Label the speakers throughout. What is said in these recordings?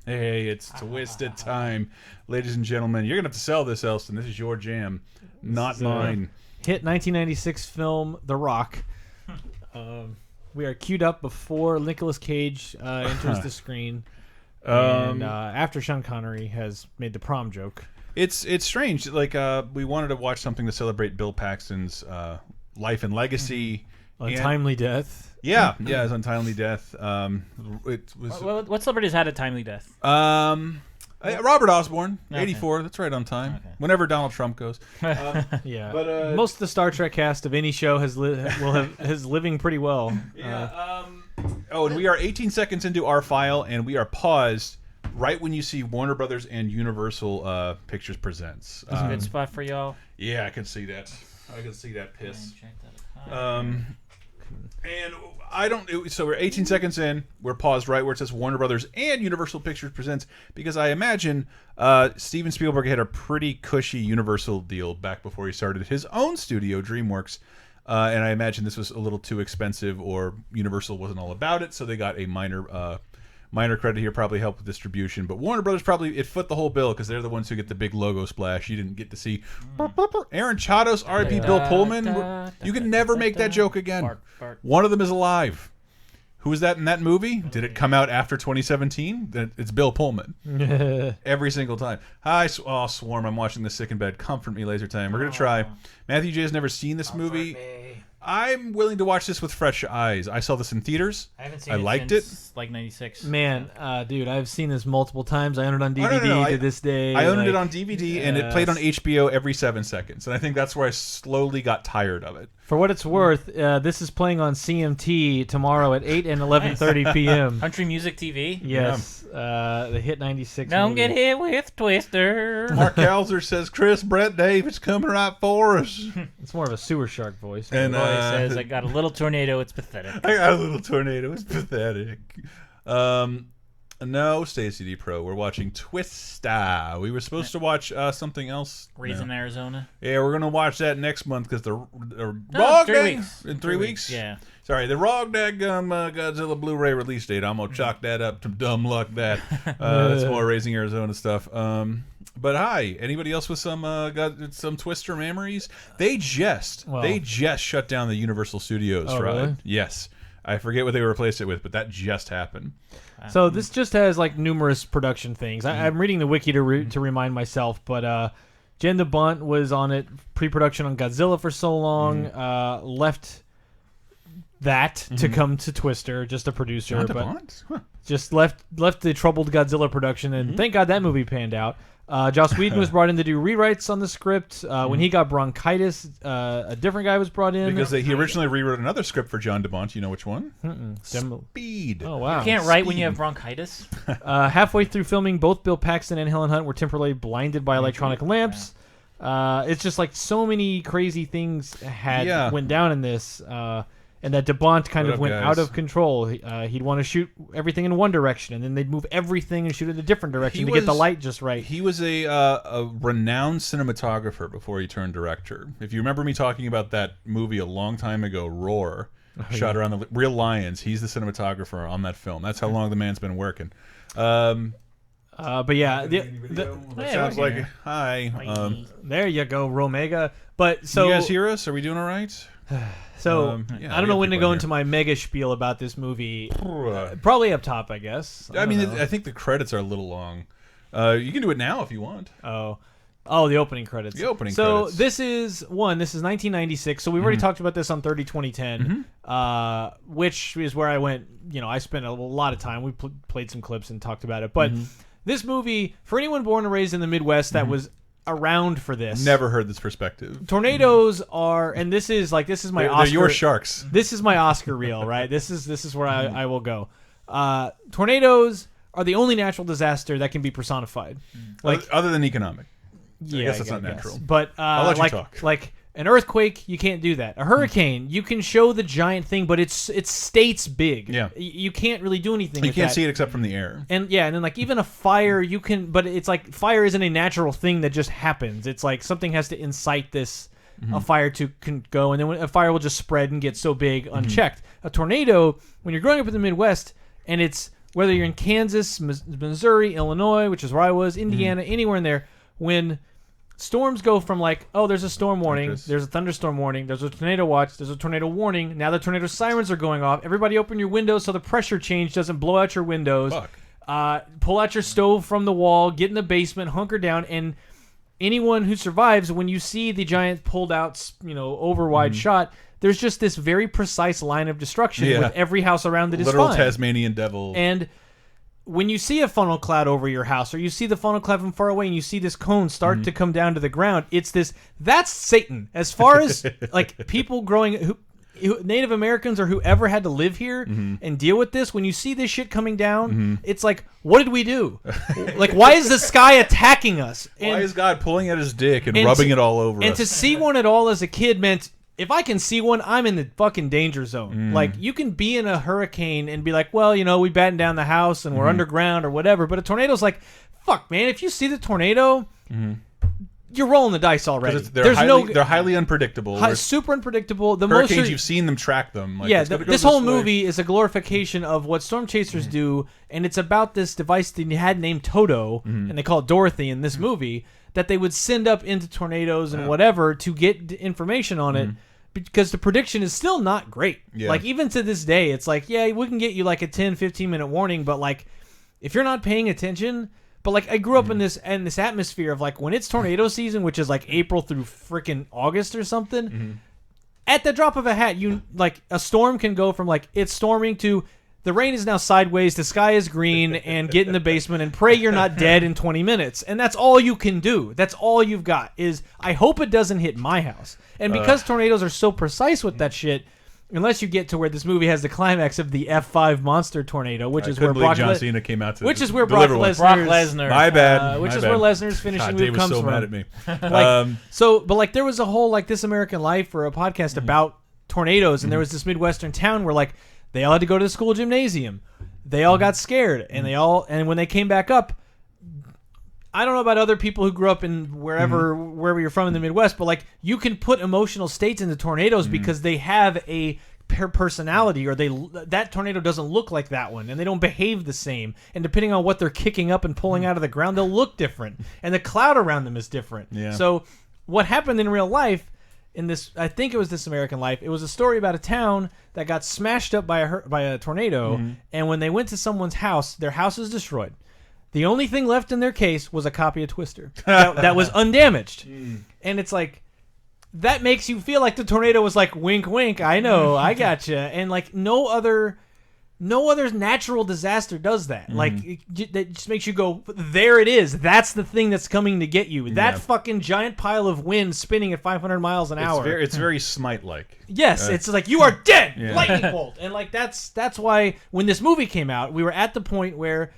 Speaker 1: Hey, it's Twisted time. Ladies and gentlemen, you're going to have to sell this, Elston. This is your jam, not mine.
Speaker 2: Hit 1996 film The Rock. We are queued up before Nicolas Cage enters the screen. And after Sean Connery has made the prom joke.
Speaker 1: It's strange. Like, we wanted to watch something to celebrate Bill Paxton's life and legacy.
Speaker 2: Untimely death.
Speaker 1: Yeah, his untimely death. It was
Speaker 3: What celebrities had a timely death?
Speaker 1: Robert Osborne,
Speaker 3: Okay.
Speaker 1: 84. That's right on time.
Speaker 3: Okay.
Speaker 1: Whenever Donald Trump goes.
Speaker 2: Yeah,
Speaker 1: But,
Speaker 2: most of the Star Trek cast of any show is living pretty well.
Speaker 1: And we are 18 seconds into our file, and we are paused right when you see Warner Brothers and Universal Pictures Presents.
Speaker 3: That's a good spot for y'all.
Speaker 1: Yeah, I can see that. I can see that piss.
Speaker 3: Check that.
Speaker 1: And I don't. So we're 18 seconds in. We're paused right where it says Warner Brothers and Universal Pictures Presents, because I imagine Steven Spielberg had a pretty cushy Universal deal back before he started his own studio, DreamWorks. And I imagine this was a little too expensive, or Universal wasn't all about it, so they got a minor credit here, probably helped with distribution. But Warner Brothers probably foot the whole bill, because they're the ones who get the big logo splash. You didn't get to see Aaron Chados, R.I.P. Bill Pullman. You can never make that joke again.
Speaker 3: Bark, bark.
Speaker 1: One of them is alive. Who was that in that movie? Did it come out after 2017? It's Bill Pullman. Every single time. Hi, Swarm. I'm watching this sick in bed. Comfort me, Laser Time. We're going to try. Matthew J has never seen this movie. I'm willing to watch this with fresh eyes. I saw this in theaters.
Speaker 3: I haven't seen
Speaker 1: I
Speaker 3: it
Speaker 1: liked
Speaker 3: since, like 96.
Speaker 2: Man, dude, I've seen this multiple times. I own it on DVD to this day.
Speaker 1: I owned it on DVD, and it played on HBO every 7 seconds. And I think that's where I slowly got tired of it.
Speaker 2: For what it's worth, this is playing on CMT tomorrow at 8 and 11:30 p.m.
Speaker 3: Country Music TV?
Speaker 2: Yes, the Hit 96
Speaker 3: Don't
Speaker 2: movie.
Speaker 3: get hit with Twister.
Speaker 1: Mark Hauser says, Chris Brett Davis coming right for us.
Speaker 2: It's more of a sewer shark voice.
Speaker 1: And
Speaker 3: Boy says, I got a little tornado, it's pathetic.
Speaker 1: I got a little tornado. It's pathetic. No, Stacey D Pro. We're watching Twista. We were supposed to watch something else.
Speaker 3: Raising Arizona.
Speaker 1: Yeah, we're gonna watch that next month, because the
Speaker 3: No, 3 weeks.
Speaker 1: In 3 weeks.
Speaker 3: Yeah.
Speaker 1: Sorry, the Rog Daggum Godzilla Blu-ray release date. I'm gonna chalk that up to dumb luck. That's more Raising Arizona stuff. But hi, anybody else with some got some Twister memories? They just shut down the Universal Studios ride.
Speaker 2: Really?
Speaker 1: Yes, I forget what they replaced it with, but that just happened.
Speaker 2: So this just has like numerous production things. I'm reading the wiki to remind myself, but Jen DeBont was on it pre-production on Godzilla for so long. Left that to come to Twister, just a producer,
Speaker 1: John
Speaker 2: but
Speaker 1: DeBont? Huh.
Speaker 2: just left the troubled Godzilla production, and thank God that movie panned out. Joss Whedon was brought in to do rewrites on the script. When he got bronchitis, a different guy was brought in.
Speaker 1: Because he originally rewrote another script for John DeBont. You know which one?
Speaker 2: Dem-
Speaker 1: Speed.
Speaker 2: Oh, wow.
Speaker 3: You can't write when you have bronchitis.
Speaker 2: Halfway through filming, both Bill Paxton and Helen Hunt were temporarily blinded by electronic lamps. It's just like so many crazy things went down in this. And that DeBont kind of went out of control. He'd want to shoot everything in one direction, and then they'd move everything and shoot it in a different direction to get the light just right.
Speaker 1: He was a renowned cinematographer before he turned director. If you remember me talking about that movie a long time ago, Roar, shot around the Real Lions, he's the cinematographer on that film. That's how long the man's been working.
Speaker 2: But yeah,
Speaker 1: sounds like hi.
Speaker 2: There you go, Romega. But so
Speaker 1: you guys hear us? Are we doing all right?
Speaker 2: So I don't know when to go into my mega spiel about this movie. Probably up top, I guess.
Speaker 1: I mean, I think the credits are a little long. You can do it now if you want.
Speaker 2: Oh, the opening credits.
Speaker 1: The opening
Speaker 2: so
Speaker 1: credits.
Speaker 2: this is 1996. So we've already talked about this on 30 2010, which is where I went. I spent a lot of time. We played some clips and talked about it. But this movie, for anyone born and raised in the Midwest that was around for this,
Speaker 1: never heard this perspective.
Speaker 2: Tornadoes are, and this is my Oscar.
Speaker 1: They're your sharks.
Speaker 2: This is my Oscar reel, right? This is where I will go. Tornadoes are the only natural disaster that can be personified, like
Speaker 1: other than economic.
Speaker 2: Yeah,
Speaker 1: I guess that's not natural.
Speaker 2: But
Speaker 1: I'll let you talk.
Speaker 2: Like an earthquake, you can't do that. A hurricane, you can show the giant thing, but it's states big.
Speaker 1: Yeah.
Speaker 2: You can't really do anything.
Speaker 1: You
Speaker 2: with
Speaker 1: can't
Speaker 2: that.
Speaker 1: see it except from the air.
Speaker 2: And then like even a fire, you can, but it's like fire isn't a natural thing that just happens. It's like something has to incite this a fire to go, and then a fire will just spread and get so big unchecked. A tornado, when you're growing up in the Midwest, and it's whether you're in Kansas, Missouri, Illinois, which is where I was, Indiana, anywhere in there, when storms go from like, oh, there's a storm warning, there's a thunderstorm warning, there's a tornado watch, there's a tornado warning, now the tornado sirens are going off, everybody open your windows so the pressure change doesn't blow out your windows. Pull out your stove from the wall, get in the basement, hunker down, and anyone who survives, when you see the giant pulled out, over wide shot, there's just this very precise line of destruction with every house around it is
Speaker 1: literal
Speaker 2: fine.
Speaker 1: Tasmanian devil.
Speaker 2: And when you see a funnel cloud over your house, or you see the funnel cloud from far away, and you see this cone start to come down to the ground, that's Satan. As far as like people growing, Native Americans or whoever had to live here and deal with this, when you see this shit coming down, it's like, what did we do? Like, why is the sky attacking us?
Speaker 1: Why is God pulling at his dick and rubbing it all over us?
Speaker 2: And to see one at all as a kid meant, if I can see one, I'm in the fucking danger zone. Like, you can be in a hurricane and be like, well, we batten down the house and we're underground or whatever. But a tornado's like, fuck, man, if you see the tornado, you're rolling the dice already.
Speaker 1: They're highly unpredictable.
Speaker 2: Super unpredictable. The
Speaker 1: hurricanes, you've seen them track them. Like,
Speaker 2: this whole movie is a glorification of what storm chasers do, and it's about this device they had named Toto, and they call it Dorothy in this movie, that they would send up into tornadoes and whatever to get information on it, because the prediction is still not great. Like, even to this day, it's like, yeah, we can get you like a 10, 15-minute warning, but like, if you're not paying attention... But like, I grew up in this atmosphere of like, when it's tornado season, which is like April through freaking August or something, at the drop of a hat, like a storm can go from like it's storming to the rain is now sideways, the sky is green, and get in the basement and pray you're not dead in 20 minutes. And that's all you can do. That's all you've got is, I hope it doesn't hit my house. And because tornadoes are so precise with that shit, unless you get to where this movie has the climax of the F5 monster tornado, which is where
Speaker 1: John Cena came out to,
Speaker 2: which is where Brock Lesnar,
Speaker 1: my bad,
Speaker 2: which is where Lesnar's finishing move comes from.
Speaker 1: Mad at me.
Speaker 2: But like, there was a whole like This American Life or a podcast about tornadoes, and there was this Midwestern town where like they all had to go to the school gymnasium, they all got scared, and when they came back up. I don't know about other people who grew up in wherever you're from in the Midwest, but like, you can put emotional states into tornadoes because they have a personality, or that tornado doesn't look like that one, and they don't behave the same. And depending on what they're kicking up and pulling out of the ground, they'll look different, and the cloud around them is different. So what happened in real life in this, I think it was This American Life, it was a story about a town that got smashed up by a tornado, and when they went to someone's house, their house was destroyed. The only thing left in their case was a copy of Twister that was undamaged. And it's like, that makes you feel like the tornado was like, wink, wink, I know, I gotcha. And like, no other natural disaster does that. Like, that just makes you go, there it is. That's the thing that's coming to get you. That fucking giant pile of wind spinning at 500 miles an hour.
Speaker 1: It's very Smite-like.
Speaker 2: Yes, it's like, you are dead, lightning bolt. And like, that's why when this movie came out, we were at the point where...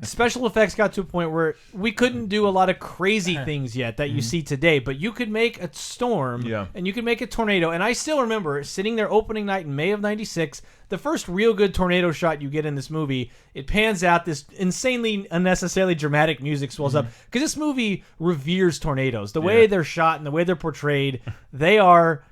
Speaker 2: special effects got to a point where we couldn't do a lot of crazy things yet that you see today, but you could make a storm and you could make a tornado. And I still remember sitting there opening night in May of '96, the first real good tornado shot you get in this movie. It pans out, this insanely unnecessarily dramatic music swells up, because this movie reveres tornadoes. The way they're shot and the way they're portrayed, they are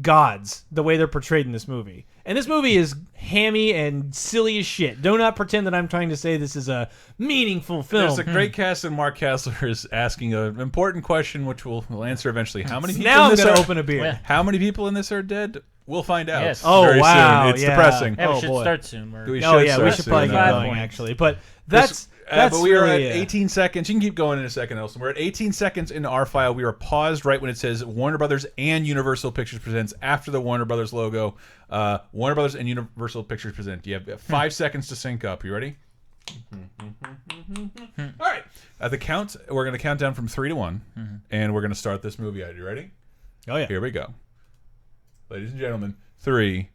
Speaker 2: gods, the way they're portrayed in this movie. And this movie is hammy and silly as shit. Do not pretend that I'm trying to say this is a meaningful film.
Speaker 1: There's a great cast, and Mark Kassler is asking an important question, which we'll answer eventually. How many people
Speaker 2: now
Speaker 1: in this
Speaker 2: I'm going to open a beer.
Speaker 1: How many people in this are dead? We'll find out.
Speaker 3: Yes.
Speaker 2: Very
Speaker 1: soon. It's depressing.
Speaker 3: Yeah, we should start soon.
Speaker 1: We
Speaker 2: should probably get going, actually. But that's
Speaker 1: but we are
Speaker 2: really,
Speaker 1: at 18 seconds. You can keep going in a second, Elson. We're at 18 seconds into our file. We are paused right when it says Warner Brothers and Universal Pictures presents after the Warner Brothers logo. Warner Brothers and Universal Pictures present. You have 5 seconds to sync up. You ready? All right. At the count, we're going to count down from 3 to 1, and we're going to start this movie. Are you ready?
Speaker 2: Oh, yeah.
Speaker 1: Here we go. Ladies and gentlemen, 3,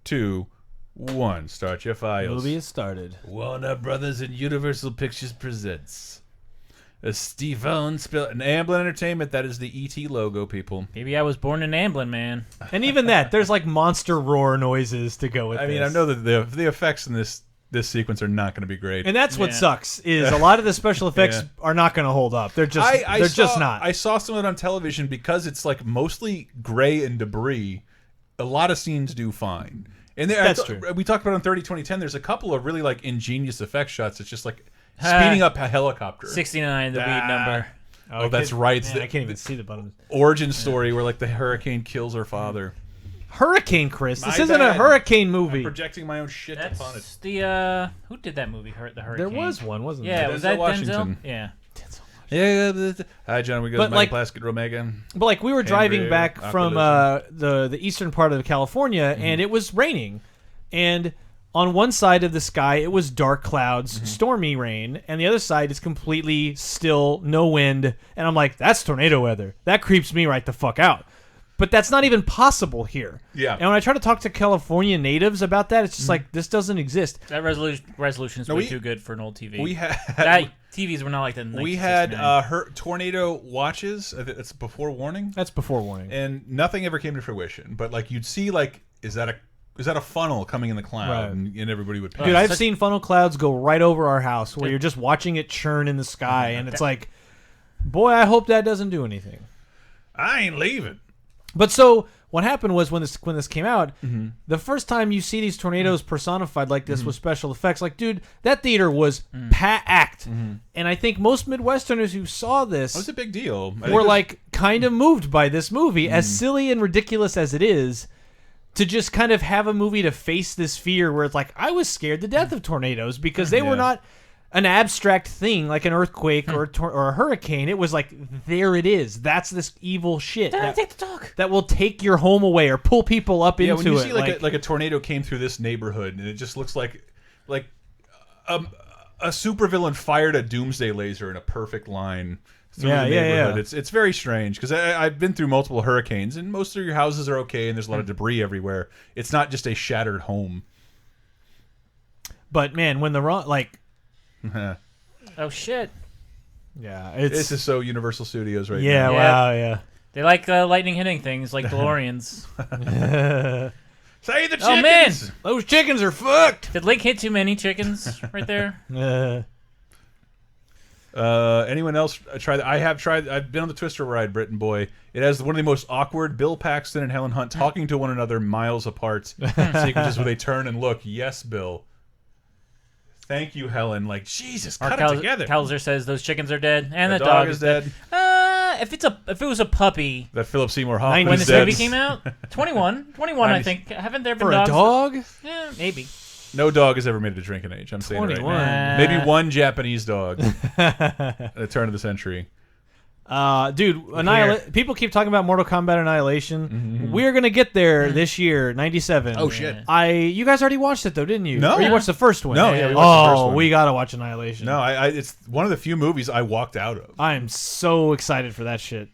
Speaker 1: 2, 1. Start your files.
Speaker 2: Movie is started.
Speaker 1: Warner Brothers and Universal Pictures presents a Steve-owned Amblin Entertainment. That is the E.T. logo, people.
Speaker 3: Maybe I was born in Amblin, man.
Speaker 2: And even that, there's like monster roar noises to go with this.
Speaker 1: I mean, I know that the effects in this sequence are not going to be great.
Speaker 2: And that's what sucks, is a lot of the special effects are not going to hold up. They're just just not.
Speaker 1: I saw some of it on television because it's like mostly gray and debris. A lot of scenes do fine. And
Speaker 2: That's true.
Speaker 1: We talked about in 30-20-10. There's a couple of really like ingenious effect shots. It's just like speeding up a helicopter.
Speaker 3: 69, the weed number.
Speaker 1: Oh, that's right.
Speaker 2: Man, I can't even see the buttons.
Speaker 1: Origin story where like the hurricane kills her father.
Speaker 2: Hurricane, Chris. This
Speaker 1: My
Speaker 2: isn't
Speaker 1: bad.
Speaker 2: a hurricking
Speaker 1: I'm
Speaker 2: movie.
Speaker 1: projecting my own shit upon it.
Speaker 3: That's the who did that movie? The Hurricane.
Speaker 2: There was one, wasn't
Speaker 3: Yeah,
Speaker 2: there?
Speaker 3: was
Speaker 1: Denzel
Speaker 3: that
Speaker 1: Washington.
Speaker 3: Denzel? Yeah.
Speaker 1: Yeah. Hi, John. We go
Speaker 2: But,
Speaker 1: to
Speaker 2: like-
Speaker 1: Plasket Omega.
Speaker 2: But like we were driving
Speaker 1: Andrea,
Speaker 2: back from the eastern part of California, and it was raining, and on one side of the sky it was dark clouds, stormy rain, and the other side is completely still, no wind, and I'm like, that's tornado weather. That creeps me right the fuck out. But that's not even possible here.
Speaker 1: Yeah.
Speaker 2: And when I try to talk to California natives about that, it's just like this doesn't exist.
Speaker 3: That resolution is way too good for an old TV.
Speaker 1: We had
Speaker 3: that TVs were not like that. In
Speaker 1: we had
Speaker 3: 1969.
Speaker 1: tornado watches. It's before warning,
Speaker 2: That's before warning.
Speaker 1: and nothing ever came to fruition. But like you'd see, like is that a funnel coming in the cloud,
Speaker 2: Right.
Speaker 1: and everybody would.
Speaker 2: Dude, I've
Speaker 3: such-
Speaker 2: seen funnel clouds go right over our house where you're just watching it churn in the sky, and it's like, boy, I hope that doesn't do anything.
Speaker 1: I ain't leaving.
Speaker 2: But so what happened was when this came out, the first time you see these tornadoes personified like this with special effects, like dude, that theater was packed, and I think most Midwesterners who saw this
Speaker 1: That was a big deal.
Speaker 2: were like kind of moved by this movie, as silly and ridiculous as it is. To just kind of have a movie to face this fear where it's like, I was scared to death of tornadoes because they were
Speaker 1: Yeah.
Speaker 2: not an abstract thing like an earthquake or a hurricane. It was like, there it is. That's this evil shit
Speaker 3: Dad,
Speaker 2: that,
Speaker 3: take the dog.
Speaker 2: that will take your home away or pull people up
Speaker 1: Yeah,
Speaker 2: into
Speaker 1: when you
Speaker 2: it.
Speaker 1: see like a tornado came through this neighborhood, and it just looks like a supervillain fired a doomsday laser in a perfect line through
Speaker 2: Yeah,
Speaker 1: the
Speaker 2: yeah,
Speaker 1: neighborhood.
Speaker 2: yeah.
Speaker 1: It's very strange because I've been through multiple hurricanes, and most of your houses are okay, and there's a lot of debris everywhere. It's not just a shattered home.
Speaker 2: But man, when the wrong
Speaker 3: Oh shit.
Speaker 2: yeah,
Speaker 1: This is so Universal Studios right
Speaker 2: yeah,
Speaker 1: now.
Speaker 2: wow, yeah.
Speaker 3: They like lightning hitting things like DeLoreans.
Speaker 1: Say the chickens.
Speaker 3: Oh, man.
Speaker 2: Those chickens are fucked.
Speaker 3: Did Link hit too many chickens right there?
Speaker 1: Anyone else try that? I have tried. I've been on the Twister ride, Britton Boy. It has one of the most awkward Bill Paxton and Helen Hunt talking to one another miles apart sequences where they turn and look. Yes, Bill. Thank you, Helen. Like Jesus, cut it together.
Speaker 3: Calzer says those chickens are dead and
Speaker 1: The
Speaker 3: the
Speaker 1: dog is dead.
Speaker 3: If it was a puppy
Speaker 1: That Philip Seymour Hoffman
Speaker 3: when
Speaker 1: is
Speaker 3: this
Speaker 1: dead.
Speaker 3: movie came out, 21 I think. Haven't there been
Speaker 2: For a
Speaker 3: dogs?
Speaker 2: dog?
Speaker 3: Yeah, maybe.
Speaker 1: No dog has ever made it to drinking age. I'm saying it right
Speaker 2: 21.
Speaker 1: now. Maybe one Japanese dog at the turn of the century.
Speaker 2: Dude, people keep talking about Mortal Kombat Annihilation. We're gonna get there this year, 97.
Speaker 1: Oh shit!
Speaker 2: You guys already watched it though, didn't you?
Speaker 1: No.
Speaker 2: Or you watched the first one?
Speaker 1: No, yeah, we watched the first one.
Speaker 2: we gotta watch Annihilation.
Speaker 1: No, it's one of the few movies I walked out of.
Speaker 2: I'm so excited for that shit.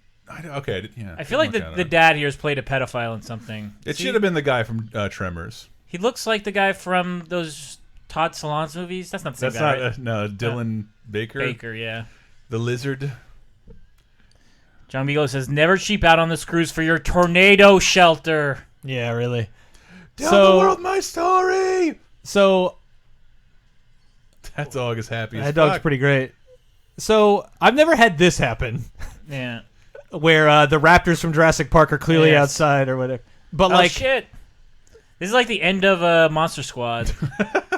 Speaker 1: Okay, yeah.
Speaker 3: I feel like the dad here has played a pedophile in something.
Speaker 1: It should have been the guy from Tremors.
Speaker 3: He looks like the guy from those Todd Solondz movies. That's not the same
Speaker 1: That's
Speaker 3: guy,
Speaker 1: not
Speaker 3: right?
Speaker 1: no Dylan Baker.
Speaker 3: Baker, yeah.
Speaker 1: The lizard.
Speaker 3: John Beagle says, never cheap out on this cruise for your tornado shelter.
Speaker 2: Yeah, really.
Speaker 1: Tell the world my story.
Speaker 2: So
Speaker 1: That dog is happy.
Speaker 2: that dog's pretty great. So I've never had this happen,
Speaker 3: Yeah.
Speaker 2: where the raptors from Jurassic Park are clearly
Speaker 3: Yes.
Speaker 2: outside or whatever. But
Speaker 3: Oh,
Speaker 2: like,
Speaker 3: shit. This is like the end of Monster Squad.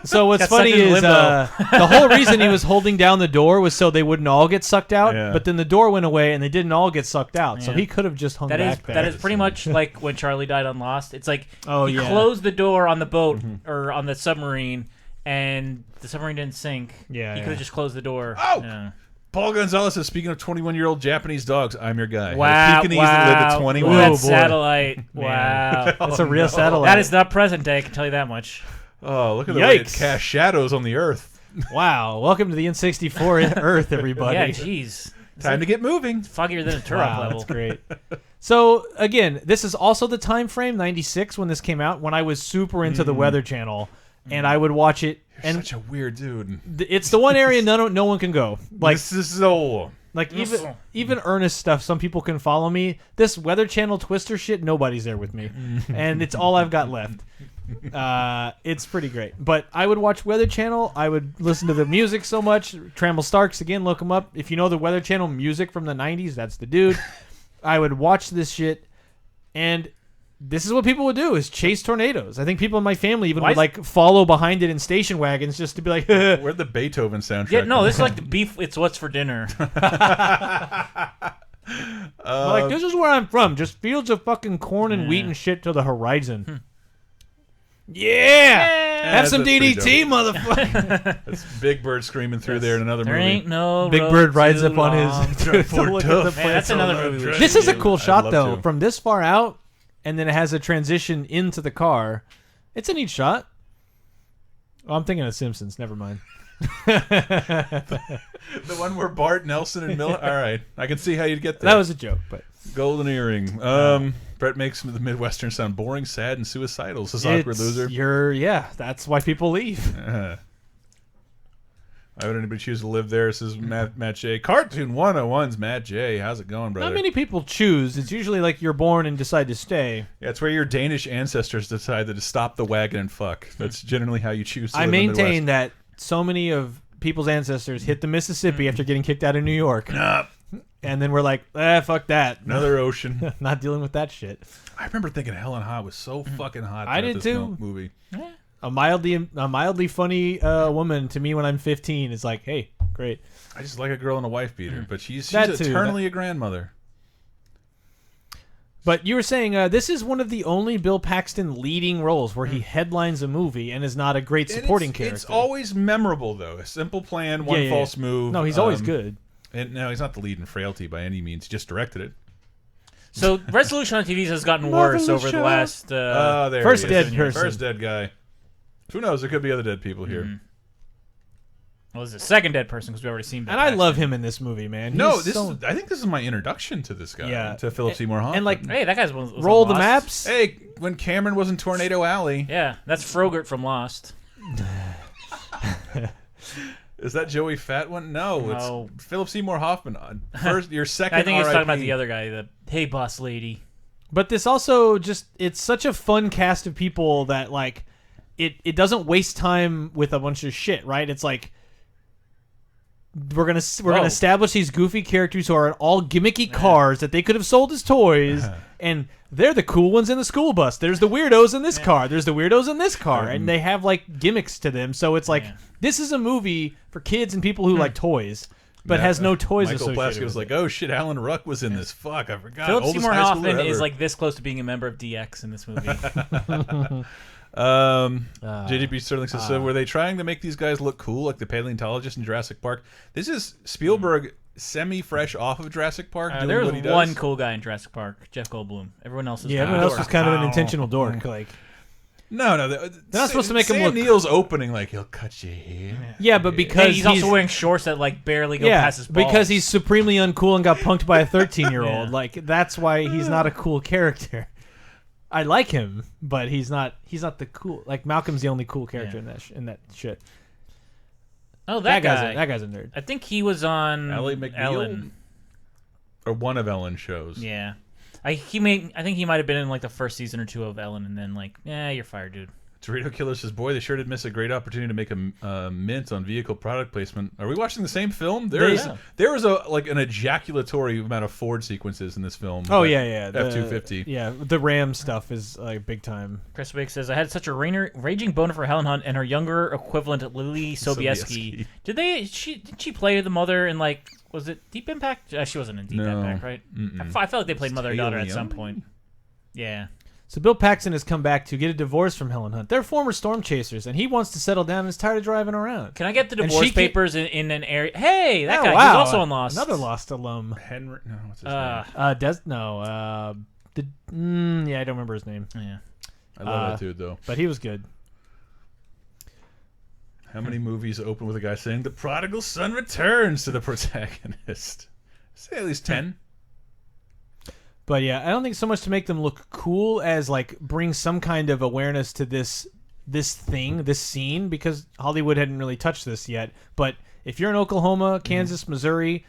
Speaker 2: so what's
Speaker 3: Got
Speaker 2: funny
Speaker 3: sucked into
Speaker 2: is
Speaker 3: limbo.
Speaker 2: the whole reason he was holding down the door was so they wouldn't all get sucked out.
Speaker 1: Yeah.
Speaker 2: But then the door went away and they didn't all get sucked out. So
Speaker 3: Yeah.
Speaker 2: he could have just hung
Speaker 3: That is
Speaker 2: back there.
Speaker 3: that is pretty much like when Charlie died on Lost. It's like
Speaker 2: Oh,
Speaker 3: he
Speaker 2: yeah.
Speaker 3: closed the door on the boat or on the submarine, and the submarine didn't sink.
Speaker 2: Yeah,
Speaker 3: he
Speaker 2: yeah.
Speaker 3: could have just closed the door.
Speaker 1: Oh!
Speaker 3: Yeah.
Speaker 1: Paul Gonzalez says, speaking of 21-year-old Japanese dogs, I'm your guy.
Speaker 3: Wow!
Speaker 1: Pekinese that lived at
Speaker 3: Wow!
Speaker 1: 21.
Speaker 3: Ooh,
Speaker 2: Oh,
Speaker 3: that
Speaker 2: boy.
Speaker 3: satellite! Wow!
Speaker 2: That's a real satellite.
Speaker 3: That is not present day. I can tell you that much.
Speaker 1: Oh, look at the way it
Speaker 2: Yikes.
Speaker 1: casts shadows on the earth.
Speaker 2: Wow. Welcome to the N64 Earth, everybody.
Speaker 3: Yeah, jeez.
Speaker 1: Time to get moving.
Speaker 3: Foggier than a Turok
Speaker 2: Wow,
Speaker 3: level.
Speaker 2: that's great. So again, this is also the time frame, 96, when this came out, when I was super into the Weather Channel, and I would watch it.
Speaker 1: You're
Speaker 2: And
Speaker 1: such a weird dude.
Speaker 2: it's the one area no one can go. Like
Speaker 1: This is so...
Speaker 2: Like even earnest stuff, some people can follow me. This Weather Channel Twister shit, nobody's there with me, and it's all I've got left. It's pretty great. But I would watch Weather Channel. I would listen to the music so much. Trammell Starks, again, look him up. If you know the Weather Channel music from the 90s, that's the dude. I would watch this shit, and this is what people would do: is chase tornadoes. I think people in my family even would like follow behind it in station wagons just to be like,
Speaker 1: "Where'd the Beethoven soundtrack?"
Speaker 3: Yeah, no, this is like the beef. It's what's for dinner.
Speaker 2: Like, this is where I'm from. Just fields of fucking corn and wheat and shit to the horizon. Yeah! Have some DDT, motherfucker.
Speaker 1: That's Big Bird screaming through there in another
Speaker 3: There
Speaker 1: movie.
Speaker 3: ain't no
Speaker 2: Big
Speaker 3: road
Speaker 2: Bird rides
Speaker 3: too
Speaker 2: up on
Speaker 3: long.
Speaker 2: his to look at the
Speaker 3: Man, that's another movie.
Speaker 2: This is a cool
Speaker 1: I'd
Speaker 2: shot
Speaker 1: love
Speaker 2: though.
Speaker 1: to.
Speaker 2: From this far out, and then it has a transition into the car. It's a neat shot. Oh, I'm thinking of Simpsons. Never mind.
Speaker 1: The one where Bart, Nelson, and Miller. All right, I can see how you'd get there.
Speaker 2: That was a joke, but
Speaker 1: Golden earring. Brett makes the Midwestern sound boring, sad, and suicidal. This is awkward loser.
Speaker 2: That's why people leave.
Speaker 1: Why would anybody choose to live there? Says Matt J. Cartoon 101's Matt J. How's it going, brother?
Speaker 2: Not many people choose. It's usually like you're born and decide to stay.
Speaker 1: Yeah, it's where your Danish ancestors decided to stop the wagon and fuck. That's generally how you choose to live
Speaker 2: I
Speaker 1: in the
Speaker 2: maintain
Speaker 1: Midwest.
Speaker 2: that so many of people's ancestors hit the Mississippi after getting kicked out of New York.
Speaker 1: Nah,
Speaker 2: And then we're like, fuck that.
Speaker 1: another ocean.
Speaker 2: Not dealing with that shit.
Speaker 1: I remember thinking Helen Hot was so fucking hot.
Speaker 2: I
Speaker 1: throughout
Speaker 2: did
Speaker 1: this
Speaker 2: too.
Speaker 1: Movie.
Speaker 2: A mildly funny woman to me when I'm 15 is like, hey, great.
Speaker 1: I just like a girl in a wife beater, but she's
Speaker 2: That too,
Speaker 1: eternally a grandmother.
Speaker 2: But you were saying this is one of the only Bill Paxton leading roles where he headlines a movie and is not a great supporting character.
Speaker 1: It's always memorable though. A simple plan, one false move.
Speaker 2: No, he's always good.
Speaker 1: And no, he's not the lead in Frailty by any means. He just directed it.
Speaker 3: So resolution on TVs has gotten worse over the last.
Speaker 1: There
Speaker 2: First
Speaker 1: he is.
Speaker 2: dead person.
Speaker 1: First dead guy. Who knows? There could be other dead people here.
Speaker 3: Well, this is the second dead person because we already seen. Bill
Speaker 2: And I
Speaker 3: Paxton.
Speaker 2: love him in this movie, man.
Speaker 1: No,
Speaker 2: He's
Speaker 1: this
Speaker 2: so-
Speaker 1: is, I think this is my introduction to this guy.
Speaker 2: Yeah.
Speaker 1: To Philip Seymour Hoffman.
Speaker 2: and like
Speaker 3: Hey, that guy's was
Speaker 2: roll
Speaker 3: on
Speaker 2: the
Speaker 3: Lost.
Speaker 2: maps.
Speaker 1: hey, when Cameron was in Tornado Alley,
Speaker 3: Yeah, that's Frogurt from Lost.
Speaker 1: is that Joey Fat one? No,
Speaker 3: No.
Speaker 1: it's Philip Seymour Hoffman. First, your second.
Speaker 3: I think he's talking about
Speaker 1: RIP.
Speaker 3: the other guy. The hey, boss lady.
Speaker 2: But this also it's such a fun cast of people that like it doesn't waste time with a bunch of shit, right? It's like we're gonna establish these goofy characters who are all gimmicky cars that they could have sold as toys, and they're the cool ones in the school bus. There's the weirdos in this car. There's the weirdos in this car, and they have like gimmicks to them. So it's like this is a movie for kids and people who like toys, but has no toys
Speaker 1: Michael
Speaker 2: associated
Speaker 1: Plaskett
Speaker 2: with
Speaker 1: was
Speaker 2: it.
Speaker 1: like, "Oh shit, Alan Ruck was in this. Fuck, I forgot."
Speaker 3: Philip
Speaker 1: Oldest
Speaker 3: Seymour
Speaker 1: high schooler
Speaker 3: Hoffman is
Speaker 1: ever.
Speaker 3: like this close to being a member of DX in this movie.
Speaker 1: JDB Sterling says, so were they trying to make these guys look cool like the paleontologist in Jurassic Park? This is Spielberg semi-fresh off of Jurassic Park doing
Speaker 3: There
Speaker 1: what he
Speaker 3: was
Speaker 1: does.
Speaker 3: one cool guy in Jurassic Park, Jeff Goldblum. Everyone else is
Speaker 2: Everyone else was kind of an intentional dork. Like,
Speaker 1: No, they're
Speaker 2: not supposed to make him
Speaker 1: Sam
Speaker 2: look-
Speaker 1: Neill's opening like he'll cut your hair.
Speaker 2: yeah, but because
Speaker 3: Hey, he's also wearing shorts that like barely go past his balls.
Speaker 2: because he's supremely uncool and got punked by a 13-year-old.
Speaker 3: Yeah.
Speaker 2: Like that's why he's not a cool character. I like him, but he's not the cool. Like Malcolm's the only cool character in that shit.
Speaker 3: oh that guy.
Speaker 2: That guy's a nerd.
Speaker 3: I think he was on
Speaker 1: Ally McNeil?
Speaker 3: Ellen.
Speaker 1: Or one of Ellen's shows.
Speaker 3: Yeah, I think he might have been in like the first season or two of Ellen, and then like, you're fired, dude.
Speaker 1: Dorito Killer says, boy, they sure did miss a great opportunity to make a mint on vehicle product placement. Are we watching the same film? There is an ejaculatory amount of Ford sequences in this film.
Speaker 2: Oh
Speaker 1: Like
Speaker 2: yeah.
Speaker 1: F-250.
Speaker 2: Yeah, the Ram stuff is like big time.
Speaker 3: Chris Wake says, I had such a raging boner for Helen Hunt and her younger equivalent, Lily Sobieski. Didn't she play the mother in like, was it Deep Impact? She wasn't in Deep
Speaker 1: No.
Speaker 3: Impact, right? I felt like they played mother and daughter at some point. Yeah.
Speaker 2: So Bill Paxton has come back to get a divorce from Helen Hunt. They're former storm chasers, and he wants to settle down and is tired of driving around.
Speaker 3: Can I get the
Speaker 2: And
Speaker 3: divorce
Speaker 2: she
Speaker 3: papers in an area? Hey, that
Speaker 2: Oh,
Speaker 3: guy.
Speaker 2: wow.
Speaker 3: He's also on Lost.
Speaker 2: Another Lost alum.
Speaker 1: Henry, no, what's his name?
Speaker 3: Uh,
Speaker 2: I don't remember his name,
Speaker 3: yeah.
Speaker 1: I love that dude, though.
Speaker 2: but he was good.
Speaker 1: How many movies open with a guy saying, the prodigal son returns to the protagonist? Say at least 10.
Speaker 2: But yeah, I don't think so much to make them look cool as like bring some kind of awareness to this scene, because Hollywood hadn't really touched this yet. But if you're in Oklahoma, Kansas, Missouri,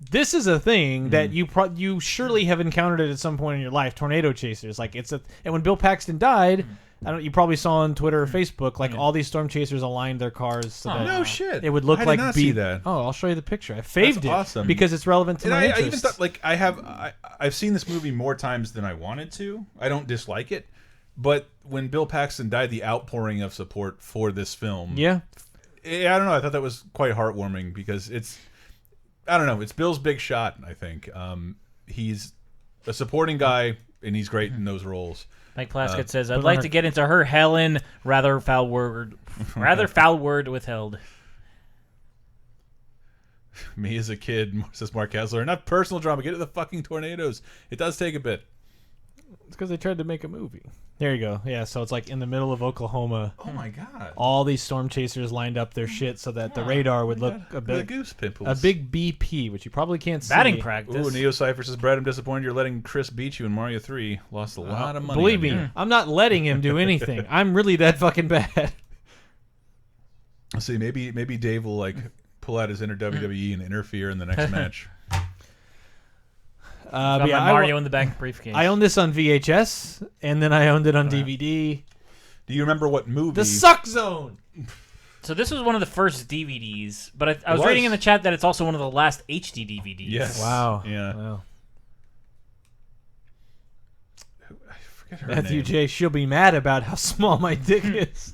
Speaker 2: this is a thing that you surely have encountered it at some point in your life. Tornado chasers, like and when Bill Paxton died, You probably saw on Twitter or Facebook, like all these storm chasers aligned their cars so that
Speaker 1: no shit.
Speaker 2: it would look
Speaker 1: I
Speaker 2: like
Speaker 1: did not see that.
Speaker 2: Oh, I'll show you the picture. I faved
Speaker 1: That's awesome.
Speaker 2: it because it's relevant to
Speaker 1: And
Speaker 2: my
Speaker 1: I
Speaker 2: interests.
Speaker 1: even thought, like, I've seen this movie more times than I wanted to. I don't dislike it, but when Bill Paxton died, the outpouring of support for this film, I don't know. I thought that was quite heartwarming because I don't know. It's Bill's big shot. I think he's a supporting guy and he's great in those roles.
Speaker 3: Mike Plaskett says, "I'd like to get into her Helen, rather foul word withheld."
Speaker 1: Me as a kid, says Mark Kessler. Not personal drama. Get to the fucking tornadoes. It does take a bit.
Speaker 2: It's because they tried to make a movie. There you go. Yeah, so it's like in the middle of Oklahoma.
Speaker 1: Oh my god!
Speaker 2: All these storm chasers lined up their shit so that the radar would look a bit
Speaker 1: goose pimples.
Speaker 2: a big BP, which you probably can't see.
Speaker 3: Batting practice.
Speaker 1: Ooh, Neo Cypher says, Brad, I'm disappointed you're letting Chris beat you in Mario 3. Lost a lot of money.
Speaker 2: Believe
Speaker 1: on
Speaker 2: me,
Speaker 1: you.
Speaker 2: I'm not letting him do anything. I'm really that fucking bad.
Speaker 1: Let's see, maybe Dave will like pull out his inner WWE and interfere in the next match.
Speaker 3: Got
Speaker 2: but yeah,
Speaker 3: my Mario in the back briefcase.
Speaker 2: I own this on VHS, and then I owned it on DVD.
Speaker 1: Do you remember what movie?
Speaker 2: The Suck Zone!
Speaker 3: So this was one of the first DVDs, but I was reading in the chat that it's also one of the last HD DVDs.
Speaker 1: Yes.
Speaker 2: Wow.
Speaker 1: Yeah.
Speaker 2: Wow.
Speaker 1: I forget her
Speaker 2: Matthew
Speaker 1: name.
Speaker 2: J. She'll be mad about how small my dick is.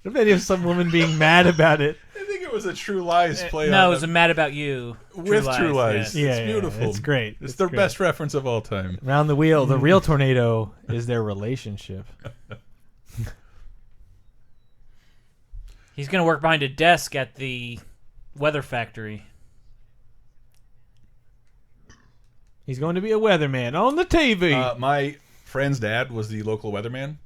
Speaker 2: Maybe of some woman being mad about it.
Speaker 1: I think it was a True Lies play.
Speaker 3: No,
Speaker 1: on
Speaker 3: it was a Mad About You.
Speaker 1: with True Lies.
Speaker 3: yeah.
Speaker 2: Yeah,
Speaker 1: It's beautiful.
Speaker 2: It's great.
Speaker 1: It's their
Speaker 2: great.
Speaker 1: best reference of all time.
Speaker 2: Round the wheel. The real tornado is their relationship.
Speaker 3: He's going to work behind a desk at the weather factory.
Speaker 2: He's going to be a weatherman on the TV.
Speaker 1: My friend's dad was the local weatherman.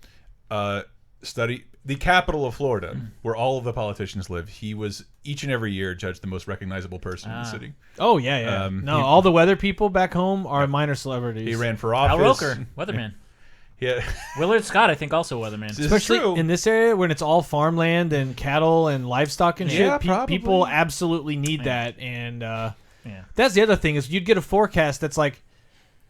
Speaker 1: Study the capital of Florida, where all of the politicians live. He was each and every year judged the most recognizable person in the city.
Speaker 2: Oh, yeah. All the weather people back home are minor celebrities.
Speaker 1: He ran for office.
Speaker 3: Al Roker, weatherman.
Speaker 1: Yeah.
Speaker 3: Willard Scott, I think, also weatherman.
Speaker 1: This is
Speaker 2: Especially
Speaker 1: true.
Speaker 2: in this area when it's all farmland and cattle and livestock and
Speaker 1: Yeah,
Speaker 2: shit.
Speaker 1: probably.
Speaker 2: People absolutely need that. And that's the other thing is you'd get a forecast that's like,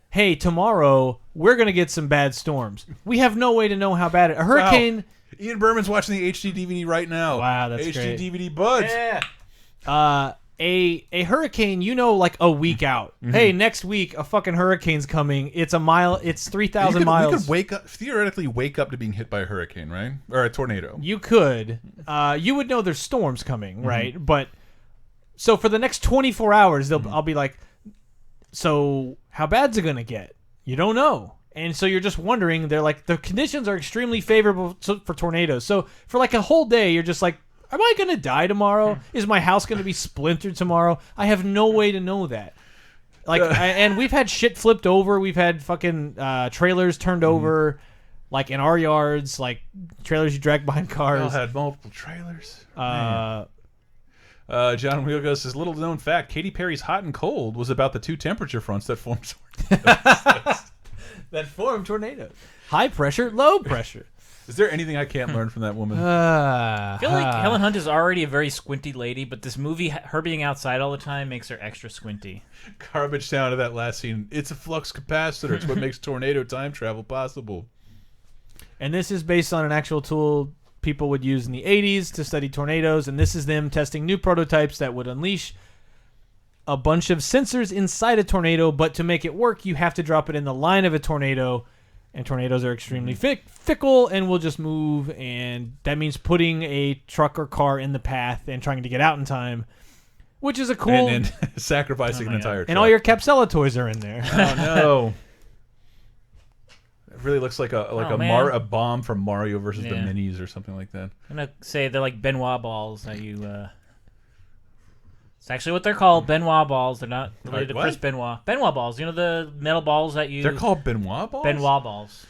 Speaker 2: hey, tomorrow we're going to get some bad storms. We have no way to know how bad a hurricane...
Speaker 1: Wow. Ian Berman's watching the HD DVD right now.
Speaker 2: Wow, that's
Speaker 1: HD
Speaker 2: great.
Speaker 1: DVD buds.
Speaker 2: Yeah. A hurricane, like a week out. Hey, next week a fucking hurricane's coming. It's a mile. It's 3,000 miles.
Speaker 1: We could theoretically wake up to being hit by a hurricane, right? Or a tornado.
Speaker 2: You could. You would know there's storms coming, right? But so for the next 24 hours, I'll be like, so how bad's it gonna get? You don't know. And so you're just wondering. They're like, the conditions are extremely favorable for tornadoes. So for like a whole day, you're just like, am I going to die tomorrow? Is my house going to be splintered tomorrow? I have no way to know that. And we've had shit flipped over. We've had fucking trailers turned over, like in our yards, like trailers you drag behind
Speaker 1: We
Speaker 2: cars.
Speaker 1: all had multiple trailers.
Speaker 2: Man.
Speaker 1: John Wheelgo says, little known fact, Katy Perry's Hot and Cold was about the two temperature fronts that formed.
Speaker 2: That form tornadoes. High pressure, low pressure.
Speaker 1: Is there anything I can't learn from that woman?
Speaker 3: I feel like Helen Hunt is already a very squinty lady, but this movie, her being outside all the time, makes her extra squinty.
Speaker 1: Garbage down to that last scene. It's a flux capacitor. It's what makes tornado time travel possible.
Speaker 2: And this is based on an actual tool people would use in the 80s to study tornadoes, and this is them testing new prototypes that would unleash a bunch of sensors inside a tornado, but to make it work, you have to drop it in the line of a tornado, and tornadoes are extremely fickle and will just move, and that means putting a truck or car in the path and trying to get out in time, which is a cool...
Speaker 1: And sacrificing an entire truck.
Speaker 2: And all your Capsella toys are in there.
Speaker 1: Oh, no. It really looks like a bomb from Mario versus the Minis or something like that.
Speaker 3: I'm going to say they're like Benoit balls that you... It's actually what they're called, Benoit balls. They're not related to Chris Benoit. Benoit balls, you know the metal balls that you...
Speaker 1: They're called Benoit balls?
Speaker 3: Benoit balls.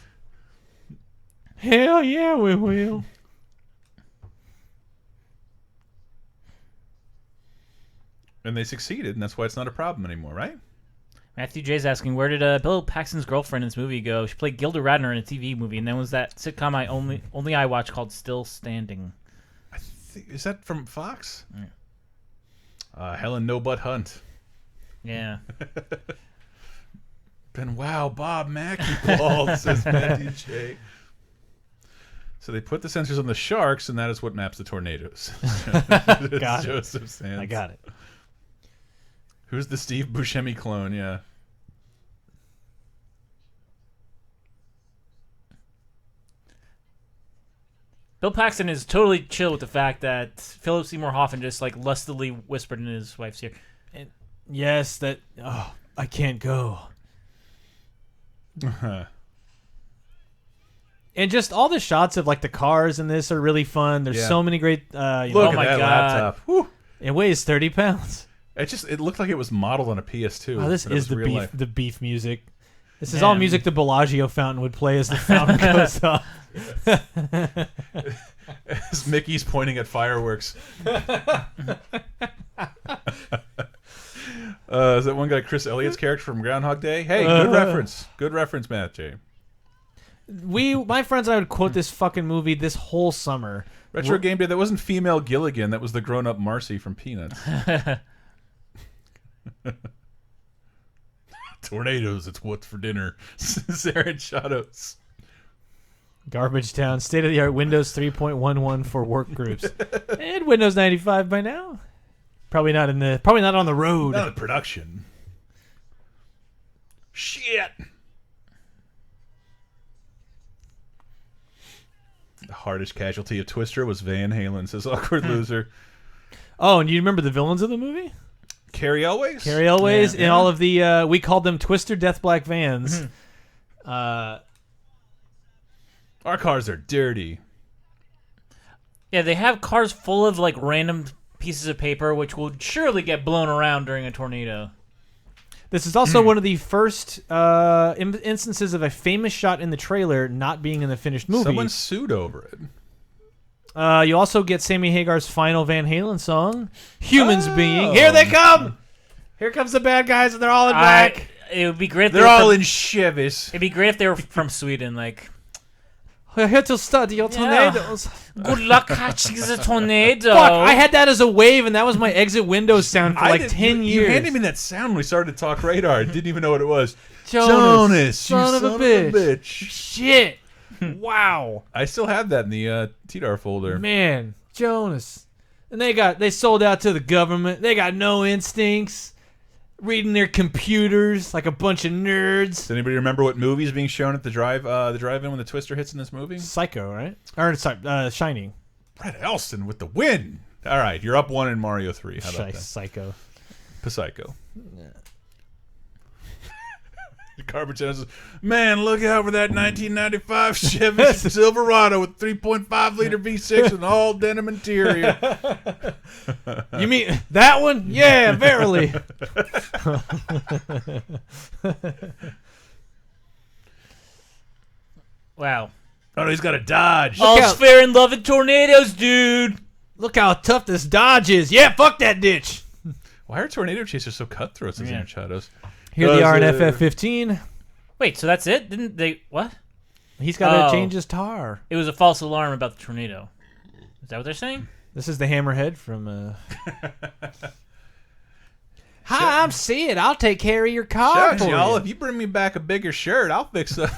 Speaker 2: Hell yeah, we will.
Speaker 1: And they succeeded, and that's why it's not a problem anymore, right?
Speaker 3: Matthew J's asking, where did Bill Paxton's girlfriend in this movie go? She played Gilda Radner in a TV movie, and then was that sitcom only I watched called Still Standing.
Speaker 1: Is that from Fox? Yeah. Helen No Butt Hunt.
Speaker 3: Yeah.
Speaker 1: been wow, Bob Mackie bald, says Matthew J. So they put the sensors on the sharks, and that is what maps the tornadoes.
Speaker 2: Got it.
Speaker 1: Joseph Sands.
Speaker 2: I got it.
Speaker 1: Who's the Steve Buscemi clone? Yeah.
Speaker 3: Bill Paxton is totally chill with the fact that Philip Seymour Hoffman just like lustily whispered in his wife's ear.
Speaker 2: Yes, that. Oh, I can't go. And just all the shots of like the cars in this are really fun. There's so many great.
Speaker 1: Look
Speaker 2: know,
Speaker 1: at
Speaker 3: oh my
Speaker 1: that
Speaker 3: God.
Speaker 1: laptop. Whew.
Speaker 2: it weighs 30 pounds.
Speaker 1: It looked like it was modeled on a PS2.
Speaker 2: Oh, this is the
Speaker 1: real
Speaker 2: beef.
Speaker 1: life.
Speaker 2: The beef music. This is all music the Bellagio fountain would play as the fountain goes off.
Speaker 1: As Mickey's pointing at fireworks. Is that one guy Chris Elliott's character from Groundhog Day? Hey, good reference. Good reference, Matt J.
Speaker 2: My friends and I would quote this fucking movie this whole summer.
Speaker 1: Retro Game Day. That wasn't female Gilligan. That was the grown-up Marcy from Peanuts. Tornadoes. It's what's for dinner. Sarah Shadows.
Speaker 2: Garbage Town, state-of-the-art Windows 3.11 for work groups, and Windows 95 by now. Probably not on the road.
Speaker 1: Not in production. Shit. The hardest casualty of Twister was Van Halen, says Awkward Loser.
Speaker 2: Oh, and you remember the villains of the movie?
Speaker 1: Carrie Elways?
Speaker 2: Carrie Elways and all of the we called them Twister Death Black vans.
Speaker 1: Our cars are dirty.
Speaker 3: Yeah, they have cars full of like random pieces of paper, which will surely get blown around during a tornado.
Speaker 2: This is also one of the first instances of a famous shot in the trailer not being in the finished movie.
Speaker 1: Someone sued over it.
Speaker 2: You also get Sammy Hagar's final Van Halen song, "Humans Being." Here they come! Here comes the bad guys, and they're all in black.
Speaker 3: It would be great if
Speaker 1: They're all in Chevys.
Speaker 3: It'd be great if they were from Sweden, like...
Speaker 2: We're here to study your tornadoes.
Speaker 3: Good luck catching the tornado.
Speaker 2: Fuck, I had that as a wave, and that was my exit Windows sound for like 10 years.
Speaker 1: You handed me that sound when we started to talk radar. I didn't even know what it was.
Speaker 2: Jonas,
Speaker 1: son of a bitch.
Speaker 2: Shit. Wow.
Speaker 1: I still have that in the TDAR folder.
Speaker 2: Man, Jonas. And they sold out to the government. They got no instincts. Reading their computers like a bunch of nerds.
Speaker 1: Does anybody remember what movie is being shown at the drive-in when the Twister hits in this movie?
Speaker 2: Psycho, right? Or sorry, Shining.
Speaker 1: Brett Elston with the win. All right, you're up 1 in Mario 3. How about that?
Speaker 2: Psycho.
Speaker 1: Psycho. Garbage says, man, look out for that 1995 Chevy Silverado with 3.5 liter V6 and all denim interior.
Speaker 2: You mean that one? Yeah, verily.
Speaker 3: Wow.
Speaker 1: Oh, he's got a Dodge.
Speaker 3: All's fair in love and tornadoes, dude.
Speaker 2: Look how tough this Dodge is. Yeah, fuck that ditch.
Speaker 1: Why are tornado chasers so cutthroat, says Aaron Shadows?
Speaker 2: Here they are in FF15.
Speaker 3: Wait, so that's it? Didn't they... What?
Speaker 2: He's got to change his tar.
Speaker 3: It was a false alarm about the tornado. Is that what they're saying?
Speaker 2: This is the Hammerhead from... Hi, I'm Sid. I'll take care of your car for
Speaker 1: y'all.
Speaker 2: you.
Speaker 1: If you bring me back a bigger shirt, I'll fix it.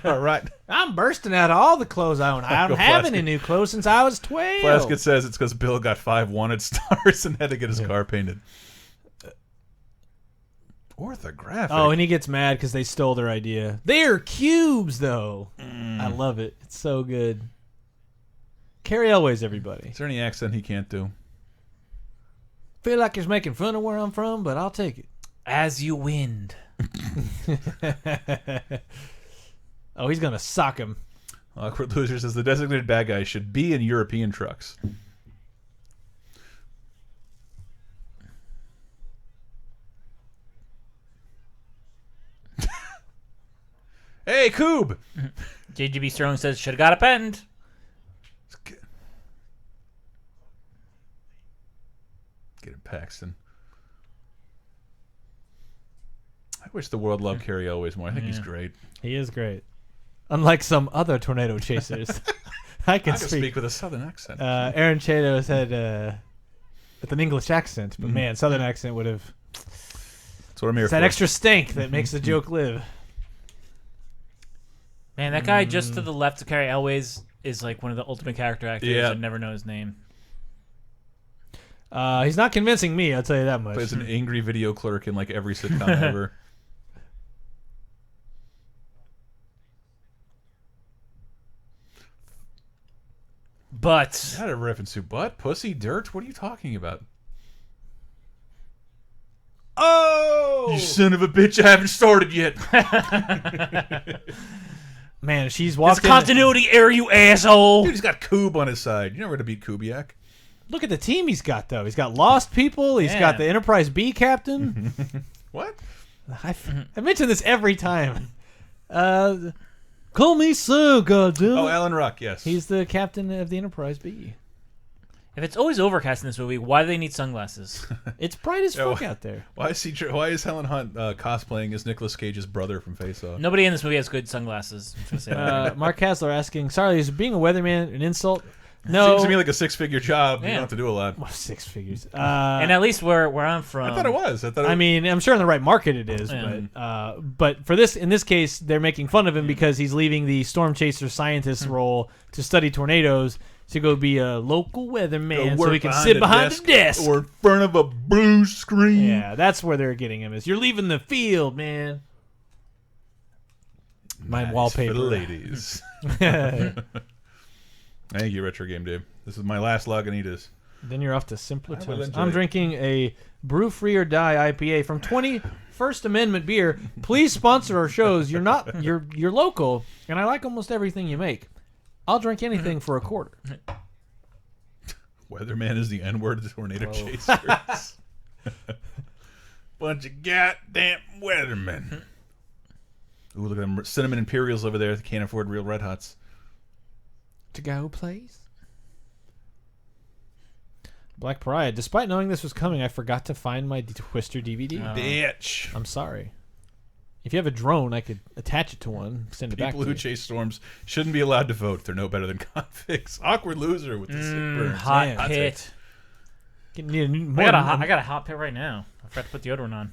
Speaker 1: All right.
Speaker 2: I'm bursting out of all the clothes I own. I haven't had any new clothes since I was 12.
Speaker 1: Plaskett says it's because Bill got 5 wanted stars and had to get his car painted. Orthographic.
Speaker 2: Oh, and he gets mad because they stole their idea. They're cubes, though. I love it. It's so good. Carrie Elways, everybody.
Speaker 1: Is there any accent he can't do?
Speaker 2: Feel like he's making fun of where I'm from, but I'll take it.
Speaker 3: As you wind.
Speaker 2: Oh, he's going to sock him.
Speaker 1: Awkward Loser says the designated bad guy should be in European trucks. Hey, Coob!
Speaker 3: JGB Sterling says, should have got a patent.
Speaker 1: Get him, Paxton. I wish the world loved Carrie Elways more. I think he's great.
Speaker 2: He is great. Unlike some other tornado chasers. I can
Speaker 1: speak with a southern accent.
Speaker 2: Aaron Chato said with an English accent, but man, southern accent would have...
Speaker 1: That's what I'm here
Speaker 2: It's
Speaker 1: for.
Speaker 2: that extra stank that makes the joke live.
Speaker 3: Man, that guy just to the left of Carrie Elways is like one of the ultimate character actors.
Speaker 1: Yeah.
Speaker 3: I never know his name.
Speaker 2: He's not convincing me, I'll tell you that much.
Speaker 1: Plays an angry video clerk in like every sitcom ever.
Speaker 3: But
Speaker 1: Not a reference to butt, pussy, dirt. What are you talking about?
Speaker 2: Oh!
Speaker 1: You son of a bitch! I haven't started yet.
Speaker 2: Man, she's
Speaker 3: it's
Speaker 2: walked in.
Speaker 3: continuity error, you asshole.
Speaker 1: Dude, he's got Koob on his side. You know where to beat Kubiak.
Speaker 2: Look at the team he's got, though. He's got Lost People. He's
Speaker 3: Yeah.
Speaker 2: got the Enterprise B captain.
Speaker 1: What?
Speaker 2: I mention this every time. Call me so, goddamn.
Speaker 1: Oh, Alan Ruck. Yes.
Speaker 2: He's the captain of the Enterprise B.
Speaker 3: If it's always overcast in this movie, why do they need sunglasses?
Speaker 2: It's bright as fuck out there.
Speaker 1: Why is Helen Hunt cosplaying as Nicolas Cage's brother from Face Off?
Speaker 3: Nobody in this movie has good sunglasses. I'm just gonna say that.
Speaker 2: Mark Hasler asking, sorry, is being a weatherman an insult? No.
Speaker 1: Seems to me like a six-figure job. You
Speaker 3: Yeah.
Speaker 1: don't have to do a lot.
Speaker 2: Well, 6 figures.
Speaker 3: And at least where I'm from,
Speaker 1: I thought it was.
Speaker 2: I mean, I'm sure in the right market it is,
Speaker 3: Yeah.
Speaker 2: but for this, in this case, they're making fun of him because he's leaving the storm chaser scientist role to study tornadoes to go be a local weatherman, so he can sit behind the desk
Speaker 1: or in front of a blue screen.
Speaker 2: Yeah, that's where they're getting him. Is you're leaving the field, man. My
Speaker 1: Nice
Speaker 2: wallpaper,
Speaker 1: for the ladies. Thank you, Retro Game Dave. This is my last Lagunitas.
Speaker 2: Then you're off to simpler
Speaker 1: I will
Speaker 2: times.
Speaker 1: enjoy
Speaker 2: I'm
Speaker 1: it.
Speaker 2: drinking a Brew Free or Die IPA from 20 First Amendment Beer. Please sponsor our shows. You're local, and I like almost everything you make. I'll drink anything for a quarter.
Speaker 1: Weatherman is the N-word of tornado chasers. Bunch of goddamn weathermen. Ooh, look at them cinnamon Imperials over there that can't afford real Red Hots.
Speaker 2: To go, please. Black Pariah. Despite knowing this was coming, I forgot to find my Twister DVD.
Speaker 1: Bitch.
Speaker 2: I'm sorry. If you have a drone, I could attach it to one, send it back
Speaker 1: People
Speaker 2: to
Speaker 1: who
Speaker 2: you.
Speaker 1: chase storms shouldn't be allowed to vote. They're no better than convicts. Awkward loser with the sick burns.
Speaker 3: hot
Speaker 2: Man.
Speaker 3: pit.
Speaker 2: I
Speaker 3: I got a hot pit right now. I forgot to put deodorant on.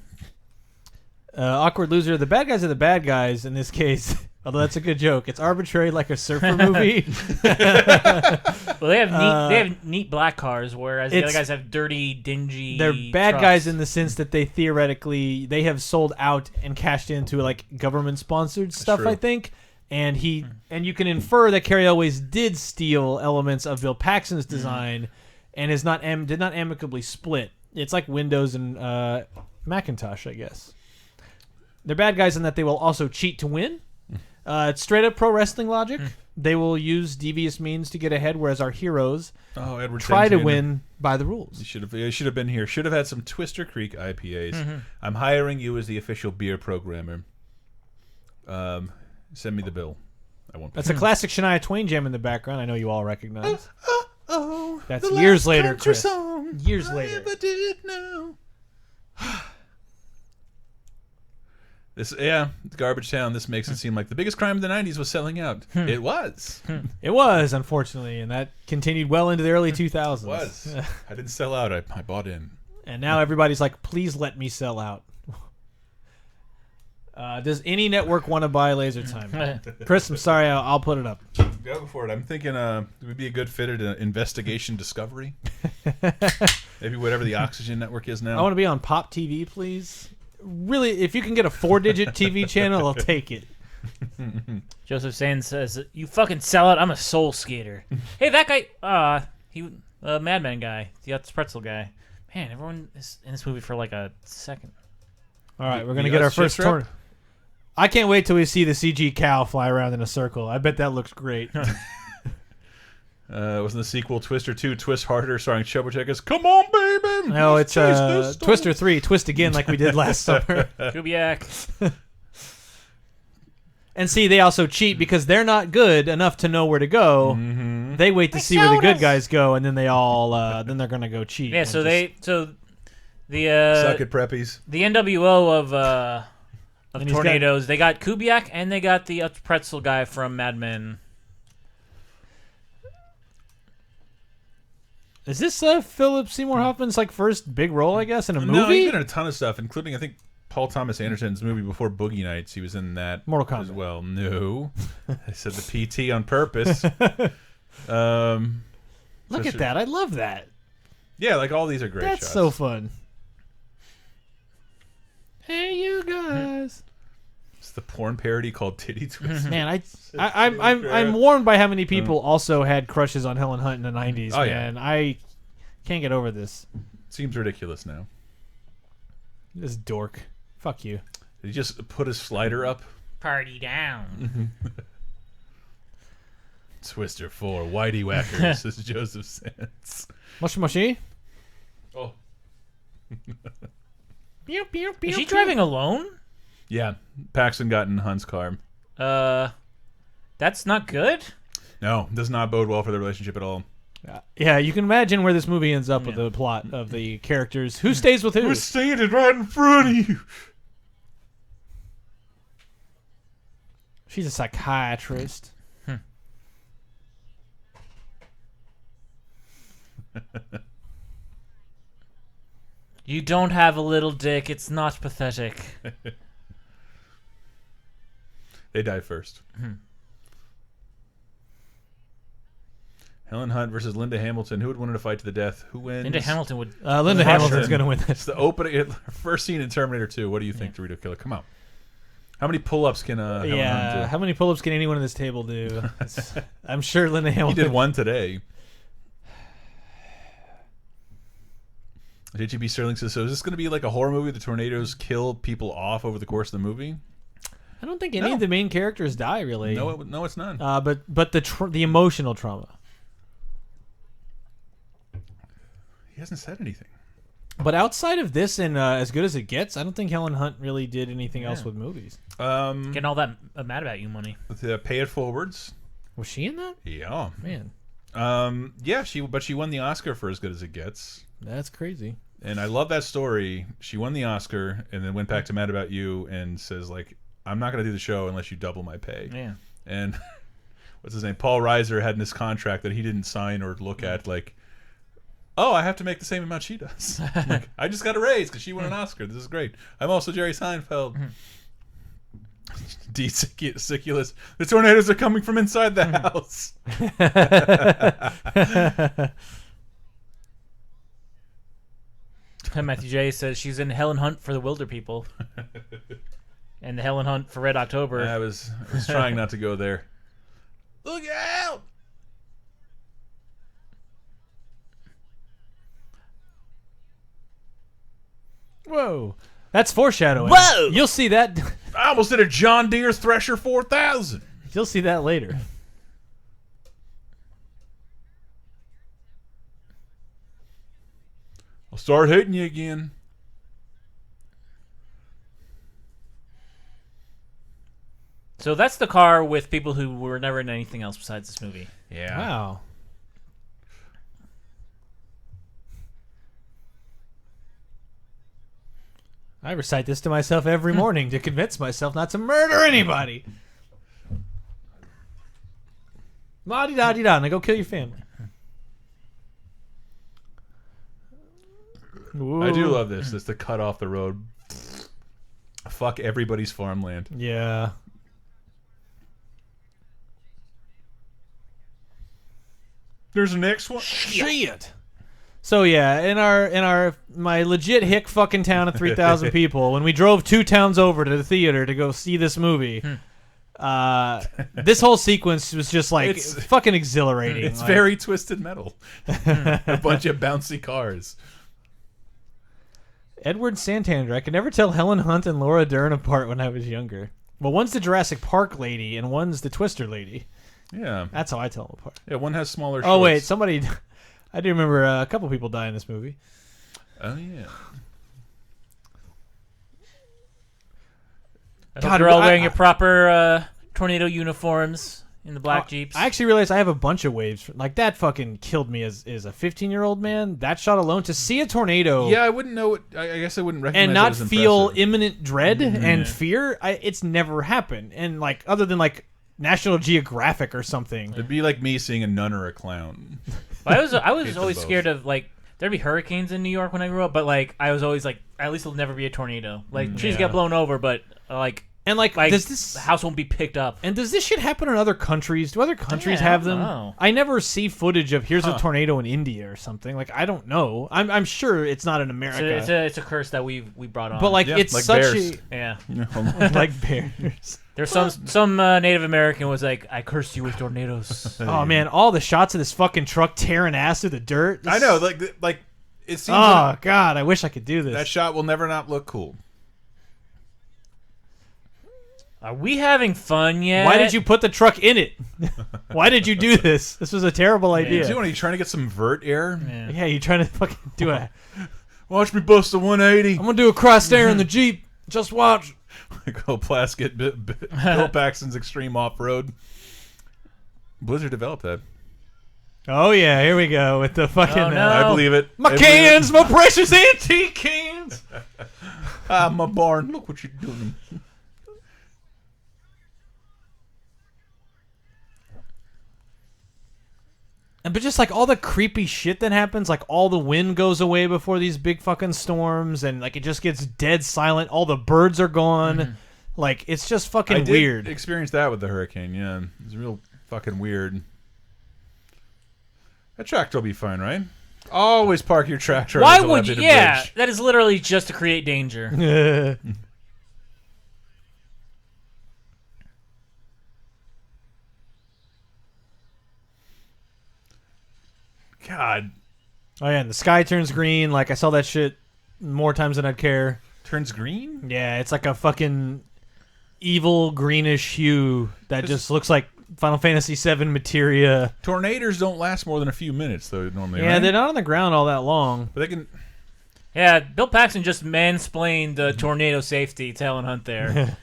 Speaker 2: Awkward loser. The bad guys are the bad guys in this case. Although that's a good joke. It's arbitrary like a surfer movie.
Speaker 3: Well, they have neat black cars, whereas the other
Speaker 2: It's-
Speaker 3: guys have dirty, dingy.
Speaker 2: They're bad
Speaker 3: trucks.
Speaker 2: guys in the sense that they theoretically they have sold out and cashed into like government sponsored stuff,
Speaker 1: true.
Speaker 2: I think. And you can infer that Carrie Elways did steal elements of Bill Paxton's design and is did not amicably split. It's like Windows and Macintosh, I guess. They're bad guys in that they will also cheat to win. It's straight up pro wrestling logic. They will use devious means to get ahead, whereas our heroes
Speaker 1: Oh, Edward
Speaker 2: try to
Speaker 1: Santana.
Speaker 2: win by the rules.
Speaker 1: You should have been here. Should have had some Twister Creek IPAs. I'm hiring you as the official beer programmer. Send me the bill. I won't.
Speaker 2: That's a classic Shania Twain jam in the background. I know you all recognize.
Speaker 1: Oh,
Speaker 2: That's
Speaker 1: the
Speaker 2: years
Speaker 1: last
Speaker 2: later,
Speaker 1: country
Speaker 2: Chris.
Speaker 1: song
Speaker 2: Years
Speaker 1: I
Speaker 2: later.
Speaker 1: ever did know. It's Garbage Town. This makes it seem like the biggest crime of the '90s was selling out. It was.
Speaker 2: It was, unfortunately, and that continued well into the early 2000s.
Speaker 1: It was. I didn't sell out. I bought in.
Speaker 2: And now everybody's like, please let me sell out. Does any network want to buy Laser Time? Chris, I'm sorry, I'll put it up.
Speaker 1: Go for it. I'm thinking it would be a good fit at Investigation Discovery. Maybe whatever the Oxygen Network is now.
Speaker 2: I want to be on Pop TV, please. Really, if you can get a 4-digit TV channel, I'll take it.
Speaker 3: Joseph Sands says, "You fucking sell it. I'm a soul skater." Hey, that guy. Madman guy, the Utz Pretzel guy. Man, everyone is in this movie for like a second.
Speaker 2: All right, we're
Speaker 1: The
Speaker 2: going to get our
Speaker 1: Utz
Speaker 2: first
Speaker 1: shift rep?
Speaker 2: tournament. I can't wait till we see the CG cow fly around in a circle. I bet that looks great.
Speaker 1: Wasn't the sequel Twister 2 Twist Harder starring Chubbuchek as Come on, baby!
Speaker 2: No,
Speaker 1: let's
Speaker 2: it's
Speaker 1: taste this stuff."
Speaker 2: Twister 3, Twist Again like we did last summer.
Speaker 3: Kubiak.
Speaker 2: And see, they also cheat because they're not good enough to know where to go.
Speaker 1: Mm-hmm.
Speaker 2: They wait to see where the good guys go, and then they all then they're gonna go cheat.
Speaker 3: Yeah,
Speaker 2: and
Speaker 3: so
Speaker 2: just-
Speaker 1: Suck it, preppies.
Speaker 3: the NWO of
Speaker 2: And he's
Speaker 3: tornadoes. They got Kubiak and they got the Utz Pretzel guy from Mad Men.
Speaker 2: Is this Philip Seymour Hoffman's like first big role? I guess in a movie.
Speaker 1: No, he's been in a ton of stuff, including I think Paul Thomas Anderson's movie before Boogie Nights. He was in that
Speaker 2: Mortal Kombat
Speaker 1: as well. No, I said the PT on purpose.
Speaker 2: Look at that! I love that.
Speaker 1: Yeah, like all these are great.
Speaker 2: That's
Speaker 1: shots.
Speaker 2: so fun. Hey, you guys!
Speaker 1: It's the porn parody called Titty Twist.
Speaker 2: Man, I'm warned by how many people also had crushes on Helen Hunt in the '90s.
Speaker 1: Oh, yeah.
Speaker 2: Man, I can't get over this.
Speaker 1: Seems ridiculous now.
Speaker 2: This dork. Fuck you.
Speaker 1: Did he just put his slider up?
Speaker 3: Party down.
Speaker 1: Twister 4, Whitey Whackers, says Joseph Sands.
Speaker 2: Mushy mushy.
Speaker 1: Oh.
Speaker 3: Is she driving alone?
Speaker 1: Yeah, Paxton got in Hunt's car.
Speaker 3: That's not good.
Speaker 1: No, does not bode well for the relationship at all.
Speaker 2: Yeah, you can imagine where this movie ends up with the plot of the characters. Who stays with who?
Speaker 1: We're standing right in front of you.
Speaker 2: She's a psychiatrist.
Speaker 3: You don't have a little dick. It's not pathetic.
Speaker 1: They die first. Helen Hunt versus Linda Hamilton. Who would win in a fight to the death? Who wins?
Speaker 3: Linda Hamilton would.
Speaker 2: Linda Hamilton's going to win
Speaker 1: It's
Speaker 2: this.
Speaker 1: the opening, first scene in Terminator 2. What do you think, Dorito Killer? Come on. How many pull-ups can Helen Hunt do?
Speaker 2: How many pull-ups can anyone at this table do? I'm sure Linda Hamilton.
Speaker 1: He did one today. JGB Sterling says, so is this going to be like a horror movie? The tornadoes kill people off over the course of the movie?
Speaker 2: I don't think any of the main characters die, really.
Speaker 1: No, it's none.
Speaker 2: But the emotional trauma.
Speaker 1: He hasn't said anything.
Speaker 2: But outside of this and As Good as It Gets, I don't think Helen Hunt really did anything else with movies.
Speaker 3: Getting all that Mad About You money.
Speaker 1: The Pay It Forwards.
Speaker 2: Was she in that?
Speaker 1: Yeah.
Speaker 2: Man.
Speaker 1: Yeah, she won the Oscar for As Good as It Gets.
Speaker 2: That's crazy.
Speaker 1: And I love that story. She won the Oscar and then went back to Mad About You and says, like, I'm not going to do the show unless you double my pay.
Speaker 3: Yeah.
Speaker 1: And what's his name? Paul Reiser had in this contract that he didn't sign or look at, like, oh, I have to make the same amount she does. Like, I just got a raise because she won an Oscar. This is great. I'm also Jerry Seinfeld. D. Siculus. The tornadoes are coming from inside the house.
Speaker 3: Matthew J says she's in Helen Hunt for the Wilder People. And the Helen Hunt for Red October.
Speaker 1: I was trying not to go there. Look out!
Speaker 2: Whoa. That's foreshadowing.
Speaker 3: Whoa!
Speaker 2: You'll see that.
Speaker 1: I almost did a John Deere Thresher 4000.
Speaker 2: You'll see that later.
Speaker 1: I'll start hitting you again.
Speaker 3: So that's the car with people who were never in anything else besides this movie.
Speaker 1: Yeah.
Speaker 2: Wow. I recite this to myself every morning to convince myself not to murder anybody. La-di-da-di-da, and I go kill your family.
Speaker 1: I do love this. This to cut off the road. Fuck everybody's farmland.
Speaker 2: Yeah.
Speaker 1: There's a next one.
Speaker 2: Shit. So yeah, in my legit hick fucking town of 3,000 people, when we drove 2 towns over to the theater to go see this movie, this whole sequence was just like fucking exhilarating.
Speaker 1: It's very Twisted Metal. A bunch of bouncy cars.
Speaker 2: Edward Santander. I could never tell Helen Hunt and Laura Dern apart when I was younger. Well, one's the Jurassic Park lady and one's the Twister lady.
Speaker 1: Yeah.
Speaker 2: That's how I tell them apart.
Speaker 1: Yeah, one has smaller shorts.
Speaker 2: Oh wait, somebody. I do remember a couple people die in this movie.
Speaker 1: Oh yeah.
Speaker 3: God, they're all wearing your proper tornado uniforms in the black Jeeps.
Speaker 2: I actually realized I have a bunch of waves. Like, that fucking killed me as a 15-year-old man. That shot alone, to see a tornado.
Speaker 1: Yeah, I wouldn't know it. I guess I wouldn't recognize
Speaker 2: and not
Speaker 1: it as
Speaker 2: feel
Speaker 1: impressive.
Speaker 2: imminent dread and fear. It's never happened. And, like, other than, like, National Geographic or something.
Speaker 1: It'd be like me seeing a nun or a clown.
Speaker 3: I was
Speaker 1: Hate
Speaker 3: always
Speaker 1: them both.
Speaker 3: scared of, like, there'd be hurricanes in New York when I grew up, but like I was always like, at least it'll never be a tornado. Like trees get blown over, but like.
Speaker 2: And like does this
Speaker 3: the house won't be picked up?
Speaker 2: And does this shit happen in other countries? Do other countries have them?
Speaker 3: Know.
Speaker 2: I never see footage of here's a tornado in India or something. Like I don't know. I'm sure it's not in America.
Speaker 3: It's a curse that we brought on.
Speaker 2: But like it's like such
Speaker 1: bears.
Speaker 2: like bears.
Speaker 3: There's some Native American was like, I cursed you with tornadoes.
Speaker 2: Oh man, all the shots of this fucking truck tearing ass through the dirt.
Speaker 1: I know, like it seems.
Speaker 2: Oh god, I wish I could do this.
Speaker 1: That shot will never not look cool.
Speaker 3: Are we having fun yet?
Speaker 2: Why did you put the truck in it? Why did you do this? This was a terrible idea.
Speaker 1: Are you trying to get some vert air?
Speaker 2: Yeah, you trying to fucking do a...
Speaker 1: Watch me bust a 180.
Speaker 2: I'm going to do a cross air in the Jeep. Just watch.
Speaker 1: Go plastic Bill Paxton's Extreme Off-Road. Blizzard developed that.
Speaker 2: Oh, yeah, here we go with the fucking...
Speaker 3: Oh, no.
Speaker 1: I believe it.
Speaker 2: My cans, my precious antique cans.
Speaker 1: My barn. Look what you're doing.
Speaker 2: But just like all the creepy shit that happens, like all the wind goes away before these big fucking storms, and like it just gets dead silent. All the birds are gone. Like it's just fucking weird.
Speaker 1: I did experience that with the hurricane. Yeah, it was real fucking weird. That tractor will be fine, right? Always park your tractor.
Speaker 3: Why would you? Yeah,
Speaker 1: bridge.
Speaker 3: that is literally just to create danger.
Speaker 1: God.
Speaker 2: Oh yeah, and the sky turns green. Like I saw that shit more times than I'd care.
Speaker 1: Turns green?
Speaker 2: Yeah, it's like a fucking evil greenish hue that just looks like Final Fantasy VII materia.
Speaker 1: Tornadoes don't last more than a few minutes, though. Normally,
Speaker 2: yeah,
Speaker 1: right?
Speaker 2: they're not on the ground all that long.
Speaker 1: But they can.
Speaker 3: Yeah, Bill Paxton just mansplained tornado safety to Helen Hunt there.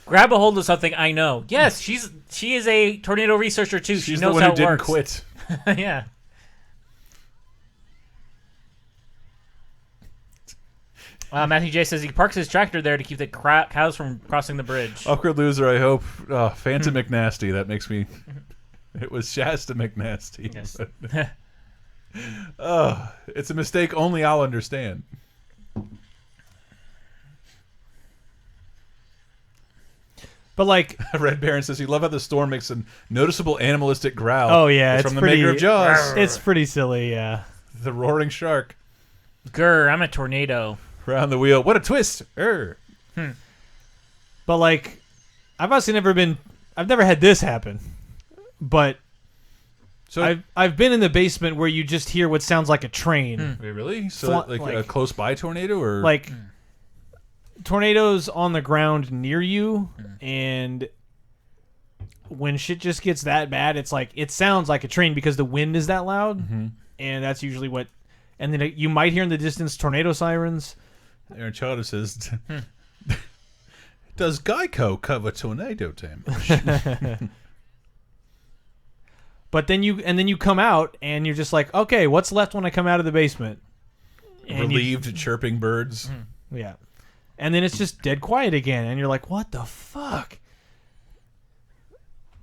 Speaker 3: Grab a hold of something I know. Yes, she is a tornado researcher too. She knows
Speaker 1: the one
Speaker 3: how
Speaker 1: who
Speaker 3: it
Speaker 1: didn't
Speaker 3: works.
Speaker 1: quit.
Speaker 3: Yeah. Matthew J says he parks his tractor there to keep the cows from crossing the bridge.
Speaker 1: Awkward loser, I hope. Oh, Phantom McNasty. That makes me. It was Shasta McNasty.
Speaker 3: Yes.
Speaker 1: It's a mistake only I'll understand.
Speaker 2: But like,
Speaker 1: Red Baron says he love how the storm makes a noticeable animalistic growl.
Speaker 2: Oh yeah,
Speaker 1: it's from the maker of Jaws.
Speaker 2: It's pretty silly, yeah.
Speaker 1: The roaring shark.
Speaker 3: Grr, I'm a tornado.
Speaker 1: Round the wheel. What a twist.
Speaker 2: But like, I've never had this happen. But
Speaker 1: so
Speaker 2: I've been in the basement where you just hear what sounds like a train.
Speaker 1: Wait, really? So like a close by tornado, or
Speaker 2: like tornadoes on the ground near you, and when shit just gets that bad, it's like it sounds like a train because the wind is that loud, and that's usually what. And then you might hear in the distance tornado sirens.
Speaker 1: Aaron Chowder says, "Does Geico cover tornado damage?"
Speaker 2: But then you come out and you're just like, okay, what's left when I come out of the basement? And
Speaker 1: Relieved chirping birds.
Speaker 2: Yeah. And then it's just dead quiet again, and you're like, what the fuck?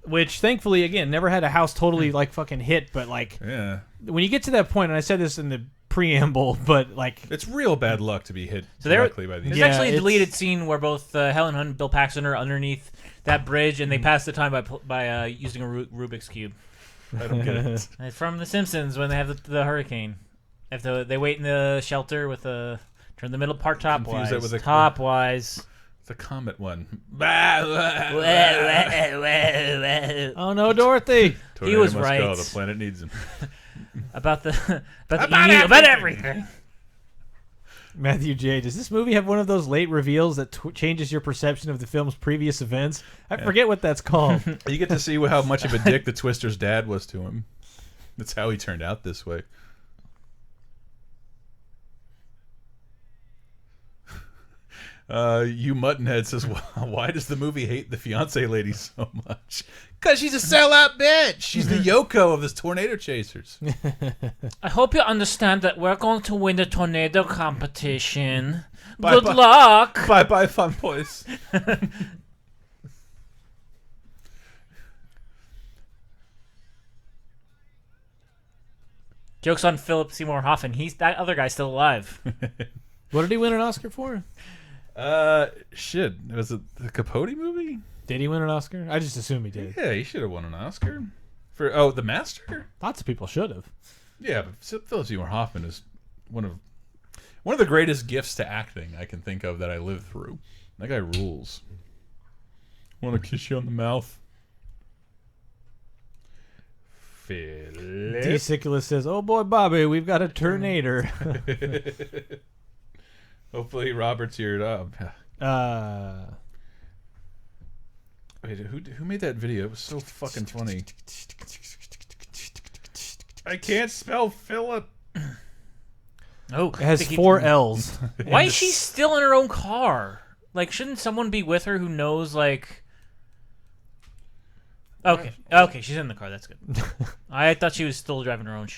Speaker 2: Which, thankfully, again, never had a house totally, like, fucking hit, but, like, when you get to that point, and I said this in the preamble, but, like...
Speaker 1: It's real bad luck to be hit directly by these.
Speaker 3: There's actually a deleted scene where both Helen Hunt and Bill Paxton are underneath that bridge, and they pass the time by using a Rubik's Cube.
Speaker 1: I don't get it.
Speaker 3: It's from The Simpsons when they have the hurricane. They wait in the shelter with the... Turn the middle part topwise. Topwise.
Speaker 1: The comet one.
Speaker 2: Oh no, Dorothy!
Speaker 3: He was right.
Speaker 1: Go. The planet needs him.
Speaker 3: about everything.
Speaker 2: Matthew J. Does this movie have one of those late reveals that changes your perception of the film's previous events? I forget what that's called.
Speaker 1: You get to see how much of a dick the Twister's dad was to him. That's how he turned out this way. You Muttonhead says, why does the movie hate the fiance lady so much? Because she's a sellout bitch. She's the Yoko of the Tornado Chasers.
Speaker 3: I hope you understand that we're going to win the tornado competition. Good luck.
Speaker 1: Bye-bye, fun boys.
Speaker 3: Joke's on Philip Seymour Hoffman. That other guy's still alive.
Speaker 2: What did he win an Oscar for?
Speaker 1: Shit. Was it the Capote movie?
Speaker 2: Did he win an Oscar? I just assume he did.
Speaker 1: Yeah, he should have won an Oscar. For The Master?
Speaker 2: Lots of people should have.
Speaker 1: Yeah, but Philip Seymour Hoffman is one of the greatest gifts to acting I can think of that I lived through. That guy rules. Want to kiss you on the mouth? Philip.
Speaker 2: D. Siculus says, "Oh boy, Bobby, we've got a tornado."
Speaker 1: Hopefully Robert's eared up. Wait, who made that video? It was so fucking funny. I can't spell Philip.
Speaker 3: Oh,
Speaker 2: it has 4 L's.
Speaker 3: Why is she still in her own car? Like, shouldn't someone be with her who knows, like... Okay, she's in the car. That's good. I thought she was still driving her own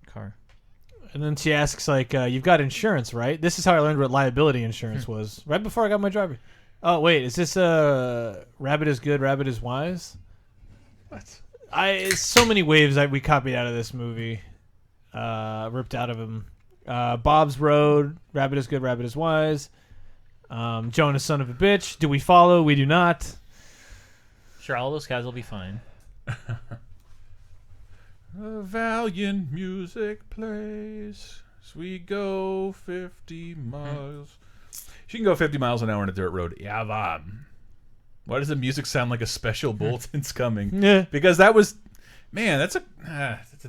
Speaker 3: car.
Speaker 2: And then she asks, like, you've got insurance, right? This is how I learned what liability insurance was. Right before I got my driver. Oh, wait, is this Rabbit is Good, Rabbit is Wise?
Speaker 1: What?
Speaker 2: So many waves that we copied out of this movie. Ripped out of him. Bob's Road, Rabbit is Good, Rabbit is Wise. Jonah, Son of a Bitch. Do we follow? We do not.
Speaker 3: Sure, all those guys will be fine.
Speaker 1: Valiant music plays. As we go 50 miles. She can go 50 miles an hour on a dirt road. Yeah, why does the music sound like a special bulletin's coming?
Speaker 2: Yeah.
Speaker 1: Because that was... Man, that's a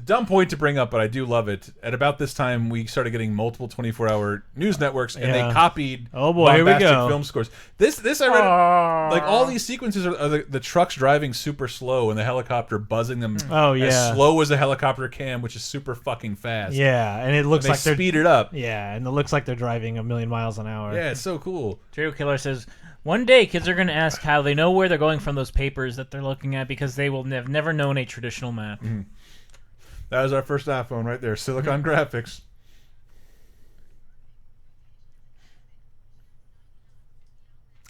Speaker 1: dumb point to bring up, but I do love it. At about this time, we started getting multiple 24-hour news networks, and they copied
Speaker 2: here we go.
Speaker 1: film scores. This I read, like all these sequences are the trucks driving super slow and the helicopter buzzing them as slow as a helicopter can, which is super fucking fast.
Speaker 2: Yeah, and it looks like
Speaker 1: they speed it up.
Speaker 2: Yeah, and it looks like they're driving 1,000,000 miles an hour.
Speaker 1: Yeah, it's so cool.
Speaker 3: Serial Killer says, one day kids are going to ask how they know where they're going from those papers that they're looking at because they will have never known a traditional map.
Speaker 1: Mm-hmm. That was our first iPhone right there. Silicon Graphics.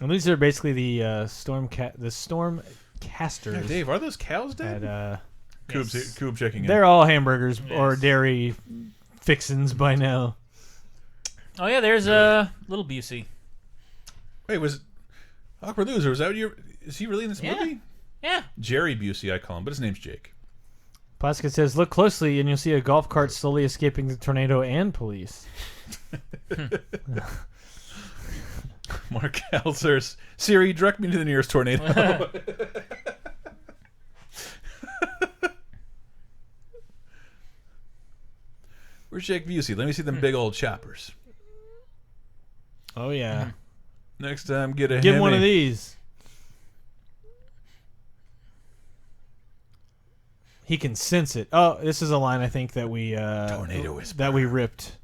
Speaker 2: And these are basically the Stormcasters.
Speaker 1: Yeah, Dave, are those cows dead? Coob checking in.
Speaker 2: They're all hamburgers or dairy fixins by now.
Speaker 3: Oh yeah, there's Little Busey.
Speaker 1: Wait, was Awkward Loser? Was that is he really in this movie?
Speaker 3: Yeah.
Speaker 1: Jerry Busey, I call him, but his name's Jake.
Speaker 2: Pasca says, "Look closely, and you'll see a golf cart slowly escaping the tornado and police."
Speaker 1: Mark Halsers, Siri, direct me to the nearest tornado. Where's Jake Busey? Let me see them big old choppers.
Speaker 2: Oh yeah.
Speaker 1: Next time, get a
Speaker 2: Give
Speaker 1: Hemi.
Speaker 2: one of these. He can sense it. Oh, this is a line I think that we
Speaker 1: Tornado whisper.
Speaker 2: that we ripped.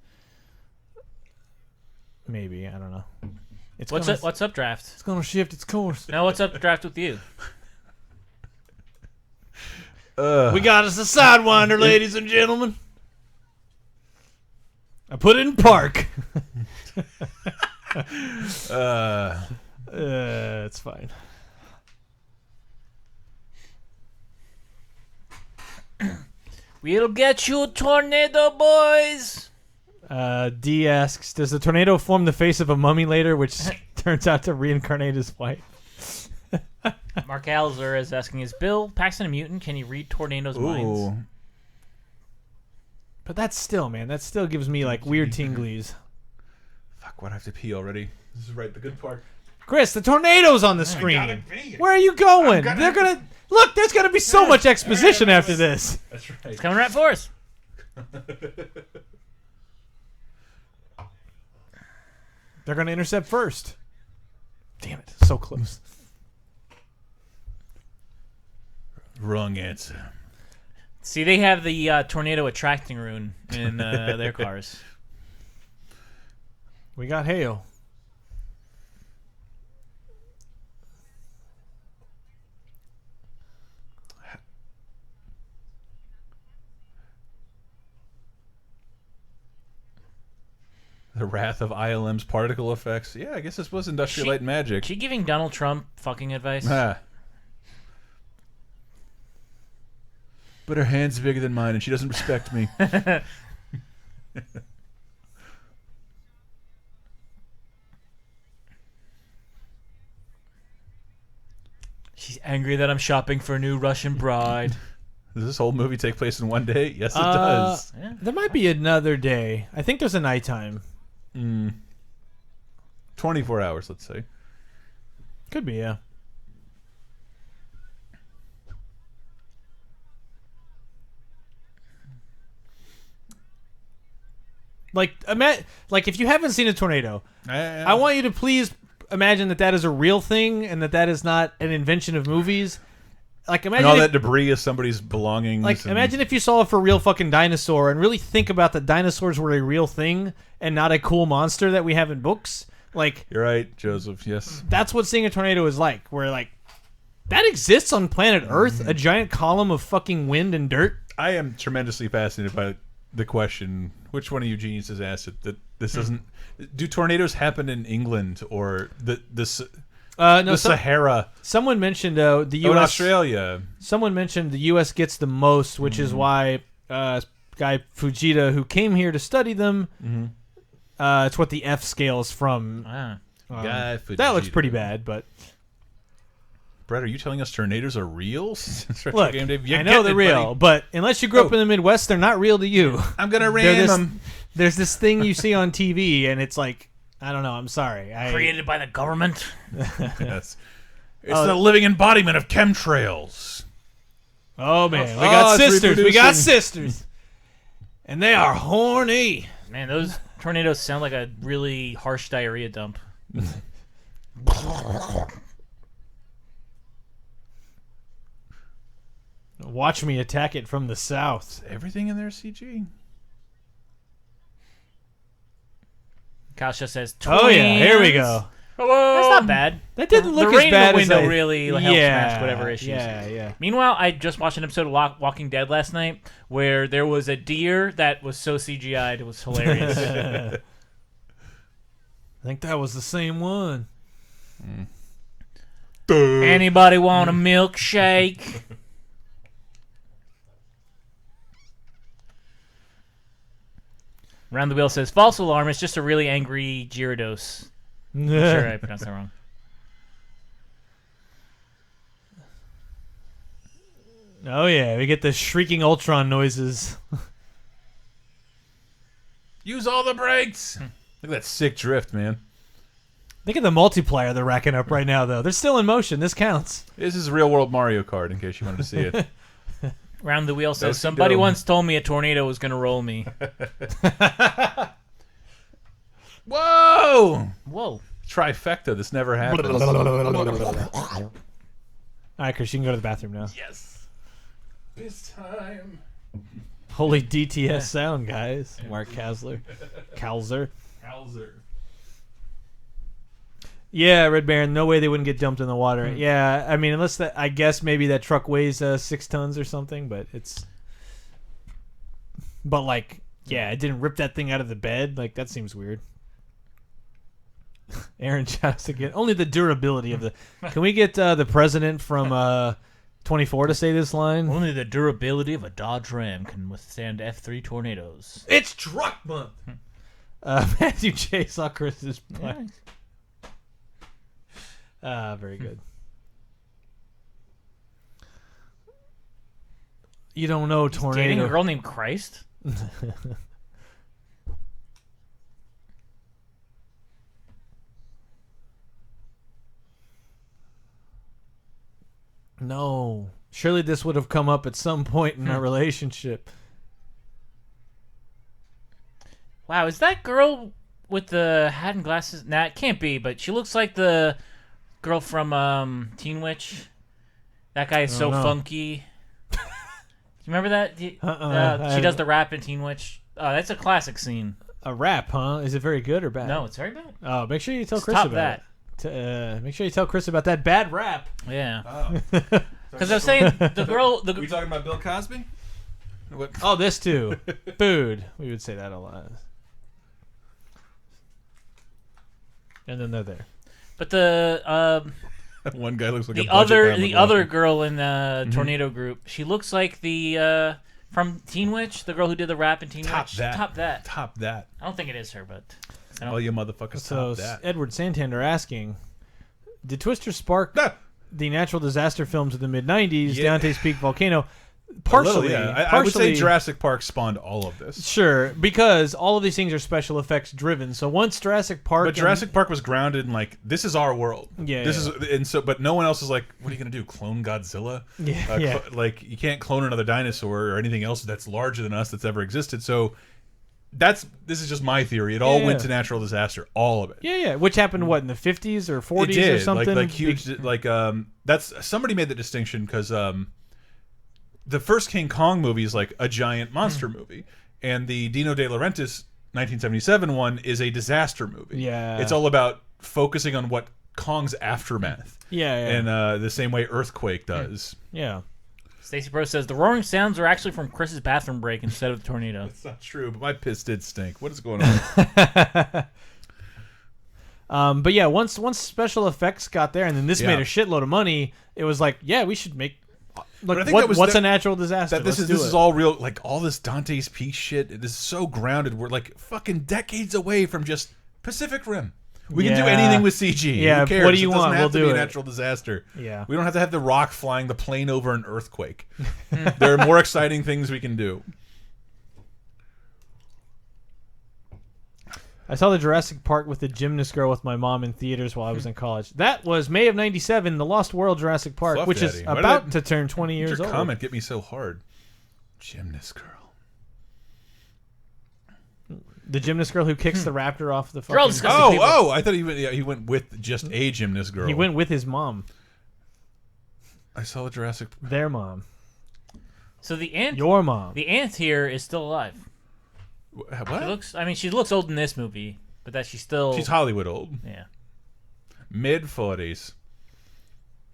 Speaker 2: Maybe, I don't know.
Speaker 3: What's up, Draft?
Speaker 2: It's gonna shift its course.
Speaker 3: Now what's up, Draft, with you?
Speaker 2: We got us a sidewinder, ladies and gentlemen. I put it in park. It's fine.
Speaker 3: We'll get you, tornado boys.
Speaker 2: D asks, does the tornado form the face of a mummy later, which turns out to reincarnate his wife?
Speaker 3: Mark Alzer is asking, is Bill Paxton a mutant? Can he read tornadoes' minds?
Speaker 2: But that's still, man, that still gives me like weird tinglies.
Speaker 1: Fuck, why do I have to pee already? This is right, the good part.
Speaker 2: Chris, the tornado's on the screen. Where are you going? They're gonna look. There's gonna be so much exposition after this.
Speaker 1: That's right.
Speaker 3: It's coming right for us.
Speaker 2: They're gonna intercept first. Damn it, so close.
Speaker 1: Wrong answer.
Speaker 3: See, they have the tornado attracting rune in their cars.
Speaker 2: We got hail.
Speaker 1: The wrath of ILM's particle effects. Yeah, I guess this was Industrial Light and Magic.
Speaker 3: She giving Donald Trump fucking advice?
Speaker 1: But her hand's bigger than mine, and she doesn't respect me.
Speaker 3: She's angry that I'm shopping for a new Russian bride.
Speaker 1: Does this whole movie take place in one day? Yes, it does.
Speaker 3: Yeah.
Speaker 2: There might be another day. I think there's a nighttime.
Speaker 1: 24 hours, let's say.
Speaker 2: Could be, yeah. Like if you haven't seen a tornado, I want you to please imagine that is a real thing and that is not an invention of movies. Like imagine
Speaker 1: and all that debris is somebody's belongings.
Speaker 2: Like imagine if you saw a for real fucking dinosaur and really think about that dinosaurs were a real thing and not a cool monster that we have in books. Like
Speaker 1: you're right, Joseph. Yes,
Speaker 2: that's what seeing a tornado is like. Where like that exists on planet Earth, a giant column of fucking wind and dirt.
Speaker 1: I am tremendously fascinated by the question. Which one of you geniuses asked it? That this doesn't. Do tornadoes happen in England or the Sahara?
Speaker 2: Someone mentioned the U.S.
Speaker 1: in Australia.
Speaker 2: Someone mentioned the U.S. gets the most, which is why guy Fujita, who came here to study them, it's what the F scale is from.
Speaker 1: Guy Fujita.
Speaker 2: That looks pretty bad, but.
Speaker 1: Brett, are you telling us tornadoes are real?
Speaker 2: Look,
Speaker 1: Game Dave,
Speaker 2: I know they're real, but unless you grew up in the Midwest, they're not real to you.
Speaker 1: I'm gonna ram them.
Speaker 2: There's this thing you see on TV, and it's like, I don't know. I'm sorry.
Speaker 3: Created by the government.
Speaker 1: Yes, it's the living embodiment of chemtrails.
Speaker 2: Oh man, we got sisters. We got sisters, and they are horny.
Speaker 3: Man, those tornadoes sound like a really harsh diarrhea dump.
Speaker 2: Watch me attack it from the south.
Speaker 1: Everything in there is CG.
Speaker 3: Kasha says,
Speaker 2: "Oh yeah, here we go."
Speaker 3: Hello. That's not bad.
Speaker 2: That didn't look
Speaker 3: the
Speaker 2: as
Speaker 3: rain
Speaker 2: bad
Speaker 3: in the
Speaker 2: as
Speaker 3: window really helps match whatever issues.
Speaker 2: Yeah.
Speaker 3: Meanwhile, I just watched an episode of Walking Dead last night where there was a deer that was so CGI'd it was hilarious.
Speaker 2: I think that was the same one.
Speaker 3: Anybody want a milkshake? Round the Wheel says, false alarm. It's just a really angry Gyarados. I'm sure I pronounced that wrong.
Speaker 2: Oh, yeah. We get the shrieking Ultron noises.
Speaker 1: Use all the brakes. Look at that sick drift, man.
Speaker 2: Think of the multiplier they're racking up right now, though. They're still in motion. This counts.
Speaker 1: This is real world Mario Kart, in case you wanted to see it.
Speaker 3: Round the Wheel says, somebody once told me a tornado was going to roll me.
Speaker 1: Whoa!
Speaker 3: Whoa.
Speaker 1: Trifecta. This never happens.
Speaker 2: All right, Chris, you can go to the bathroom now.
Speaker 1: Yes. This time.
Speaker 2: Holy DTS sound, guys. Mark Kalzer. Kalzer. Yeah, Red Baron. No way they wouldn't get dumped in the water. Yeah, I mean, unless that, I guess maybe that truck weighs 6 tons or something, but it's. But like, yeah, it didn't rip that thing out of the bed. Like that seems weird. Aaron shouts again. Only the durability of the. Can we get the president from 24 to say this line?
Speaker 3: Only the durability of a Dodge Ram can withstand F3 tornadoes.
Speaker 1: It's truck month.
Speaker 2: Matthew J. saw Chris's play. Very good. You don't know tornado.
Speaker 3: Dating a girl named Christ?
Speaker 2: No. Surely this would have come up at some point in our relationship.
Speaker 3: Wow, is that girl with the hat and glasses? Nah, it can't be, but she looks like the girl from Teen Witch. That guy is so funky. Do you remember that? She does the rap in Teen Witch. That's a classic scene.
Speaker 2: A rap, huh? Is it very good or bad?
Speaker 3: No, it's very bad.
Speaker 2: Oh, make sure you tell
Speaker 3: It's
Speaker 2: Chris
Speaker 3: top
Speaker 2: about it. Make sure you tell Chris about that bad rap.
Speaker 3: Yeah. Because I was saying, the girl...
Speaker 1: Are we talking about Bill Cosby? What?
Speaker 2: Oh, this too. Food. We would say that a lot. And then they're there.
Speaker 3: But the
Speaker 1: One guy looks like
Speaker 3: the
Speaker 1: a budget guy
Speaker 3: the
Speaker 1: on
Speaker 3: other girl in the tornado group. She looks like the from Teen Witch, the girl who did the rap in Teen Witch. Top that.
Speaker 1: Top that.
Speaker 3: I don't think it is her, but
Speaker 1: All you motherfuckers.
Speaker 2: So
Speaker 1: top that.
Speaker 2: Edward Santander asking, did Twister spark
Speaker 1: No.
Speaker 2: the natural disaster films of the mid '90s?
Speaker 1: Yeah.
Speaker 2: Dante's Peak, Volcano.
Speaker 1: A
Speaker 2: Partially,
Speaker 1: little, yeah. I would say Jurassic Park spawned all of this.
Speaker 2: Sure, because all of these things are special effects driven. So once Jurassic Park,
Speaker 1: But Jurassic Park was grounded in like this is our world.
Speaker 2: Yeah,
Speaker 1: This
Speaker 2: yeah.
Speaker 1: is and so, but no one else is like, what are you gonna do? Clone Godzilla?
Speaker 2: Yeah, yeah.
Speaker 1: Like you can't clone another dinosaur or anything else that's larger than us that's ever existed. So this is just my theory. It all
Speaker 2: Yeah.
Speaker 1: went to natural disaster, all of it.
Speaker 2: yeah, which happened what in the '50s or '40s
Speaker 1: It did
Speaker 2: or something?
Speaker 1: like huge like that's somebody made the distinction because the first King Kong movie is like a giant monster movie, and the Dino De Laurentiis 1977 one is a disaster movie.
Speaker 2: Yeah.
Speaker 1: It's all about focusing on what Kong's aftermath.
Speaker 2: Yeah, yeah.
Speaker 1: And the same way Earthquake does.
Speaker 2: Yeah.
Speaker 3: Stacey Bro says the roaring sounds are actually from Chris's bathroom break instead of the tornado.
Speaker 1: It's not true, but my piss did stink. What is going on?
Speaker 2: But yeah, once special effects got there, and then this
Speaker 1: Yeah.
Speaker 2: made a shitload of money, it was like, yeah, we should make. Like,
Speaker 1: I think that was
Speaker 2: what's a natural disaster?
Speaker 1: That this
Speaker 2: Let's
Speaker 1: is
Speaker 2: do it.
Speaker 1: all real. Like all this Dante's Peak shit. This is so grounded. We're like fucking decades away from just Pacific Rim. We can do
Speaker 2: Yeah.
Speaker 1: anything with CG.
Speaker 2: Yeah,
Speaker 1: Who cares?
Speaker 2: what do you
Speaker 1: it doesn't
Speaker 2: want?
Speaker 1: have
Speaker 2: We'll
Speaker 1: to
Speaker 2: do
Speaker 1: be a
Speaker 2: it.
Speaker 1: natural disaster.
Speaker 2: Yeah.
Speaker 1: We don't have to have the Rock flying the plane over an earthquake. There are more exciting things we can do.
Speaker 2: I saw the Jurassic Park with the gymnast girl with my mom in theaters while I was in college. That was May of '97, The Lost World Jurassic Park,
Speaker 1: Fluff
Speaker 2: which is
Speaker 1: Daddy. Why did
Speaker 2: about
Speaker 1: that-
Speaker 2: to turn 20 years
Speaker 1: Your
Speaker 2: old.
Speaker 1: comment get me so hard. Gymnast girl.
Speaker 2: The gymnast girl who kicks the raptor off the fucking...
Speaker 3: Girl disgusting people.
Speaker 1: Oh! I thought he went with just a gymnast girl.
Speaker 2: He went with his mom.
Speaker 1: I saw the Jurassic.
Speaker 2: Their mom.
Speaker 3: So the ant,
Speaker 2: Your mom.
Speaker 3: the ant here is still alive.
Speaker 1: What?
Speaker 3: She looks. I mean, she looks old in this movie, but that she's still.
Speaker 1: She's Hollywood old.
Speaker 3: Yeah.
Speaker 1: Mid-40s.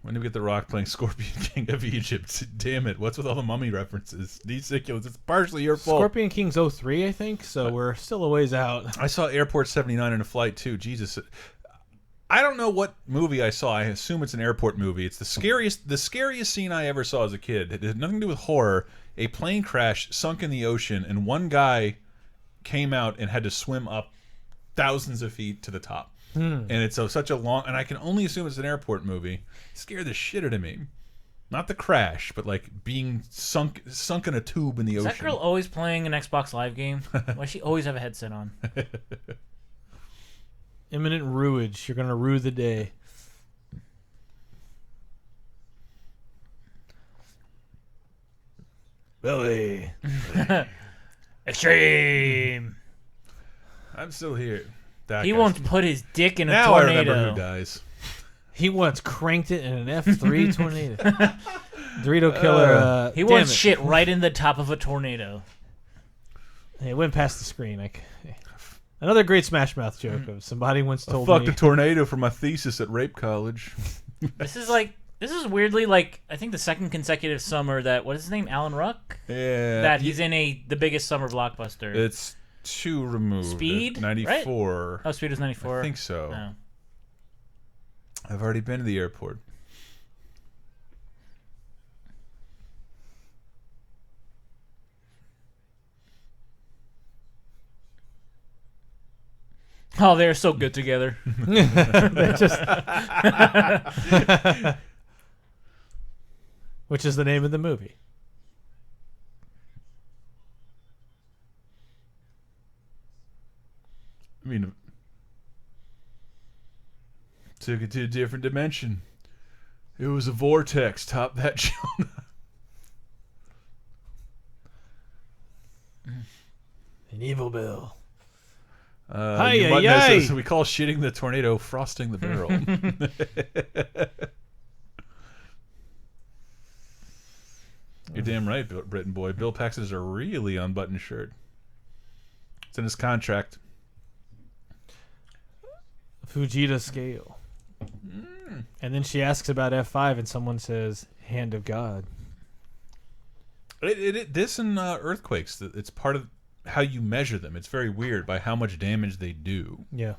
Speaker 1: When do we get The Rock playing Scorpion King of Egypt? Damn it. What's with all the mummy references? Ridiculous. It's partially your fault.
Speaker 2: Scorpion King's 03, I think, so we're still a ways out.
Speaker 1: I saw Airport 79 in a flight, too. Jesus. I don't know what movie I saw. I assume it's an airport movie. It's the scariest scene I ever saw as a kid. It had nothing to do with horror. A plane crash sunk in the ocean, and one guy came out and had to swim up thousands of feet to the top. And it's such a long, and I can only assume it's an airport movie. It scared the shit out of me. Not the crash, but like being sunk in a tube in the
Speaker 3: Is
Speaker 1: ocean.
Speaker 3: that girl always playing an Xbox Live game? Why does she always have a headset on?
Speaker 2: Imminent ruage. You're going to rue the day. Billy.
Speaker 3: Extreme.
Speaker 1: I'm still here. That
Speaker 3: He
Speaker 1: guy.
Speaker 3: won't put his dick in a
Speaker 1: Now I
Speaker 3: tornado.
Speaker 1: remember who dies.
Speaker 2: He once cranked it in an F3 tornado. Dorito Killer.
Speaker 3: He
Speaker 2: damn
Speaker 3: wants
Speaker 2: it.
Speaker 3: shit right in the top of a tornado.
Speaker 2: It went past the screen. Another great Smash Mouth joke of somebody once
Speaker 1: I
Speaker 2: told
Speaker 1: fucked
Speaker 2: me.
Speaker 1: a tornado for my thesis at Rape College.
Speaker 3: This is weirdly like I think the second consecutive summer that what is his name, Alan Ruck,
Speaker 1: Yeah.
Speaker 3: that he's in the biggest summer blockbuster.
Speaker 1: It's 2 removed.
Speaker 3: Speed,
Speaker 1: At 94.
Speaker 3: oh, Speed was 94.
Speaker 1: I think so.
Speaker 3: Oh.
Speaker 1: I've already been to the airport.
Speaker 3: Oh, they're so good together.
Speaker 2: Which is the name of the movie.
Speaker 1: I mean, took it to a different dimension. It was a vortex. Top that, Jonah.
Speaker 2: An evil bill.
Speaker 1: You might know, so we call shitting the tornado frosting the barrel. You're damn right, Britain boy. Bill Paxton is a really unbuttoned shirt. It's in his contract.
Speaker 2: Fujita scale. And then she asks about F5, and someone says, Hand of God.
Speaker 1: This and earthquakes, it's part of how you measure them. It's very weird by how much damage they do.
Speaker 2: Yeah.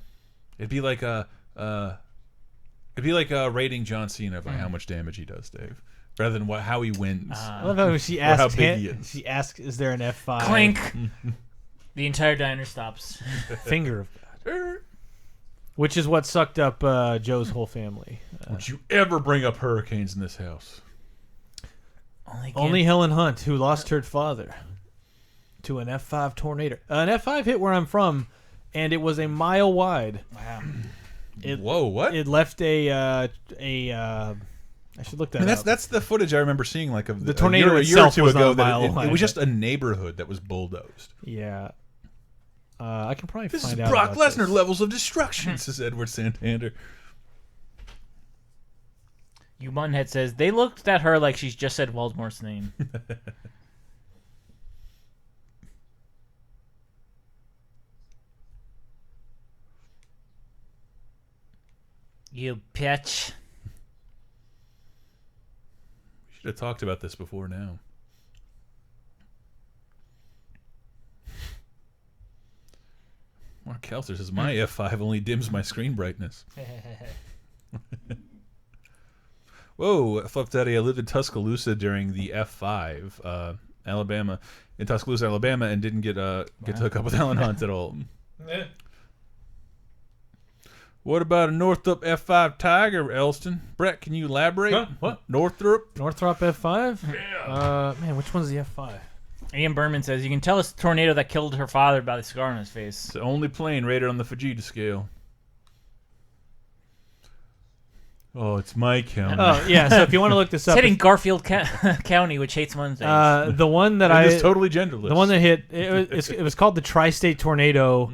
Speaker 1: It'd be like It'd be like rating John Cena by how much damage he does, Dave, rather than how he wins.
Speaker 2: I love how she
Speaker 1: how
Speaker 2: asks.
Speaker 1: big he is.
Speaker 2: She asks, "Is there an F5?"
Speaker 3: Clink. The entire diner stops.
Speaker 2: Finger of God. Which is what sucked up Joe's whole family.
Speaker 1: Would you ever bring up hurricanes in this house?
Speaker 2: Only Helen Hunt, who lost her father to an F5 tornado. An F5 hit where I'm from, and it was a mile wide.
Speaker 3: Wow.
Speaker 1: Whoa, what?
Speaker 2: It left I should look that up.
Speaker 1: That's the footage I remember seeing, like of
Speaker 2: the tornado
Speaker 1: a year or
Speaker 2: itself
Speaker 1: two
Speaker 2: was not
Speaker 1: ago.
Speaker 2: a
Speaker 1: That
Speaker 2: mile
Speaker 1: it
Speaker 2: wide,
Speaker 1: was just
Speaker 2: but-
Speaker 1: a neighborhood that was bulldozed.
Speaker 2: Yeah. I can probably
Speaker 1: This is
Speaker 2: find out.
Speaker 1: Brock
Speaker 2: about
Speaker 1: Lesnar
Speaker 2: this.
Speaker 1: levels of destruction, says Edward Santander.
Speaker 3: You Munhead says they looked at her like she's just said Voldemort's name. You bitch.
Speaker 1: We should have talked about this before now. Mark Kelser says, my F5 only dims my screen brightness. Whoa, Fluff Daddy, I lived in Tuscaloosa during the F5, Alabama, in Tuscaloosa, Alabama, and didn't get to hook up with Helen Hunt at all. What about a Northrop F5 Tiger, Elston? Brett, can you elaborate?
Speaker 2: Huh? What?
Speaker 1: Northrop?
Speaker 2: Northrop F5? Yeah. Man, which one's the F5?
Speaker 3: Ian Berman says you can tell it's a tornado that killed her father by the scar on his face.
Speaker 1: It's the only plane rated on the Fujita scale. Oh, it's my county.
Speaker 2: Oh, yeah, so if you want to look this
Speaker 3: It's
Speaker 2: up.
Speaker 3: hitting Garfield County, which hates Mondays.
Speaker 2: The one that
Speaker 1: It is totally genderless.
Speaker 2: The one that hit, it was called the Tri-State Tornado,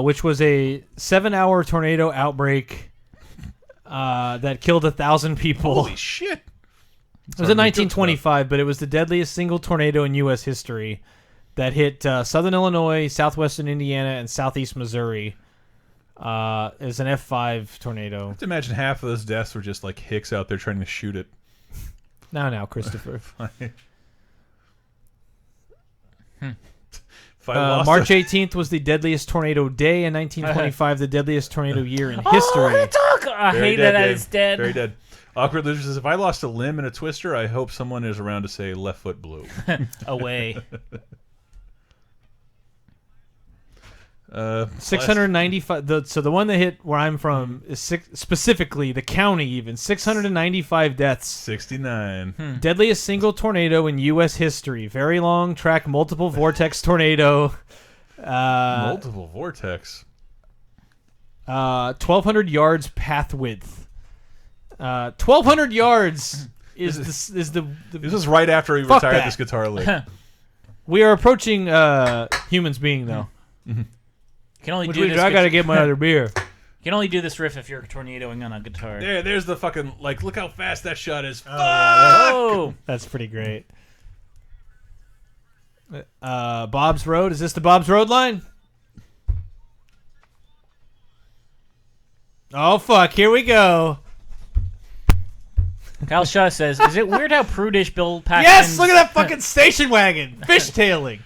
Speaker 2: which was a 7-hour tornado outbreak that killed 1,000 people.
Speaker 1: Holy shit.
Speaker 2: It was in 1925, but it was the deadliest single tornado in U.S. history that hit southern Illinois, southwestern Indiana, and southeast Missouri. It was an F5 tornado.
Speaker 1: I have to imagine half of those deaths were just like Hicks out there trying to shoot it.
Speaker 2: Now, Christopher.
Speaker 1: March
Speaker 2: March 18th was the deadliest tornado day in 1925, the deadliest tornado year in history.
Speaker 3: I hate that it's dead.
Speaker 1: Very dead. Awkward Loser says, if I lost a limb in a twister, I hope someone is around to say left foot blue.
Speaker 3: Away.
Speaker 2: 695. So the one that hit where I'm from is specifically the county. Even 695 deaths.
Speaker 1: 69.
Speaker 2: Deadliest single tornado in U.S. history. Very long track, multiple vortex tornado.
Speaker 1: Multiple vortex.
Speaker 2: 1,200 yards path width. 1,200 yards is the.
Speaker 1: This is right after he
Speaker 2: Fuck
Speaker 1: retired
Speaker 2: that.
Speaker 1: this guitar lick.
Speaker 2: We are approaching humans being though.
Speaker 3: You can only
Speaker 2: Which
Speaker 3: do
Speaker 2: means
Speaker 3: this.
Speaker 2: I gotta get my other beer.
Speaker 3: You can only do this riff if you're tornadoing on a guitar.
Speaker 1: There's the fucking, like, look how fast that shot is.
Speaker 3: Oh,
Speaker 2: That's pretty great. Bob's Road. Is this the Bob's Road line? Oh fuck! Here we go.
Speaker 3: Kyle Shaw says, "Is it weird how prudish Bill Paxton?"
Speaker 2: Yes, look at that fucking station wagon, fishtailing.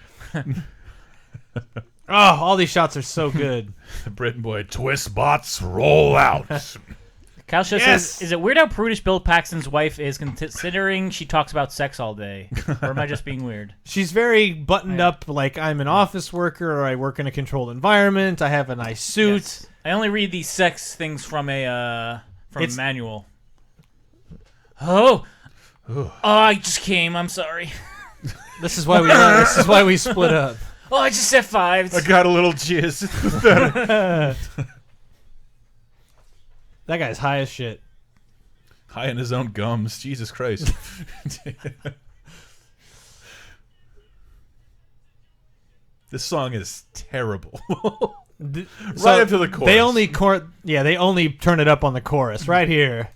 Speaker 2: Oh, all these shots are so good.
Speaker 1: Britain boy, twist bots, roll out.
Speaker 3: Kyle Shaw
Speaker 2: Yes.
Speaker 3: says, "Is it weird how prudish Bill Paxton's wife is, considering she talks about sex all day? Or am I just being weird?"
Speaker 2: She's very buttoned up, like I'm an office worker or I work in a controlled environment. I have a nice suit.
Speaker 3: Yes. I only read these sex things from a manual. Oh, I just came. I'm sorry.
Speaker 2: This is why we split up.
Speaker 3: Oh, I just said five.
Speaker 1: I got a little jizz.
Speaker 2: That guy's high as shit.
Speaker 1: High in his own gums. Jesus Christ. This song is terrible. Right up to the chorus.
Speaker 2: They only turn it up on the chorus right here.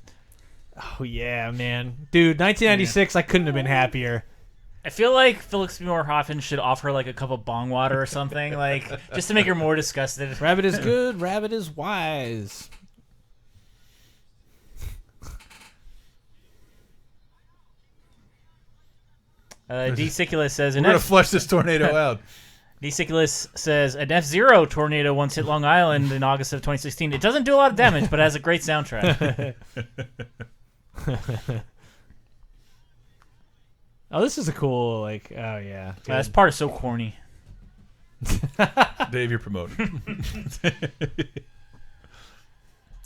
Speaker 2: Oh yeah, man, dude, 1996. I couldn't have been happier.
Speaker 3: I feel like Philip Seymour Hoffman should offer her like a cup of bong water or something, like just to make her more disgusted.
Speaker 2: Rabbit is good. Rabbit is wise.
Speaker 3: D. Sicula says,
Speaker 1: We're going to flush this tornado out.
Speaker 3: Desiculus says an F-Zero tornado once hit Long Island in August of 2016. It doesn't do a lot of damage, but it has a great soundtrack.
Speaker 2: Oh, this is a cool, like, oh, yeah.
Speaker 3: This part is so corny.
Speaker 1: Dave, you're promoted.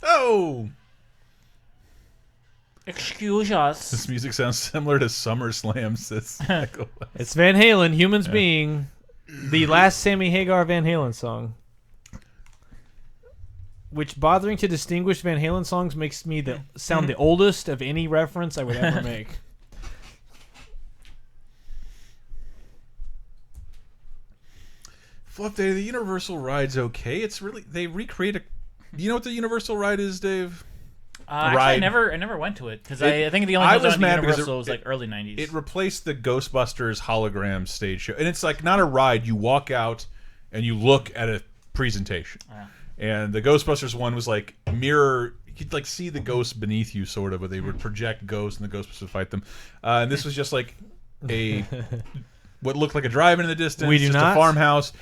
Speaker 1: Oh!
Speaker 3: Excuse us.
Speaker 1: This music sounds similar to SummerSlam, says Michael.
Speaker 2: It's Van Halen, Humans Being, the last Sammy Hagar Van Halen song. Which, bothering to distinguish Van Halen songs, makes me sound the oldest of any reference I would ever make.
Speaker 1: Fluff Day, the Universal ride's okay. It's really, they recreate a. You know what the Universal ride is, Dave?
Speaker 3: Actually, I never went to it because I think the only
Speaker 1: I
Speaker 3: time
Speaker 1: was
Speaker 3: I
Speaker 1: mad because
Speaker 3: Universal was like early 90s.
Speaker 1: It replaced the Ghostbusters hologram stage show, and it's like not a ride. You walk out and you look at a presentation, and the Ghostbusters one was like mirror. You could like see the ghosts beneath you, sort of, but they would project ghosts, and the Ghostbusters would fight them. And this was just like a what looked like a drive-in in the distance.
Speaker 2: We do
Speaker 1: just
Speaker 2: not.
Speaker 1: a farmhouse.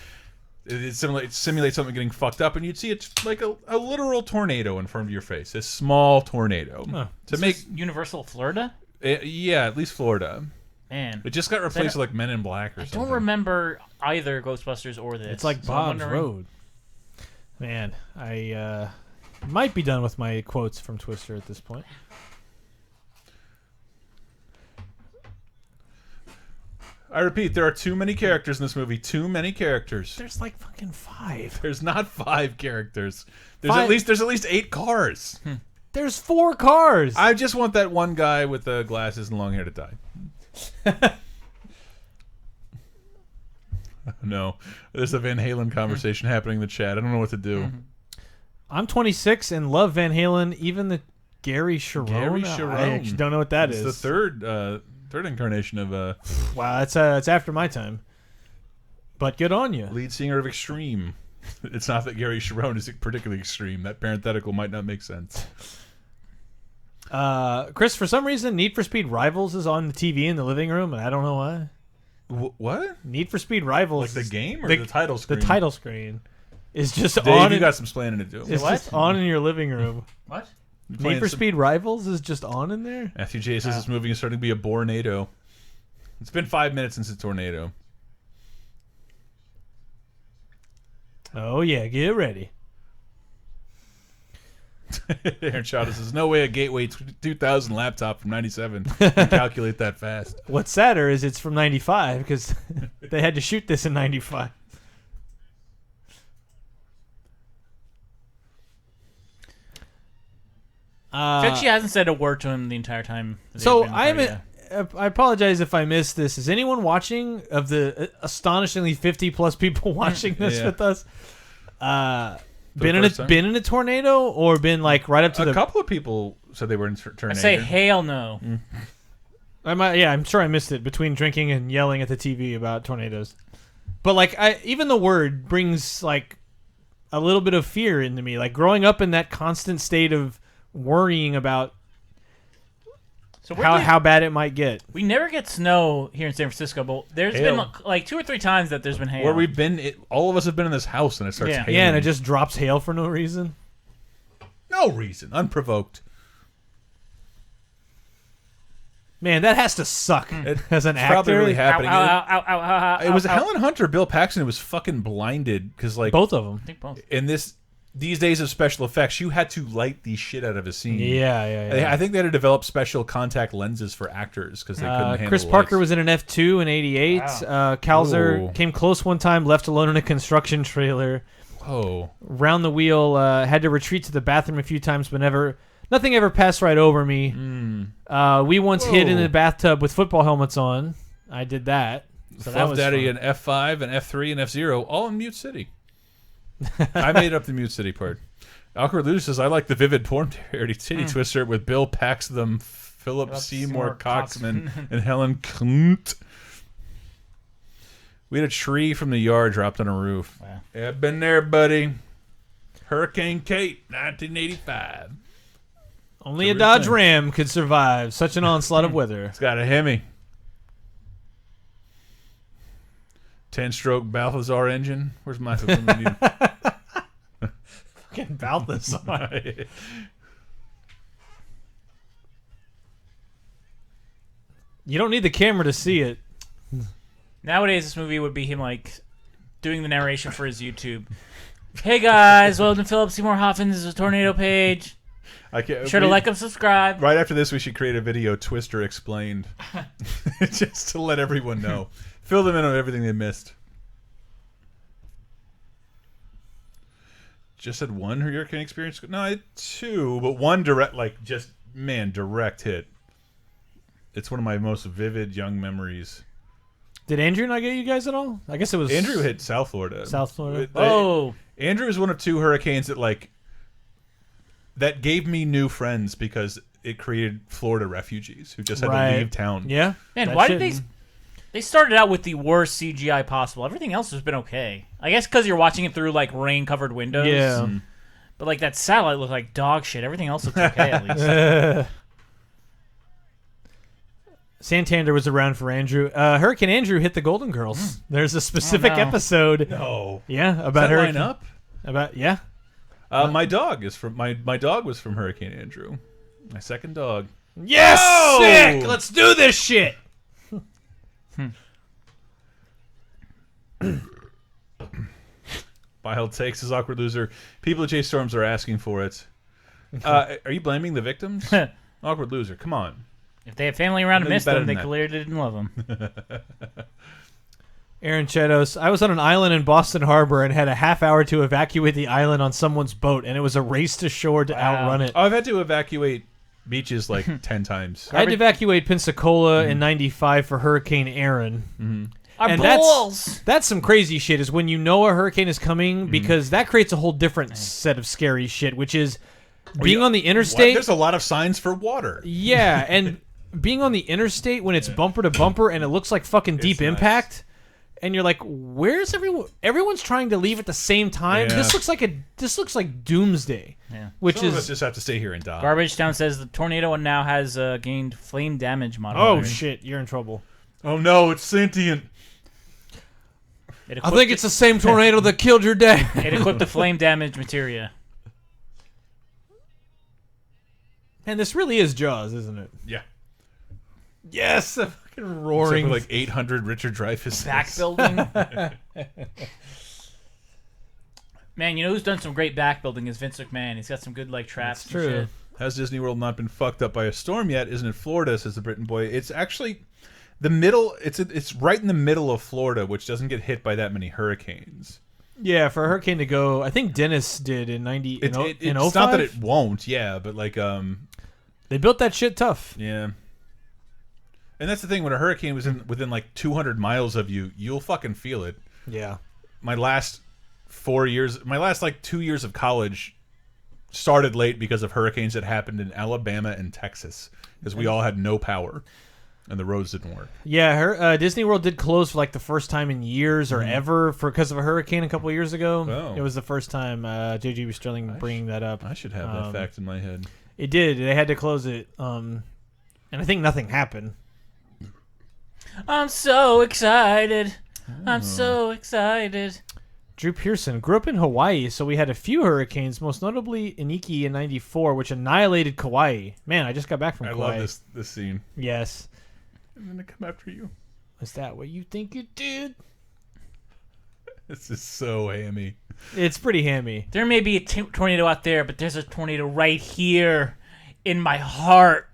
Speaker 1: It simulates something getting fucked up, and you'd see it's like a literal tornado in front of your face. A small tornado.
Speaker 2: Huh.
Speaker 1: To make
Speaker 3: Universal Florida?
Speaker 1: yeah, at least Florida.
Speaker 3: Man.
Speaker 1: It just got replaced with like Men in Black or something.
Speaker 3: I don't remember either Ghostbusters or this.
Speaker 2: It's like
Speaker 3: so I'm
Speaker 2: Bob's
Speaker 3: wondering-
Speaker 2: Road. Man, I might be done with my quotes from Twister at this point.
Speaker 1: I repeat, there are too many characters in this movie. Too many characters.
Speaker 2: There's like fucking 5.
Speaker 1: There's not 5 characters. There's
Speaker 2: Five.
Speaker 1: at least 8 cars.
Speaker 2: There's 4 cars.
Speaker 1: I just want that one guy with the glasses and long hair to die. No, there's a Van Halen conversation happening in the chat. I don't know what to do.
Speaker 2: I'm 26 and love Van Halen. Even the Gary Sharon.
Speaker 1: Gary
Speaker 2: I
Speaker 1: Sharon.
Speaker 2: actually don't know what that
Speaker 1: It's
Speaker 2: is.
Speaker 1: the third incarnation of
Speaker 2: Wow, it's after my time. But good on you.
Speaker 1: lead singer of Extreme. It's not that Gary Sharon is particularly extreme. That parenthetical might not make sense.
Speaker 2: Chris, for some reason, Need for Speed Rivals is on the TV in the living room, and I don't know why.
Speaker 1: What?
Speaker 2: Need for Speed Rivals,
Speaker 1: Like the game or
Speaker 2: the
Speaker 1: the title screen?
Speaker 2: The title screen is just
Speaker 1: Dave,
Speaker 2: on.
Speaker 1: you got some splaining to do.
Speaker 2: It's just on in your living room.
Speaker 3: What?
Speaker 2: Need for Speed Rivals is just on in there.
Speaker 1: Matthew J says this movie is starting to be a tornado. It's been 5 minutes since a tornado.
Speaker 2: Oh yeah, get ready.
Speaker 1: Aaron Childs says, no way a Gateway 2000 laptop from 97 can calculate that fast.
Speaker 2: What's sadder is it's from 95 because they had to shoot this in 95.
Speaker 3: She hasn't said a word to him the entire time.
Speaker 2: So I apologize if I missed this. Is anyone watching of the astonishingly 50 plus people watching this
Speaker 1: Yeah.
Speaker 2: with us?
Speaker 1: the first time?
Speaker 2: Been in a tornado or been like right up to
Speaker 1: A couple of people said they were in tornado.
Speaker 3: I say hail no.
Speaker 2: I'm sure I missed it between drinking and yelling at the TV about tornadoes. But like even the word brings like a little bit of fear into me. Like growing up in that constant state of worrying about
Speaker 3: So
Speaker 2: how bad it might get.
Speaker 3: we never get snow here in San Francisco, but there's
Speaker 1: Hail.
Speaker 3: been like 2 or 3 times that there's been hail.
Speaker 1: Where we've been, all of us have been in this house and it starts
Speaker 3: Yeah.
Speaker 1: hailing.
Speaker 2: Yeah, and it just drops hail for no reason.
Speaker 1: No reason. Unprovoked.
Speaker 2: Man, that has to suck as an actor.
Speaker 1: Probably really
Speaker 3: Ow,
Speaker 1: happening.
Speaker 3: ow, ow, ow, ow, ow, ow,
Speaker 1: It was
Speaker 3: ow.
Speaker 1: Helen Hunt or Bill Paxton who was fucking blinded because like
Speaker 2: Both of them.
Speaker 3: I think both.
Speaker 1: in these days of special effects, you had to light the shit out of a scene.
Speaker 2: Yeah.
Speaker 1: I think they had to develop special contact lenses for actors because they couldn't handle
Speaker 2: Chris
Speaker 1: the
Speaker 2: Parker
Speaker 1: lights.
Speaker 2: was in an F2 in '88.
Speaker 3: Wow.
Speaker 2: Kalzer
Speaker 1: Ooh.
Speaker 2: came close one time, left alone in a construction trailer.
Speaker 1: Oh,
Speaker 2: Round the wheel, had to retreat to the bathroom a few times, but nothing ever passed right over me. We once hid in
Speaker 1: Whoa.
Speaker 2: a bathtub with football helmets on. I did that. So that
Speaker 1: Fluff
Speaker 2: was
Speaker 1: Daddy
Speaker 2: fun.
Speaker 1: and F5 and F3 and F0 all in Mute City. I made up the Mute City part. Alcor Luda says, I like the vivid porn parody titty twister with Bill Paxton, Philip Seymour Coxman, and Helen Kunt. We had a tree from the yard dropped on a roof.
Speaker 3: Wow.
Speaker 1: Yeah, I've been there, buddy. Hurricane Kate, 1985.
Speaker 2: Only a
Speaker 1: real
Speaker 2: Dodge
Speaker 1: thing.
Speaker 2: Ram could survive such an onslaught of weather.
Speaker 1: It's got a Hemi. 10-stroke Balthazar engine. Where's my
Speaker 2: fucking Balthazar? You don't need the camera to see it.
Speaker 3: Nowadays, this movie would be him like doing the narration for his YouTube. Hey guys, welcome to Philip Seymour Hoffman's Tornado page. Be sure to like and subscribe.
Speaker 1: Right after this, we should create a video, Twister Explained, just to let everyone know. Fill them in on everything they missed. Just had one hurricane experience? No, I had two, but one direct, like, just, man, direct hit. It's one of my most vivid young memories.
Speaker 2: Did Andrew not get you guys at all? I guess it was...
Speaker 1: Andrew hit South Florida.
Speaker 2: South Florida.
Speaker 1: Andrew is one of two hurricanes that, like, that gave me new friends because it created Florida refugees who just had to leave town.
Speaker 2: Yeah.
Speaker 3: Man, why did they started out with the worst CGI possible? Everything else has been okay. I guess because you're watching it through like rain-covered windows.
Speaker 2: Yeah.
Speaker 3: But like that satellite looked like dog shit. Everything else looks okay at least.
Speaker 2: Santander was around for Andrew. Hurricane Andrew hit the Golden Girls. There's a specific episode.
Speaker 1: No.
Speaker 2: Yeah, about her.
Speaker 1: Line up?
Speaker 2: About
Speaker 1: my dog is from my dog was from Hurricane Andrew. My second dog.
Speaker 2: Yes, sick. Let's do this shit.
Speaker 1: Wild takes is awkward loser. People at Chase Storms are asking for it. Are you blaming the victims? Awkward loser. Come on.
Speaker 3: If they had family around to miss them, they clearly didn't love them.
Speaker 2: Aaron Chetos, I was on an island in Boston Harbor and had a half hour to evacuate the island on someone's boat, and it was a race to shore to outrun it.
Speaker 1: Oh, I've had to evacuate beaches like 10 times.
Speaker 2: I had to evacuate Pensacola in '95 for Hurricane Aaron.
Speaker 3: Our
Speaker 2: balls. That's some crazy shit, is when you know a hurricane is coming, because that creates a whole different set of scary shit, which is being on the interstate.
Speaker 1: There's a lot of signs for water.
Speaker 2: Yeah, and being on the interstate when it's bumper to bumper and it looks like fucking Deep Impact. And you're like, where's everyone? Everyone's trying to leave at the same time.
Speaker 1: Yeah.
Speaker 2: This looks like doomsday.
Speaker 3: Yeah.
Speaker 2: Which
Speaker 1: Some
Speaker 2: is
Speaker 1: of us just have to stay here and die.
Speaker 3: Garbage Town says the tornado now has gained flame damage model.
Speaker 2: Oh shit, you're in trouble.
Speaker 1: Oh no, it's sentient.
Speaker 2: I think it's the same tornado that killed your dad.
Speaker 3: It equipped the flame damage materia.
Speaker 2: And this really is Jaws, isn't it?
Speaker 1: Yeah.
Speaker 2: Yes, a fucking roaring.
Speaker 1: Like 800 Richard Dreyfuss.
Speaker 3: Back building. Man, you know who's done some great back building is Vince McMahon. He's got some good like traps.
Speaker 2: That's true.
Speaker 3: And shit.
Speaker 1: Has Disney World not been fucked up by a storm yet? Isn't it Florida? Says the Britain boy. It's actually the middle. It's right in the middle of Florida, which doesn't get hit by that many hurricanes.
Speaker 2: Yeah, for a hurricane to go, I think Dennis did in '90.
Speaker 1: It's
Speaker 2: 05?
Speaker 1: not that it won't. Yeah, but like
Speaker 2: they built that shit tough.
Speaker 1: Yeah. And that's the thing, when a hurricane was within like 200 miles of you, you'll fucking feel it.
Speaker 2: Yeah.
Speaker 1: My last 2 years of college started late because of hurricanes that happened in Alabama and Texas, because we all had no power and the roads didn't work.
Speaker 2: Yeah, Disney World did close for like the first time in years or ever because of a hurricane a couple of years ago.
Speaker 1: Oh.
Speaker 2: It was the first time J.G. Sterling bringing that up.
Speaker 1: I should have that fact in my head.
Speaker 2: It did. They had to close it. And I think nothing happened.
Speaker 3: I'm so excited. I'm so excited.
Speaker 2: Drew Pearson grew up in Hawaii, so we had a few hurricanes, most notably Iniki in '94, which annihilated Kauai. Man, I just got back from Kauai.
Speaker 1: I love this scene.
Speaker 2: Yes.
Speaker 1: I'm gonna come after you.
Speaker 2: Is that what you think you did?
Speaker 1: This is so hammy.
Speaker 2: It's pretty hammy.
Speaker 3: There may be a tornado out there, but there's a tornado right here in my heart.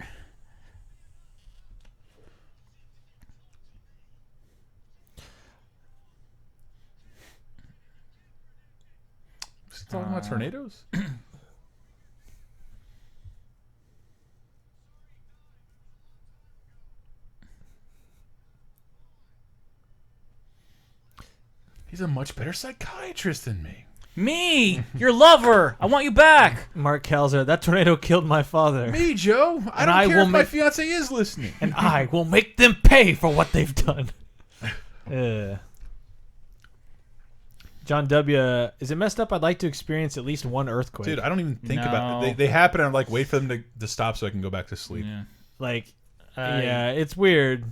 Speaker 1: Talking about tornadoes? He's a much better psychiatrist than me.
Speaker 3: Me, your lover. I want you back.
Speaker 2: Mark Kelzer, that tornado killed my father.
Speaker 1: Me, Joe. I don't care if my fiance is listening.
Speaker 2: And I will make them pay for what they've done. John W. Is it messed up? I'd like to experience at least one earthquake.
Speaker 1: Dude, I don't even think about it. They happen and I'm like, wait for them to stop so I can go back to sleep.
Speaker 3: Yeah.
Speaker 2: Like, yeah, it's weird.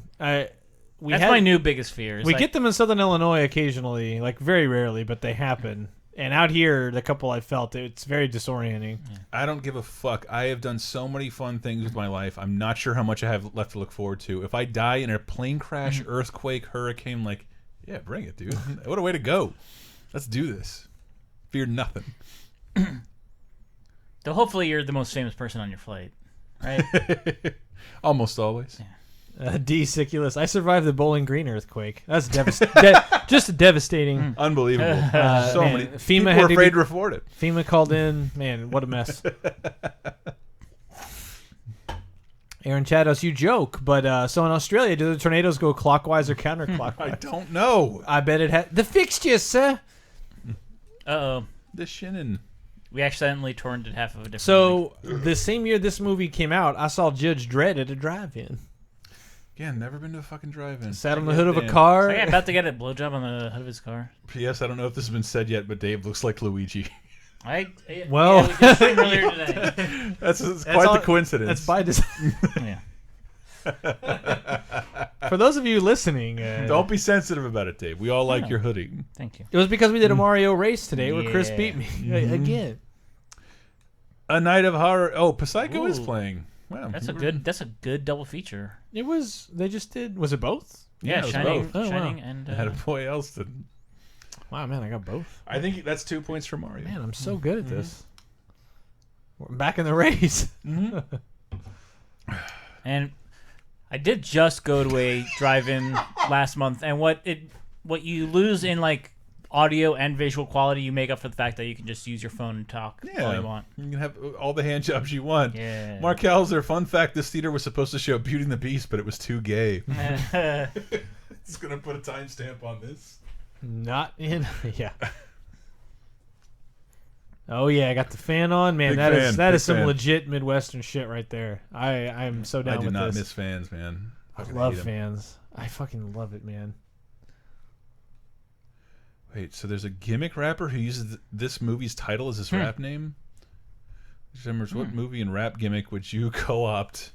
Speaker 3: That's my new biggest fear.
Speaker 2: We get them in Southern Illinois occasionally, like very rarely, but they happen. And out here, the couple I felt, it's very disorienting.
Speaker 1: I don't give a fuck. I have done so many fun things with my life. I'm not sure how much I have left to look forward to. If I die in a plane crash, earthquake, hurricane, like, yeah, bring it, dude. What a way to go. Let's do this. Fear nothing.
Speaker 3: So hopefully you're the most famous person on your flight, right?
Speaker 1: Almost always.
Speaker 3: Yeah.
Speaker 2: D. Siculus. I survived the Bowling Green earthquake. That's just devastating.
Speaker 1: Unbelievable. So
Speaker 2: man,
Speaker 1: many
Speaker 2: FEMA
Speaker 1: people
Speaker 2: had
Speaker 1: were
Speaker 2: to
Speaker 1: afraid
Speaker 2: do-
Speaker 1: to report it.
Speaker 2: FEMA called in. Man, what a mess. Aaron Chados, you joke, but so in Australia, do the tornadoes go clockwise or counterclockwise?
Speaker 1: I don't know.
Speaker 2: I bet it had the fixtures, sir.
Speaker 3: Uh-oh.
Speaker 1: The Shannon.
Speaker 3: We accidentally torrented half of a different
Speaker 2: So the same year this movie came out, I saw Judge Dredd at a drive-in.
Speaker 1: Yeah, never been to a fucking drive-in.
Speaker 2: Sat on the hood of a
Speaker 1: Damn.
Speaker 2: car.
Speaker 3: I'm about to get a blowjob on the hood of his car.
Speaker 1: P.S. I don't know if this has been said yet, but Dave looks like Luigi.
Speaker 2: Well-
Speaker 3: yeah, we just seen earlier today.
Speaker 1: That's quite
Speaker 2: all-
Speaker 1: the coincidence.
Speaker 2: That's by design.
Speaker 3: Yeah.
Speaker 2: For those of you listening,
Speaker 1: Don't be sensitive about it, Dave. We all like your hoodie.
Speaker 3: Thank you.
Speaker 2: it was because we did a Mario race today where Chris
Speaker 3: Yeah.
Speaker 2: beat me again.
Speaker 1: A Night of Horror. Oh, Psycho is
Speaker 3: Ooh.
Speaker 1: playing. Wow,
Speaker 3: That's a good double feature.
Speaker 2: It was. They just did. Was it both?
Speaker 3: Yeah,
Speaker 1: it was
Speaker 3: Shining,
Speaker 1: both.
Speaker 2: Oh, wow.
Speaker 3: Shining, and
Speaker 1: Had a boy else to.
Speaker 2: Wow, man, I got both.
Speaker 1: I think that's 2 points for Mario.
Speaker 2: Man, I'm so good at this. We're back in the race.
Speaker 3: and I did just go to a drive-in last month, and what you lose in like audio and visual quality, you make up for the fact that you can just use your phone and talk all you want.
Speaker 1: You can have all the hand jobs you want.
Speaker 3: Yeah.
Speaker 1: Mark Hauser, fun fact: this theater was supposed to show Beauty and the Beast, but it was too gay. It's gonna put a timestamp on this.
Speaker 2: Not in. Yeah. Oh yeah, I got the fan on, man.
Speaker 1: Big
Speaker 2: That is
Speaker 1: fan, big
Speaker 2: some
Speaker 1: fan.
Speaker 2: legit Midwestern shit right there. I'm so down
Speaker 1: I do
Speaker 2: with
Speaker 1: not
Speaker 2: this.
Speaker 1: miss fans, man.
Speaker 2: I
Speaker 1: Fucking
Speaker 2: love
Speaker 1: hate 'em.
Speaker 2: fans. I fucking love it, man.
Speaker 1: Wait, so there's a gimmick rapper who uses this movie's title as his rap name? Remembers what movie and rap gimmick would you co-opt?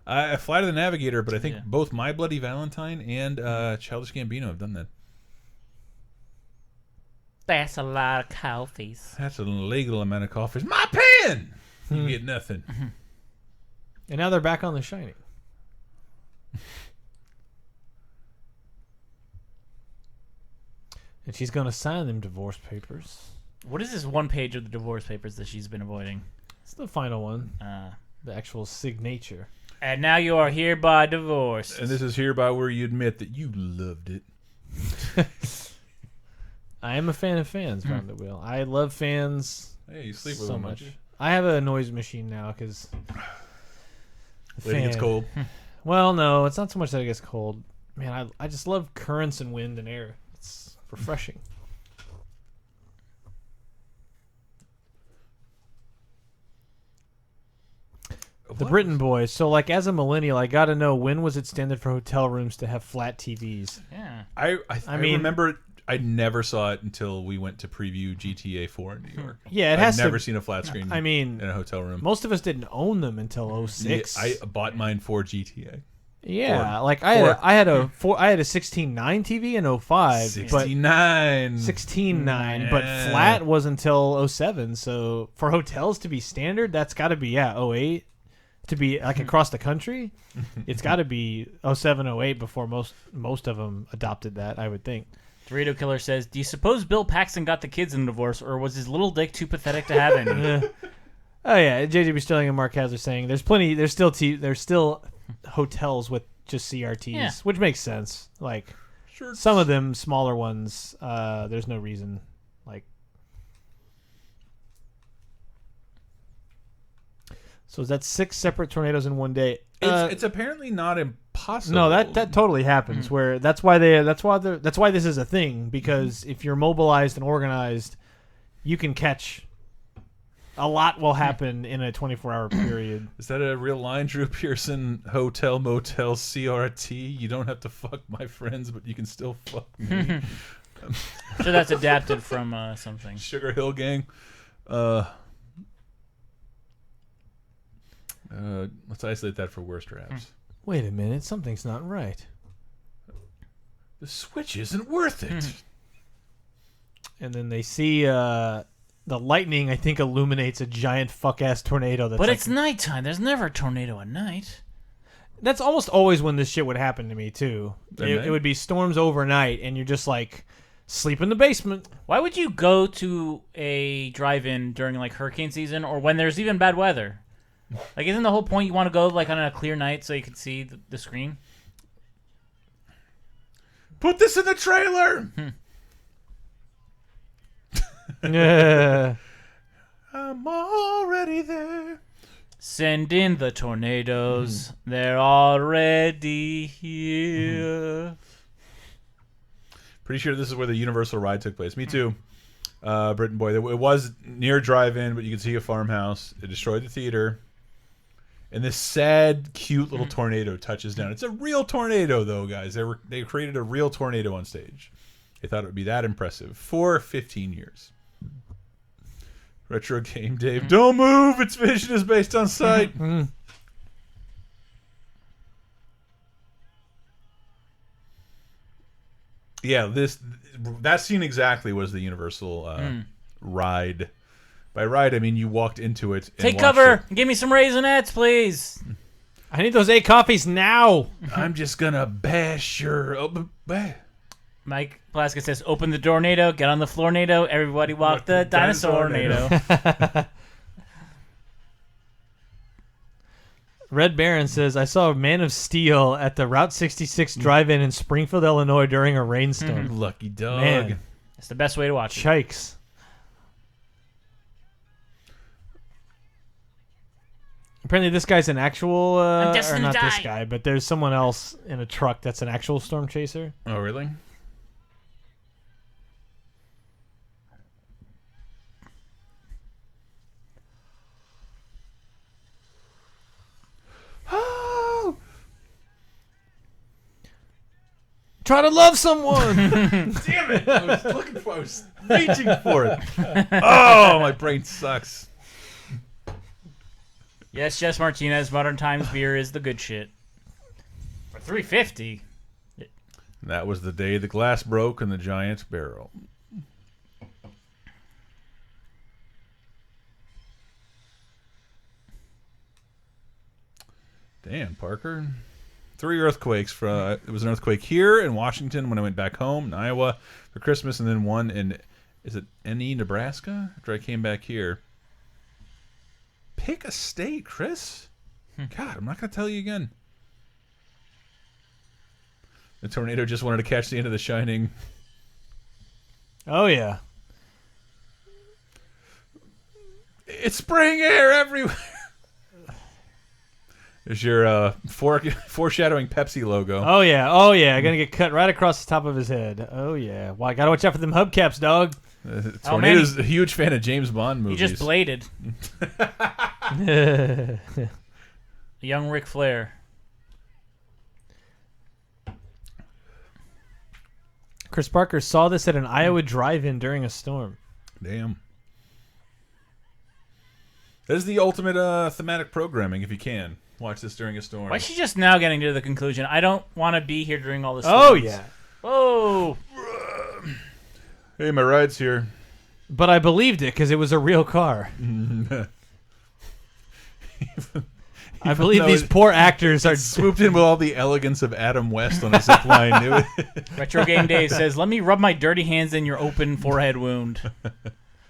Speaker 1: I Flight of the Navigator, but I think both My Bloody Valentine and Childish Gambino have done that.
Speaker 3: That's a lot of coffees.
Speaker 1: That's an illegal amount of coffee. My pen! You get nothing.
Speaker 2: And now they're back on The Shining. And she's gonna sign them divorce papers.
Speaker 3: What is this one page of the divorce papers that she's been avoiding?
Speaker 2: It's the final one.
Speaker 3: Uh,
Speaker 2: The actual signature.
Speaker 3: and now you are hereby divorced.
Speaker 1: And this is hereby where you admit that you loved it.
Speaker 2: I am a fan of fans, Round the Wheel. I love fans
Speaker 1: Hey, you sleep with
Speaker 2: so
Speaker 1: them,
Speaker 2: much.
Speaker 1: don't you?
Speaker 2: I have a noise machine now because
Speaker 1: Lady gets cold.
Speaker 2: Well, no, it's not so much that it gets cold. Man, I just love currents and wind and air. It's refreshing. The Britain Boys. So, like, as a millennial, I got to know, when was it standard for hotel rooms to have flat TVs?
Speaker 3: Yeah.
Speaker 1: I
Speaker 2: mean-
Speaker 1: remember I never saw it until we went to preview GTA 4 in New York.
Speaker 2: Yeah, it has
Speaker 1: I've never
Speaker 2: to.
Speaker 1: seen a flat screen
Speaker 2: I mean,
Speaker 1: in a hotel room.
Speaker 2: most of us didn't own them until 06.
Speaker 1: I bought mine for GTA.
Speaker 2: Yeah,
Speaker 1: Four.
Speaker 2: like I had a 16:9 TV in 05, but
Speaker 1: 69.
Speaker 2: 16:9, but
Speaker 1: Yeah.
Speaker 2: flat was until 07. So for hotels to be standard, that's got to be 08. To be like across the country, it's got to be 07, 08 before most of them adopted that, I would think.
Speaker 3: Dorito Killer says, "Do you suppose Bill Paxton got the kids in a divorce, or was his little dick too pathetic to have any?"
Speaker 2: Eh. Oh yeah, JJB Sterling and Mark Hazard saying there's plenty. There's still hotels with just CRTs,
Speaker 3: Yeah.
Speaker 2: which makes sense. Like
Speaker 1: Sure.
Speaker 2: some of them smaller ones, there's no reason. Like, so is that 6 separate tornadoes in one day?
Speaker 1: It's apparently not impossible.
Speaker 2: No, that totally happens. Where that's why this is a thing, because if you're mobilized and organized, you can catch. A lot will happen in a 24-hour period.
Speaker 1: Is that a real line, Drew Pearson? Hotel, motel, CRT. You don't have to fuck my friends, but you can still fuck me.
Speaker 3: So that's adapted from something.
Speaker 1: Sugar Hill Gang. Let's isolate that for worst raps.
Speaker 2: Wait a minute, something's not right.
Speaker 1: The Switch isn't worth it.
Speaker 2: And then they see the lightning, I think, illuminates a giant fuck-ass tornado. That's
Speaker 3: But
Speaker 2: like,
Speaker 3: it's nighttime. There's never a tornado at night.
Speaker 2: that's almost always when this shit would happen to me, too.
Speaker 1: At
Speaker 2: It
Speaker 1: night?
Speaker 2: would be storms overnight, and you're just like, sleep in the basement.
Speaker 3: Why would you go to a drive-in during like hurricane season or when there's even bad weather? Like, isn't the whole point you want to go like on a clear night so you can see the screen?
Speaker 1: Put this in the trailer.
Speaker 2: Yeah.
Speaker 1: I'm already there.
Speaker 3: Send in the tornadoes. They're already here.
Speaker 1: Pretty sure this is where the Universal ride took place. Me too. Britain Boy. It was near drive-in, but you could see a farmhouse. It destroyed the theater. And this sad, cute little tornado touches down. It's a real tornado, though, guys. They created a real tornado on stage. They thought it would be that impressive for 15 years. Retro Game Dave. Don't move. Its vision is based on sight. Yeah, that scene exactly was the Universal ride. By ride, I mean you walked into it. And
Speaker 3: Take
Speaker 1: watched
Speaker 3: cover. Give me some raisinets, please.
Speaker 2: I need those 8 coffees now.
Speaker 1: I'm just gonna bash your.
Speaker 3: Mike Plaska says, "Open the tornado. Get on the floor-nado. Everybody walk the dinosaur-nado."
Speaker 2: Red Baron says, I saw a Man of Steel at the Route 66 drive-in in Springfield, Illinois during a rainstorm.
Speaker 1: Lucky dog.
Speaker 2: Man.
Speaker 3: That's the best way to watch it.
Speaker 2: Chikes. Apparently this guy's an actual, or
Speaker 3: destined
Speaker 2: not
Speaker 3: to
Speaker 2: this
Speaker 3: die.
Speaker 2: guy, but there's someone else in a truck that's an actual storm chaser.
Speaker 1: Oh, really? Oh!
Speaker 2: Try to love someone!
Speaker 1: Damn it! I was looking for. I was reaching for it. Oh, my brain sucks.
Speaker 3: Yes, Jess Martinez. Modern Times beer is the good shit. For $3.50.
Speaker 1: That was the day the glass broke in the giant barrel. Damn, Parker. 3 earthquakes. It was an earthquake here in Washington when I went back home in Iowa for Christmas, and then one in, is it NE, Nebraska? After I came back here. Pick a state, Chris. God, I'm not going to tell you again. The tornado just wanted to catch the end of The Shining.
Speaker 2: Oh, yeah.
Speaker 1: It's spraying air everywhere. There's your foreshadowing Pepsi logo.
Speaker 2: Oh, yeah. Oh, yeah. Gonna get cut right across the top of his head. Oh, yeah. Well, I gotta watch out for them hubcaps, dog.
Speaker 1: Tornado's a huge fan of James Bond movies.
Speaker 3: He just bladed. A young Ric Flair.
Speaker 2: Chris Parker saw this at an Iowa drive-in during a storm.
Speaker 1: Damn. That is the ultimate thematic programming, if you can. Watch this during a storm.
Speaker 3: Why is she just now getting to the conclusion? I don't want to be here during all this.
Speaker 2: Oh,
Speaker 3: storms.
Speaker 2: yeah.
Speaker 3: Whoa.
Speaker 1: Hey, my ride's here.
Speaker 2: But I believed it because it was a real car. I believe these poor actors are
Speaker 1: swooped in with all the elegance of Adam West on a zip line.
Speaker 3: Retro Game Day says, "Let me rub my dirty hands in your open forehead wound."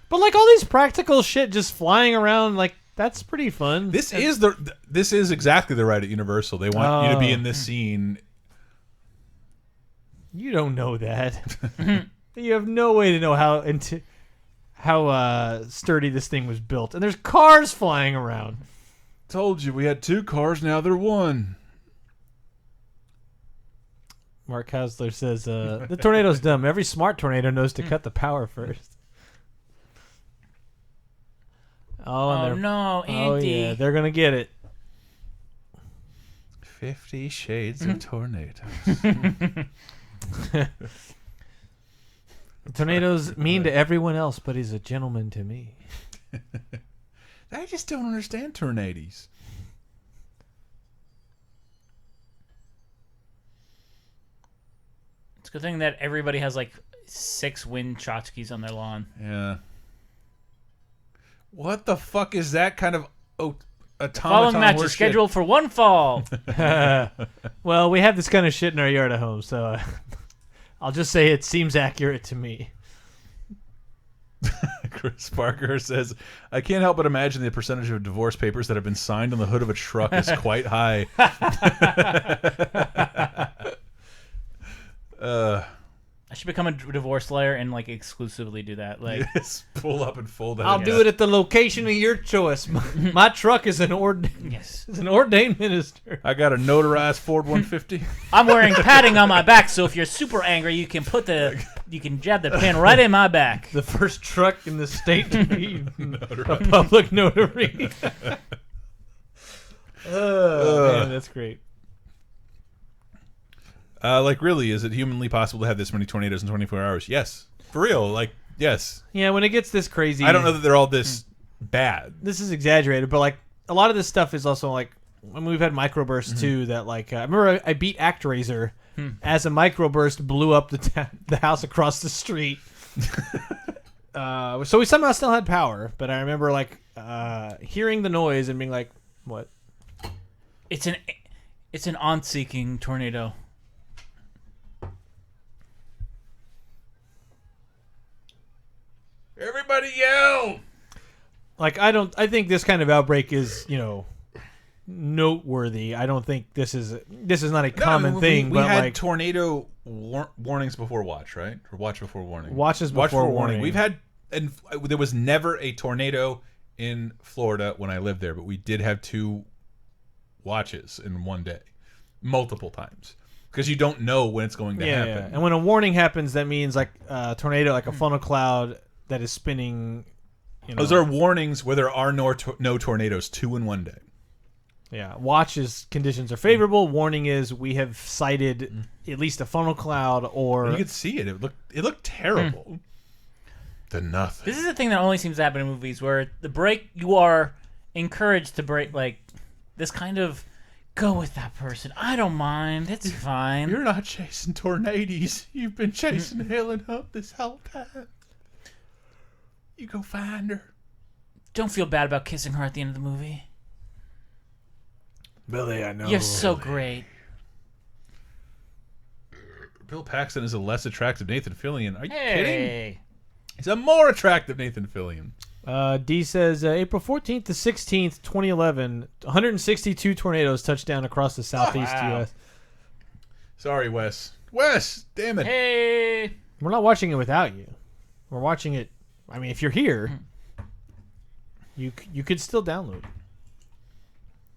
Speaker 2: But like all these practical shit just flying around, like that's pretty fun.
Speaker 1: This is exactly the ride at Universal. They want you to be in this scene.
Speaker 2: You don't know that. You have no way to know how sturdy this thing was built. And there's cars flying around.
Speaker 1: Told you we had 2 cars, now they're 1.
Speaker 2: Mark Hausler says, the tornado's dumb. Every smart tornado knows to cut the power first.
Speaker 3: Oh, no, Andy.
Speaker 2: Oh, yeah, they're going to get it.
Speaker 1: 50 Shades of Tornadoes.
Speaker 2: The tornado's mean to everyone else, but he's a gentleman to me.
Speaker 1: I just don't understand tornadoes.
Speaker 3: It's It's a good thing that everybody has like 6 wind tchotchkes on their lawn.
Speaker 1: Yeah. What the fuck is that kind of automaton
Speaker 3: Following match is
Speaker 1: horseshit?
Speaker 3: scheduled for one fall.
Speaker 2: Well, we have this kind of shit in our yard at home, so I'll just say it seems accurate to me.
Speaker 1: Chris Parker says, I can't help but imagine the percentage of divorce papers that have been signed on the hood of a truck is quite high.
Speaker 3: I should become a divorce lawyer and like exclusively do that. Like,
Speaker 1: just pull up and fold out.
Speaker 2: I'll do it at the location of your choice. My truck is an
Speaker 3: yes,
Speaker 2: ordained minister.
Speaker 1: I got a notarized Ford 150.
Speaker 3: I'm wearing padding on my back, so if you're super angry, you can jab the pin right in my back.
Speaker 2: The first truck in the state to be a public notary. Man, that's great.
Speaker 1: Like, really, is it humanly possible to have this many tornadoes in 24 hours? Yes. For real. Like, yes.
Speaker 2: Yeah, when it gets this crazy.
Speaker 1: I don't know that they're all this bad.
Speaker 2: This is exaggerated, but like a lot of this stuff is also like when we've had microbursts too. That like I remember I beat ActRaiser as a microburst blew up the house across the street. So we somehow still had power, but I remember like hearing the noise and being like, "What?"
Speaker 3: It's an on-seeking tornado.
Speaker 1: Everybody yell!
Speaker 2: Like I think this kind of outbreak is noteworthy. I don't think this is not a common thing.
Speaker 1: We
Speaker 2: but
Speaker 1: had
Speaker 2: like
Speaker 1: tornado warnings before watch, right? Or watch before warning.
Speaker 2: watches before warning.
Speaker 1: We've had, and there was never a tornado in Florida when I lived there, but we did have 2 watches in one day, multiple times, because you don't know when it's going to happen.
Speaker 2: Yeah. And when a warning happens, that means like a tornado, like a funnel cloud that is spinning.
Speaker 1: Those are warnings where there are no tornadoes 2 in one day.
Speaker 2: Yeah, watches conditions are favorable. Warning is we have sighted at least a funnel cloud, or
Speaker 1: You could see it. It looked terrible. The nothing.
Speaker 3: This is the thing that only seems to happen in movies where you are encouraged to break, like, this kind of go with that person. I don't mind. It's fine.
Speaker 1: You're not chasing tornadoes. You've been chasing Helen Hunt this whole time. You go find her.
Speaker 3: Don't feel bad about kissing her at the end of the movie.
Speaker 2: Billy, I know
Speaker 3: You're so great.
Speaker 1: Bill Paxton is a less attractive Nathan Fillion. Are you kidding?
Speaker 3: Hey.
Speaker 1: He's a more attractive Nathan Fillion.
Speaker 2: D says April 14th to 16th, 2011, 162 tornadoes touched down across the southeast U.S.
Speaker 1: Sorry, Wes. Wes, damn it.
Speaker 3: Hey.
Speaker 2: We're not watching it without you. We're watching it. I mean, if you're here, you could still download.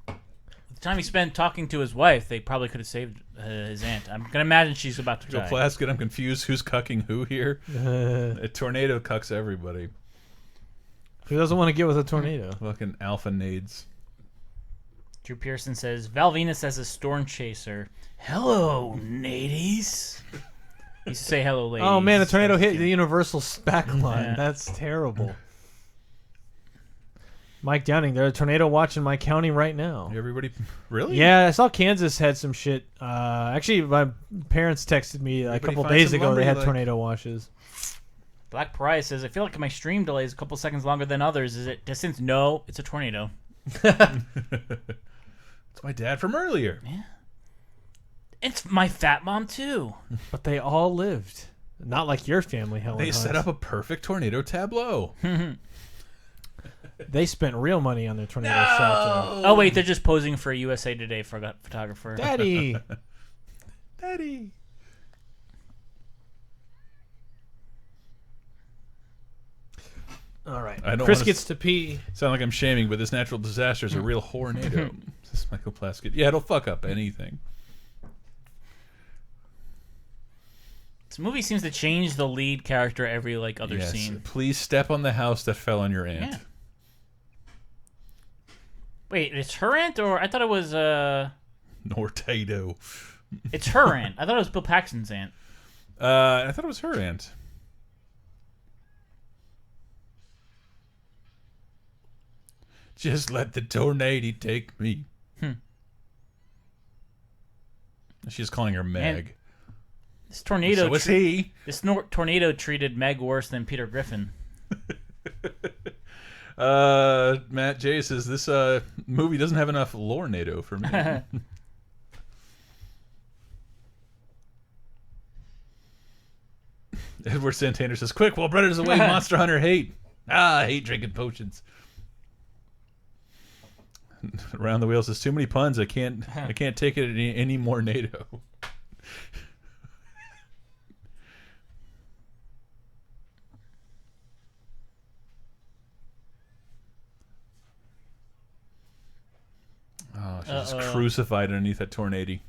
Speaker 3: The time he spent talking to his wife, they probably could have saved his aunt. I'm gonna imagine she's about to
Speaker 1: Joe
Speaker 3: die.
Speaker 1: Plaskett, I'm confused. Who's cucking who here? A tornado cucks everybody.
Speaker 2: Who doesn't want to get with a tornado?
Speaker 1: Fucking alpha nades.
Speaker 3: Drew Pearson says Val Venus as a storm chaser. Hello, ladies. He used to say hello, ladies.
Speaker 2: Oh man, a tornado hit the Universal back line.
Speaker 3: Yeah.
Speaker 2: That's terrible. Mike Downing, there's a tornado watch in my county right now.
Speaker 1: Everybody, really?
Speaker 2: Yeah, I saw Kansas had some shit. Actually, my parents texted me a
Speaker 1: Everybody
Speaker 2: couple
Speaker 1: find
Speaker 2: days
Speaker 1: some
Speaker 2: ago.
Speaker 1: lumber
Speaker 2: They
Speaker 1: you
Speaker 2: had
Speaker 1: like.
Speaker 2: tornado watches.
Speaker 3: Black Price says I feel like my stream delay is a couple seconds longer than others. Is it distance? No, it's a tornado.
Speaker 1: It's my dad from earlier.
Speaker 3: It's my fat mom too.
Speaker 2: But they all lived. Not like your family, Helen.
Speaker 1: They
Speaker 2: Hunt.
Speaker 1: set up a perfect tornado tableau.
Speaker 2: They spent real money on their tornado shelter.
Speaker 3: Oh wait, they're just posing for a USA Today photographer.
Speaker 2: Daddy.
Speaker 1: Daddy.
Speaker 2: All right.
Speaker 1: I don't
Speaker 2: Chris
Speaker 1: wanna
Speaker 2: gets to pee.
Speaker 1: Sound like I'm shaming, but this natural disaster is a real hornado. This is Michael Plaskett. Yeah, it'll fuck up anything.
Speaker 3: This movie seems to change the lead character every other
Speaker 1: Yes.
Speaker 3: scene.
Speaker 1: Please step on the house that fell on your aunt.
Speaker 3: Yeah. Wait, it's her aunt, or I thought it was
Speaker 1: Nortado.
Speaker 3: it's her aunt. I thought it was Bill Paxton's aunt.
Speaker 1: I thought it was her aunt. Just let the tornado take me. She's calling her Meg.
Speaker 3: This tornado.
Speaker 1: So was he.
Speaker 3: This tornado treated Meg worse than Peter Griffin.
Speaker 1: Matt J says this movie doesn't have enough lore-nado for me. Edward Santander says, "Quick, while Predators away, Monster Hunter hate. I hate drinking potions." Around the Wheel says, "Too many puns. I can't take it any more NATO." Oh, she's just crucified underneath that tornado.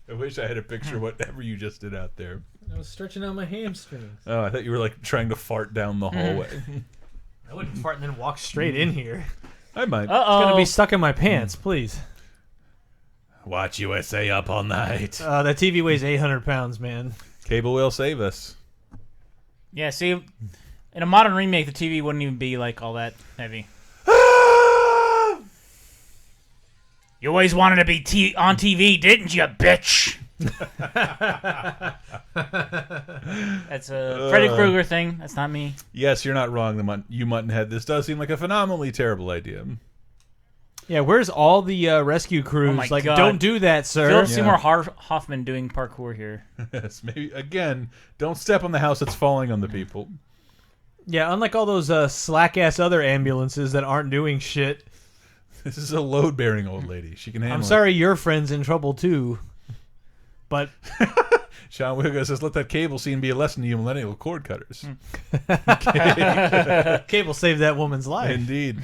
Speaker 1: I wish I had a picture of whatever you just did out there.
Speaker 2: I was stretching out my hamstrings.
Speaker 1: Oh, I thought you were like trying to fart down the hallway.
Speaker 2: I wouldn't fart and then walk straight in here.
Speaker 1: I might.
Speaker 2: It's gonna be stuck in my pants, please.
Speaker 1: Watch USA up all night.
Speaker 2: That TV weighs 800 pounds, man. Cable
Speaker 1: will save us.
Speaker 3: Yeah, see, in a modern remake, the TV wouldn't even be like all that heavy. You always wanted to be on TV, didn't you, bitch? That's a Freddy Krueger thing. That's not me.
Speaker 1: Yes, you're not wrong, you Muttonhead. This does seem like a phenomenally terrible idea.
Speaker 2: Yeah, where's all the rescue crews?
Speaker 3: Oh my
Speaker 2: like,
Speaker 3: God.
Speaker 2: Don't do that, sir.
Speaker 3: Philip Seymour Hoffman doing parkour here.
Speaker 1: Yes, maybe again. Don't step on the house that's falling on the people.
Speaker 2: Yeah, unlike all those slack-ass other ambulances that aren't doing shit.
Speaker 1: This is a load-bearing old lady. She can handle
Speaker 2: I'm sorry your friend's in trouble, too. But...
Speaker 1: Sean Wigo says, let that cable scene be a lesson to you millennial cord cutters.
Speaker 2: Cable saved that woman's life.
Speaker 1: Indeed.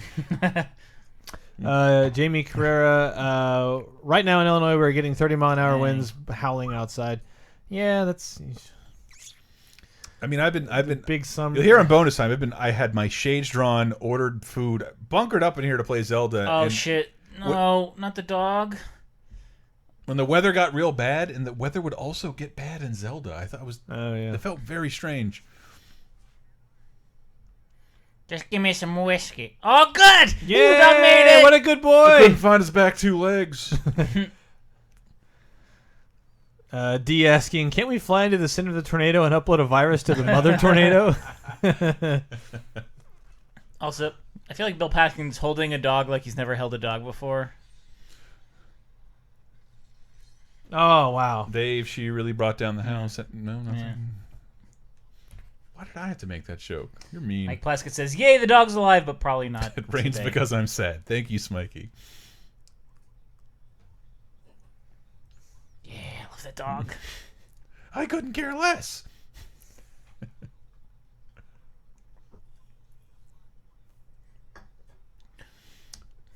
Speaker 2: Jamie Carrera, right now in Illinois, we're getting 30-mile-an-hour winds howling outside. Yeah, that's...
Speaker 1: I mean, I've been
Speaker 2: big summer.
Speaker 1: Here on Bonus Time, I had my shades drawn, ordered food, bunkered up in here to play Zelda.
Speaker 3: Oh shit! No, not the dog.
Speaker 1: When the weather got real bad, and the weather would also get bad in Zelda, I thought it was.
Speaker 2: Oh yeah.
Speaker 1: It felt very strange.
Speaker 3: Just give me some whiskey. Oh, good!
Speaker 2: Yeah,
Speaker 3: Dog made it!
Speaker 2: What a good boy!
Speaker 1: I couldn't find his back two legs.
Speaker 2: D asking, can't we fly into the center of the tornado and upload a virus to the mother tornado?
Speaker 3: Also, I feel like Bill Paxton's holding a dog like he's never held a dog before.
Speaker 2: Oh, wow.
Speaker 1: Dave, she really brought down the house. No, nothing.
Speaker 3: Yeah.
Speaker 1: Why did I have to make that joke? You're mean.
Speaker 3: Mike Plaskett says, yay, the dog's alive, but probably not.
Speaker 1: It rains
Speaker 3: today.
Speaker 1: because I'm sad. Thank you, Smikey.
Speaker 3: Yeah, I love that dog.
Speaker 1: I couldn't care less.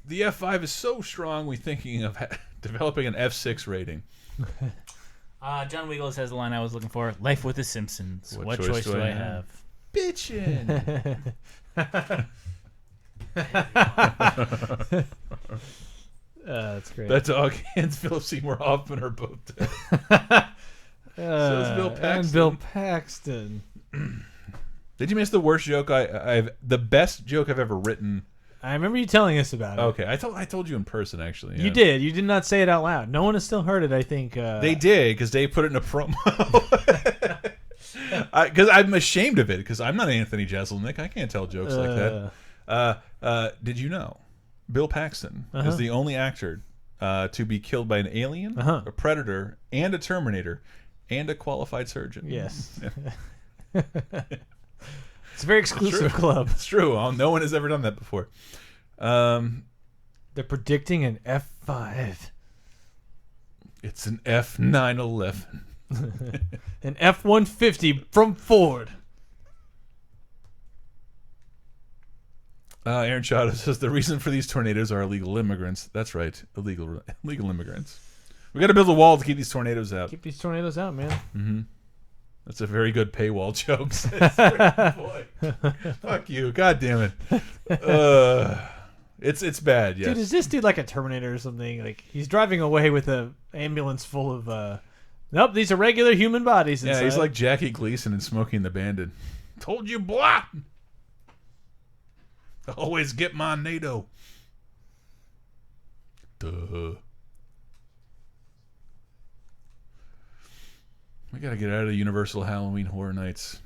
Speaker 1: The F5 is so strong, we're thinking of developing an F6 rating.
Speaker 3: John Wiegels has the line I was looking for. Life with the Simpsons. What choice do I have?
Speaker 1: Bitchin'.
Speaker 2: That's great.
Speaker 1: That dog and Philip Seymour Hoffman are both dead. So is Bill Paxton.
Speaker 2: And Bill Paxton.
Speaker 1: Did you miss the worst joke the best joke I've ever written?
Speaker 2: I remember you telling us about it.
Speaker 1: Okay, I told you in person actually. Yeah.
Speaker 2: You did. You did not say it out loud. No one has still heard it, I think.
Speaker 1: They did because Dave put it in a promo. Because I'm ashamed of it because I'm not Anthony Jeselnik. I can't tell jokes like that. Did you know Bill Paxton is the only actor to be killed by an alien, a predator, and a Terminator, and a qualified surgeon?
Speaker 2: Yes. It's a very exclusive club.
Speaker 1: It's true. No one has ever done that before.
Speaker 2: They're predicting an F5.
Speaker 1: It's an F911.
Speaker 2: An F-150 from Ford.
Speaker 1: Aaron Chado says the reason for these tornadoes are illegal immigrants. That's right, illegal immigrants. We got to build a wall to keep these tornadoes out.
Speaker 2: Keep these tornadoes out, man.
Speaker 1: Mm-hmm. That's a very good paywall joke. Boy, fuck you! God damn it! It's bad. Yes.
Speaker 2: Dude, is this dude like a Terminator or something? Like he's driving away with an ambulance full of. Nope, these are regular human bodies. Inside.
Speaker 1: Yeah, he's like Jackie Gleason in Smokey and the Bandit. Told you, boy. Always get my NATO. Duh. I gotta get out of the Universal Halloween Horror Nights.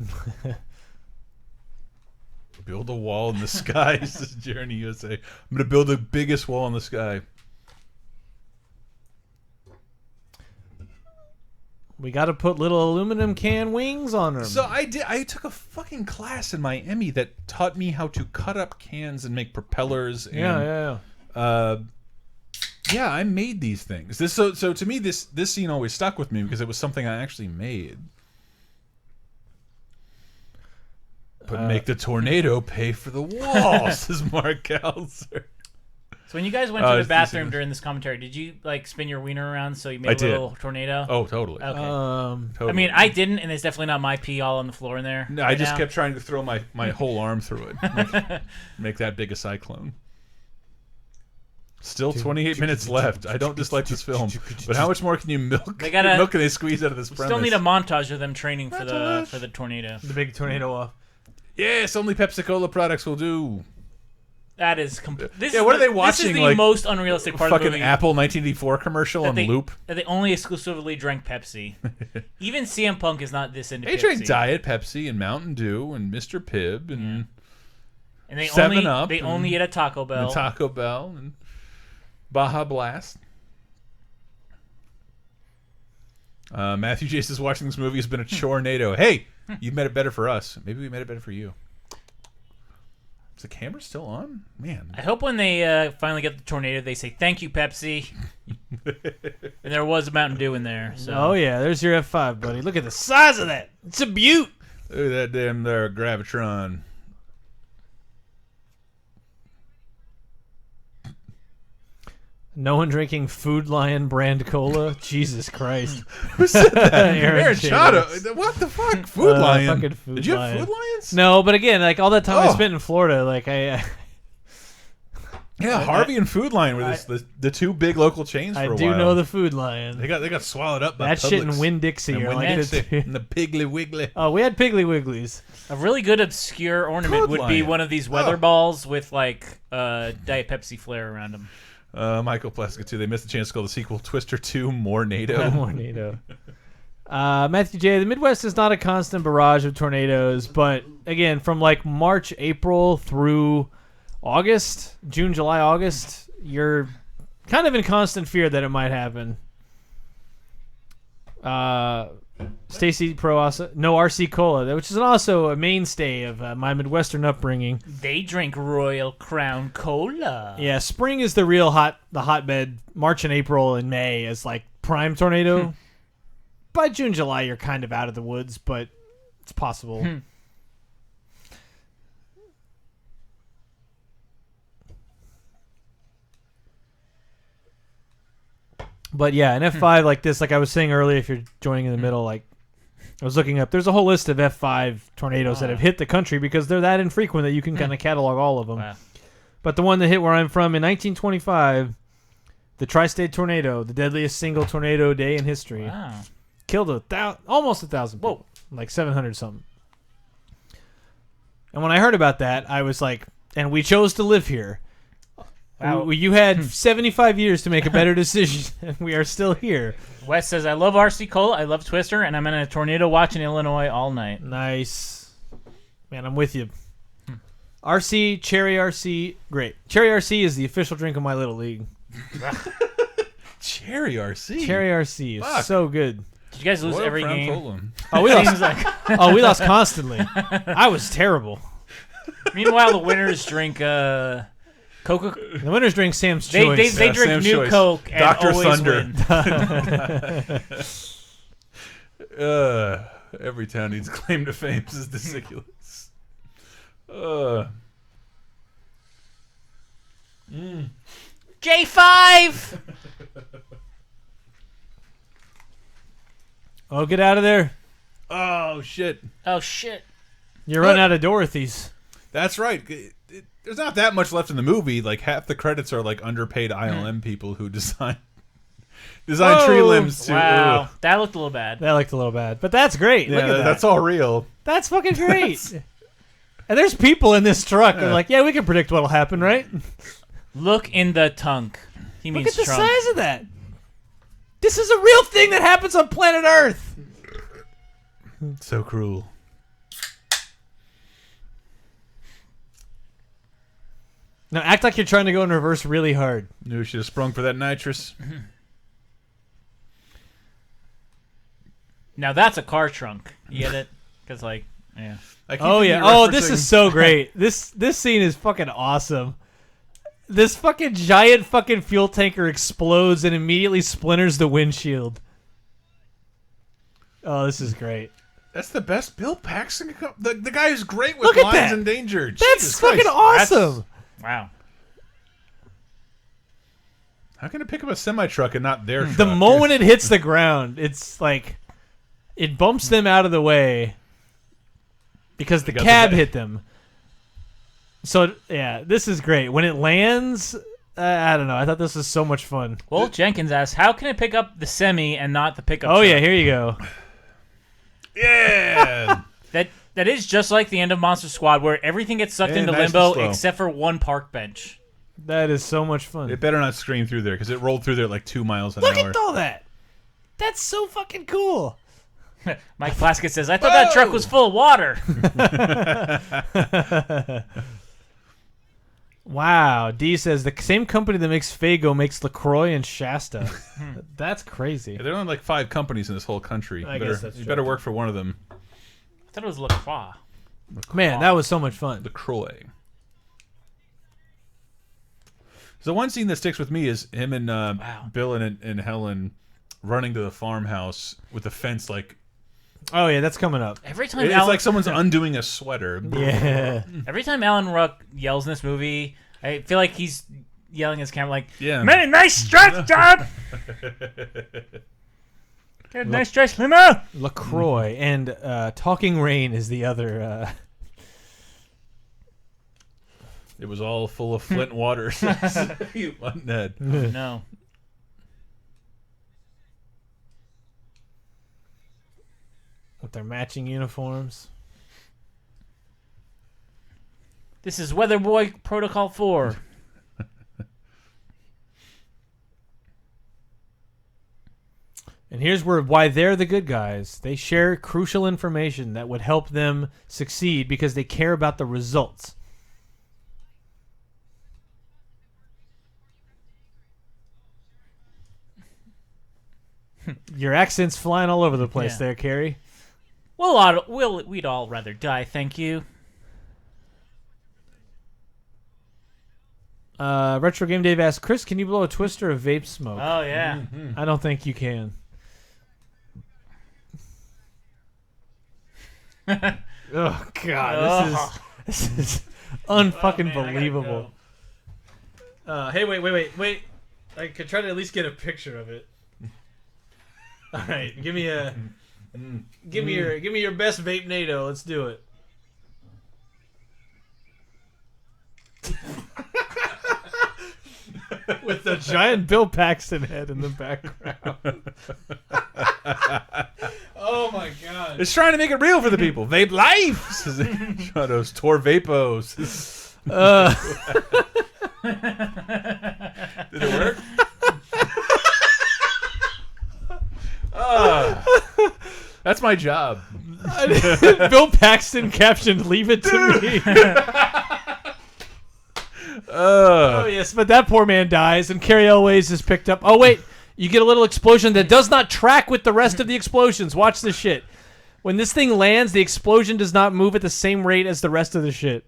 Speaker 1: Build a wall in the sky. This is Journey USA. I'm gonna build the biggest wall in the sky.
Speaker 2: We got to put little aluminum can wings on them.
Speaker 1: So I did. I took a fucking class in Miami that taught me how to cut up cans and make propellers. And,
Speaker 2: yeah.
Speaker 1: Yeah, I made these things. So to me, this scene always stuck with me because it was something I actually made. But make the tornado pay for the walls, says Mark Calzer.
Speaker 3: So when you guys went to the bathroom during this commentary, did you like spin your wiener around so you made a little tornado?
Speaker 1: Oh, totally.
Speaker 3: Okay.
Speaker 1: Totally.
Speaker 3: I mean, I didn't, and it's definitely not my pee all on the floor in there.
Speaker 1: No, I just kept trying to throw my whole arm through it, make that big a cyclone. Still 28 minutes left. I don't dislike this film, but how much more can you milk? Milk can they squeeze out of this premise?
Speaker 3: Still need a montage of them training for the tornado.
Speaker 2: The big tornado off.
Speaker 1: Yes, only Pepsi Cola products will do.
Speaker 3: That is
Speaker 1: what are they watching?
Speaker 3: This is the most unrealistic part of the movie.
Speaker 1: Fucking Apple 1984 commercial on loop.
Speaker 3: They only exclusively drank Pepsi. Even CM Punk is not this into Pepsi.
Speaker 1: They drank Diet Pepsi and Mountain Dew and Mr. Pibb and
Speaker 3: they
Speaker 1: 7-Up.
Speaker 3: They only ate at Taco Bell.
Speaker 1: And Taco Bell and Baja Blast. Matthew Jace is watching this movie has been a chore-nado. Hey, you've made it better for us. Maybe we made it better for you. Is the camera still on? Man.
Speaker 3: I hope when they finally get the tornado, they say, "Thank you, Pepsi." And there was a Mountain Dew in there. So.
Speaker 2: Oh, yeah. There's your F5, buddy. Look at the size of that. It's a beaut.
Speaker 1: Look at that damn there Gravitron.
Speaker 2: No one drinking Food Lion brand cola? Jesus Christ.
Speaker 1: Who said that?
Speaker 2: Aaron
Speaker 1: Chado. What the fuck? Food Lion?
Speaker 2: Fucking Food
Speaker 1: Did you
Speaker 2: Lion.
Speaker 1: have Food Lions?
Speaker 2: No, but again, like all that time I spent in Florida, like
Speaker 1: Yeah, Harvey and Food Lion were the two big local chains for a while.
Speaker 2: I do know the Food Lion.
Speaker 1: They got swallowed up by
Speaker 2: that
Speaker 1: Publix.
Speaker 2: shit in Winn-Dixie.
Speaker 1: And and the Piggly Wiggly.
Speaker 2: Oh, we had Piggly Wigglies.
Speaker 3: A really good obscure ornament would be one of these weather balls with like Diet Pepsi flair around them.
Speaker 1: Michael Pleska too. They missed the chance to call the sequel Twister 2 More NATO.
Speaker 2: More NATO. Matthew J. The Midwest is not a constant barrage of tornadoes, but again, from like March, April through August, June, July, August, you're kind of in constant fear that it might happen. Stacy Pro also no RC Cola, which is also a mainstay of my Midwestern upbringing.
Speaker 3: They drink Royal Crown Cola.
Speaker 2: Yeah, spring is the real hotbed. March and April and May is like prime tornado. By June, July, you're kind of out of the woods, but it's possible. But yeah, an F5 like this, like I was saying earlier, if you're joining in the middle, like I was looking up, there's a whole list of F5 tornadoes that have hit the country because they're that infrequent that you can kind of catalog all of them.
Speaker 3: Wow.
Speaker 2: But the one that hit where I'm from in 1925, the Tri-State tornado, the deadliest single tornado day in history, killed almost 1,000 people, like 700 something. And when I heard about that, I was like, and we chose to live here. You had 75 years to make a better decision, and we are still here.
Speaker 3: Wes says, I love RC Cola, I love Twister, and I'm in a tornado watch in Illinois all night.
Speaker 2: Nice. Man, I'm with you. RC, Cherry RC, great. Cherry RC is the official drink of my little league.
Speaker 1: Cherry RC?
Speaker 2: Cherry RC is so good.
Speaker 3: Did you guys lose every game?
Speaker 2: Oh, we lost. We lost constantly. I was terrible.
Speaker 3: Meanwhile, the winners drink... Coca.
Speaker 2: The winners drink Sam's Choice.
Speaker 3: They drink
Speaker 1: Sam's
Speaker 3: New
Speaker 1: Choice.
Speaker 3: Coke and
Speaker 1: Dr.
Speaker 3: always
Speaker 1: Thunder.
Speaker 3: win.
Speaker 1: Every town needs claim to fame. This is ridiculous.
Speaker 3: J5.
Speaker 2: Oh, get out of there!
Speaker 1: Oh shit!
Speaker 3: Oh shit!
Speaker 2: You're running out of Dorothy's.
Speaker 1: That's right. There's not that much left in the movie. Like half the credits are like underpaid ILM people who design tree limbs.
Speaker 3: Wow, that looked a little bad.
Speaker 2: That looked a little bad, but that's great.
Speaker 1: Yeah,
Speaker 2: Look at that.
Speaker 1: That's all real.
Speaker 2: That's fucking great. And there's people in this truck. They're like, yeah, we can predict what'll happen, right?
Speaker 3: Look in the tunk. He means
Speaker 2: Look at the
Speaker 3: trunk.
Speaker 2: size of that. This is a real thing that happens on planet Earth.
Speaker 1: So cruel.
Speaker 2: Now act like you're trying to go in reverse really hard.
Speaker 1: Knew we should have sprung for that nitrous.
Speaker 3: Now that's a car trunk. You get it? Because like, yeah.
Speaker 2: Oh yeah. Oh, this is so great. This scene is fucking awesome. This fucking giant fucking fuel tanker explodes and immediately splinters the windshield. Oh, this is great.
Speaker 1: That's the best Bill Paxton. The guy is great with
Speaker 2: Look at
Speaker 1: lines
Speaker 2: that.
Speaker 1: in danger.
Speaker 2: That's
Speaker 1: Jesus
Speaker 2: fucking
Speaker 1: Christ.
Speaker 2: awesome.
Speaker 3: Wow.
Speaker 1: How can it pick up a semi-truck and not their truck?
Speaker 2: The moment it hits the ground, it's like it bumps them out of the way because the cab hit them. So yeah, this is great. When it lands, I don't know. I thought this was so much fun.
Speaker 3: Well, Jenkins asks, how can it pick up the semi and not the pickup
Speaker 2: Oh
Speaker 3: truck?
Speaker 2: yeah, here you go.
Speaker 1: Yeah.
Speaker 3: That is just like the end of Monster Squad, where everything gets sucked into
Speaker 1: nice and
Speaker 3: limbo
Speaker 1: slow.
Speaker 3: except for one park bench.
Speaker 2: That is so much fun.
Speaker 1: It better not scream through there because it rolled through there at like 2 miles an
Speaker 2: Look
Speaker 1: hour.
Speaker 2: at all that. That's so fucking cool.
Speaker 3: Mike Plaskett says, I thought that truck was full of water.
Speaker 2: Wow. D says the same company that makes Faygo makes LaCroix and Shasta. That's crazy.
Speaker 1: There are only like 5 companies in this whole country.
Speaker 2: I guess that's
Speaker 1: you
Speaker 2: true.
Speaker 1: better work for one of them.
Speaker 3: I thought it was LaCroix.
Speaker 2: Man, that was so much fun.
Speaker 1: LaCroix. So one scene that sticks with me is him and Bill and Helen running to the farmhouse with the fence like.
Speaker 2: Oh yeah, that's coming up.
Speaker 3: Every time
Speaker 1: It's like someone's undoing a sweater.
Speaker 2: Yeah.
Speaker 3: Every time Alan Ruck yells in this movie, I feel like he's yelling at his camera like,
Speaker 1: Yeah.
Speaker 3: "Man, nice stretch, John! Good, nice stretch, Limo!"
Speaker 2: LaCroix and Talking Rain is the other.
Speaker 1: It was all full of Flint water. You Ned.
Speaker 3: No.
Speaker 2: With their matching uniforms.
Speaker 3: This is Weather Boy Protocol 4.
Speaker 2: And here's why they're the good guys. They share crucial information that would help them succeed because they care about the results. Your accent's flying all over the place there, Carrie.
Speaker 3: We'd all rather die, thank you.
Speaker 2: Retro Game Dave asks, Chris, can you blow a twister of vape smoke?
Speaker 3: Oh, yeah.
Speaker 2: I don't think you can. Oh, God. This is unfucking believable. Hey, wait. I could try to at least get a picture of it. All right, give me your best vape NATO. Let's do it. With the giant Bill Paxton head in the background. Oh my God!
Speaker 1: It's trying to make it real for the people. Vape life. Shadows, Tor Vapos. Did it work? That's my job.
Speaker 2: Bill Paxton captioned, "Leave it to me." Oh yes, but that poor man dies, and Carrie Elways is picked up. Oh wait, you get a little explosion that does not track with the rest of the explosions. Watch this shit. When this thing lands, the explosion does not move at the same rate as the rest of the shit.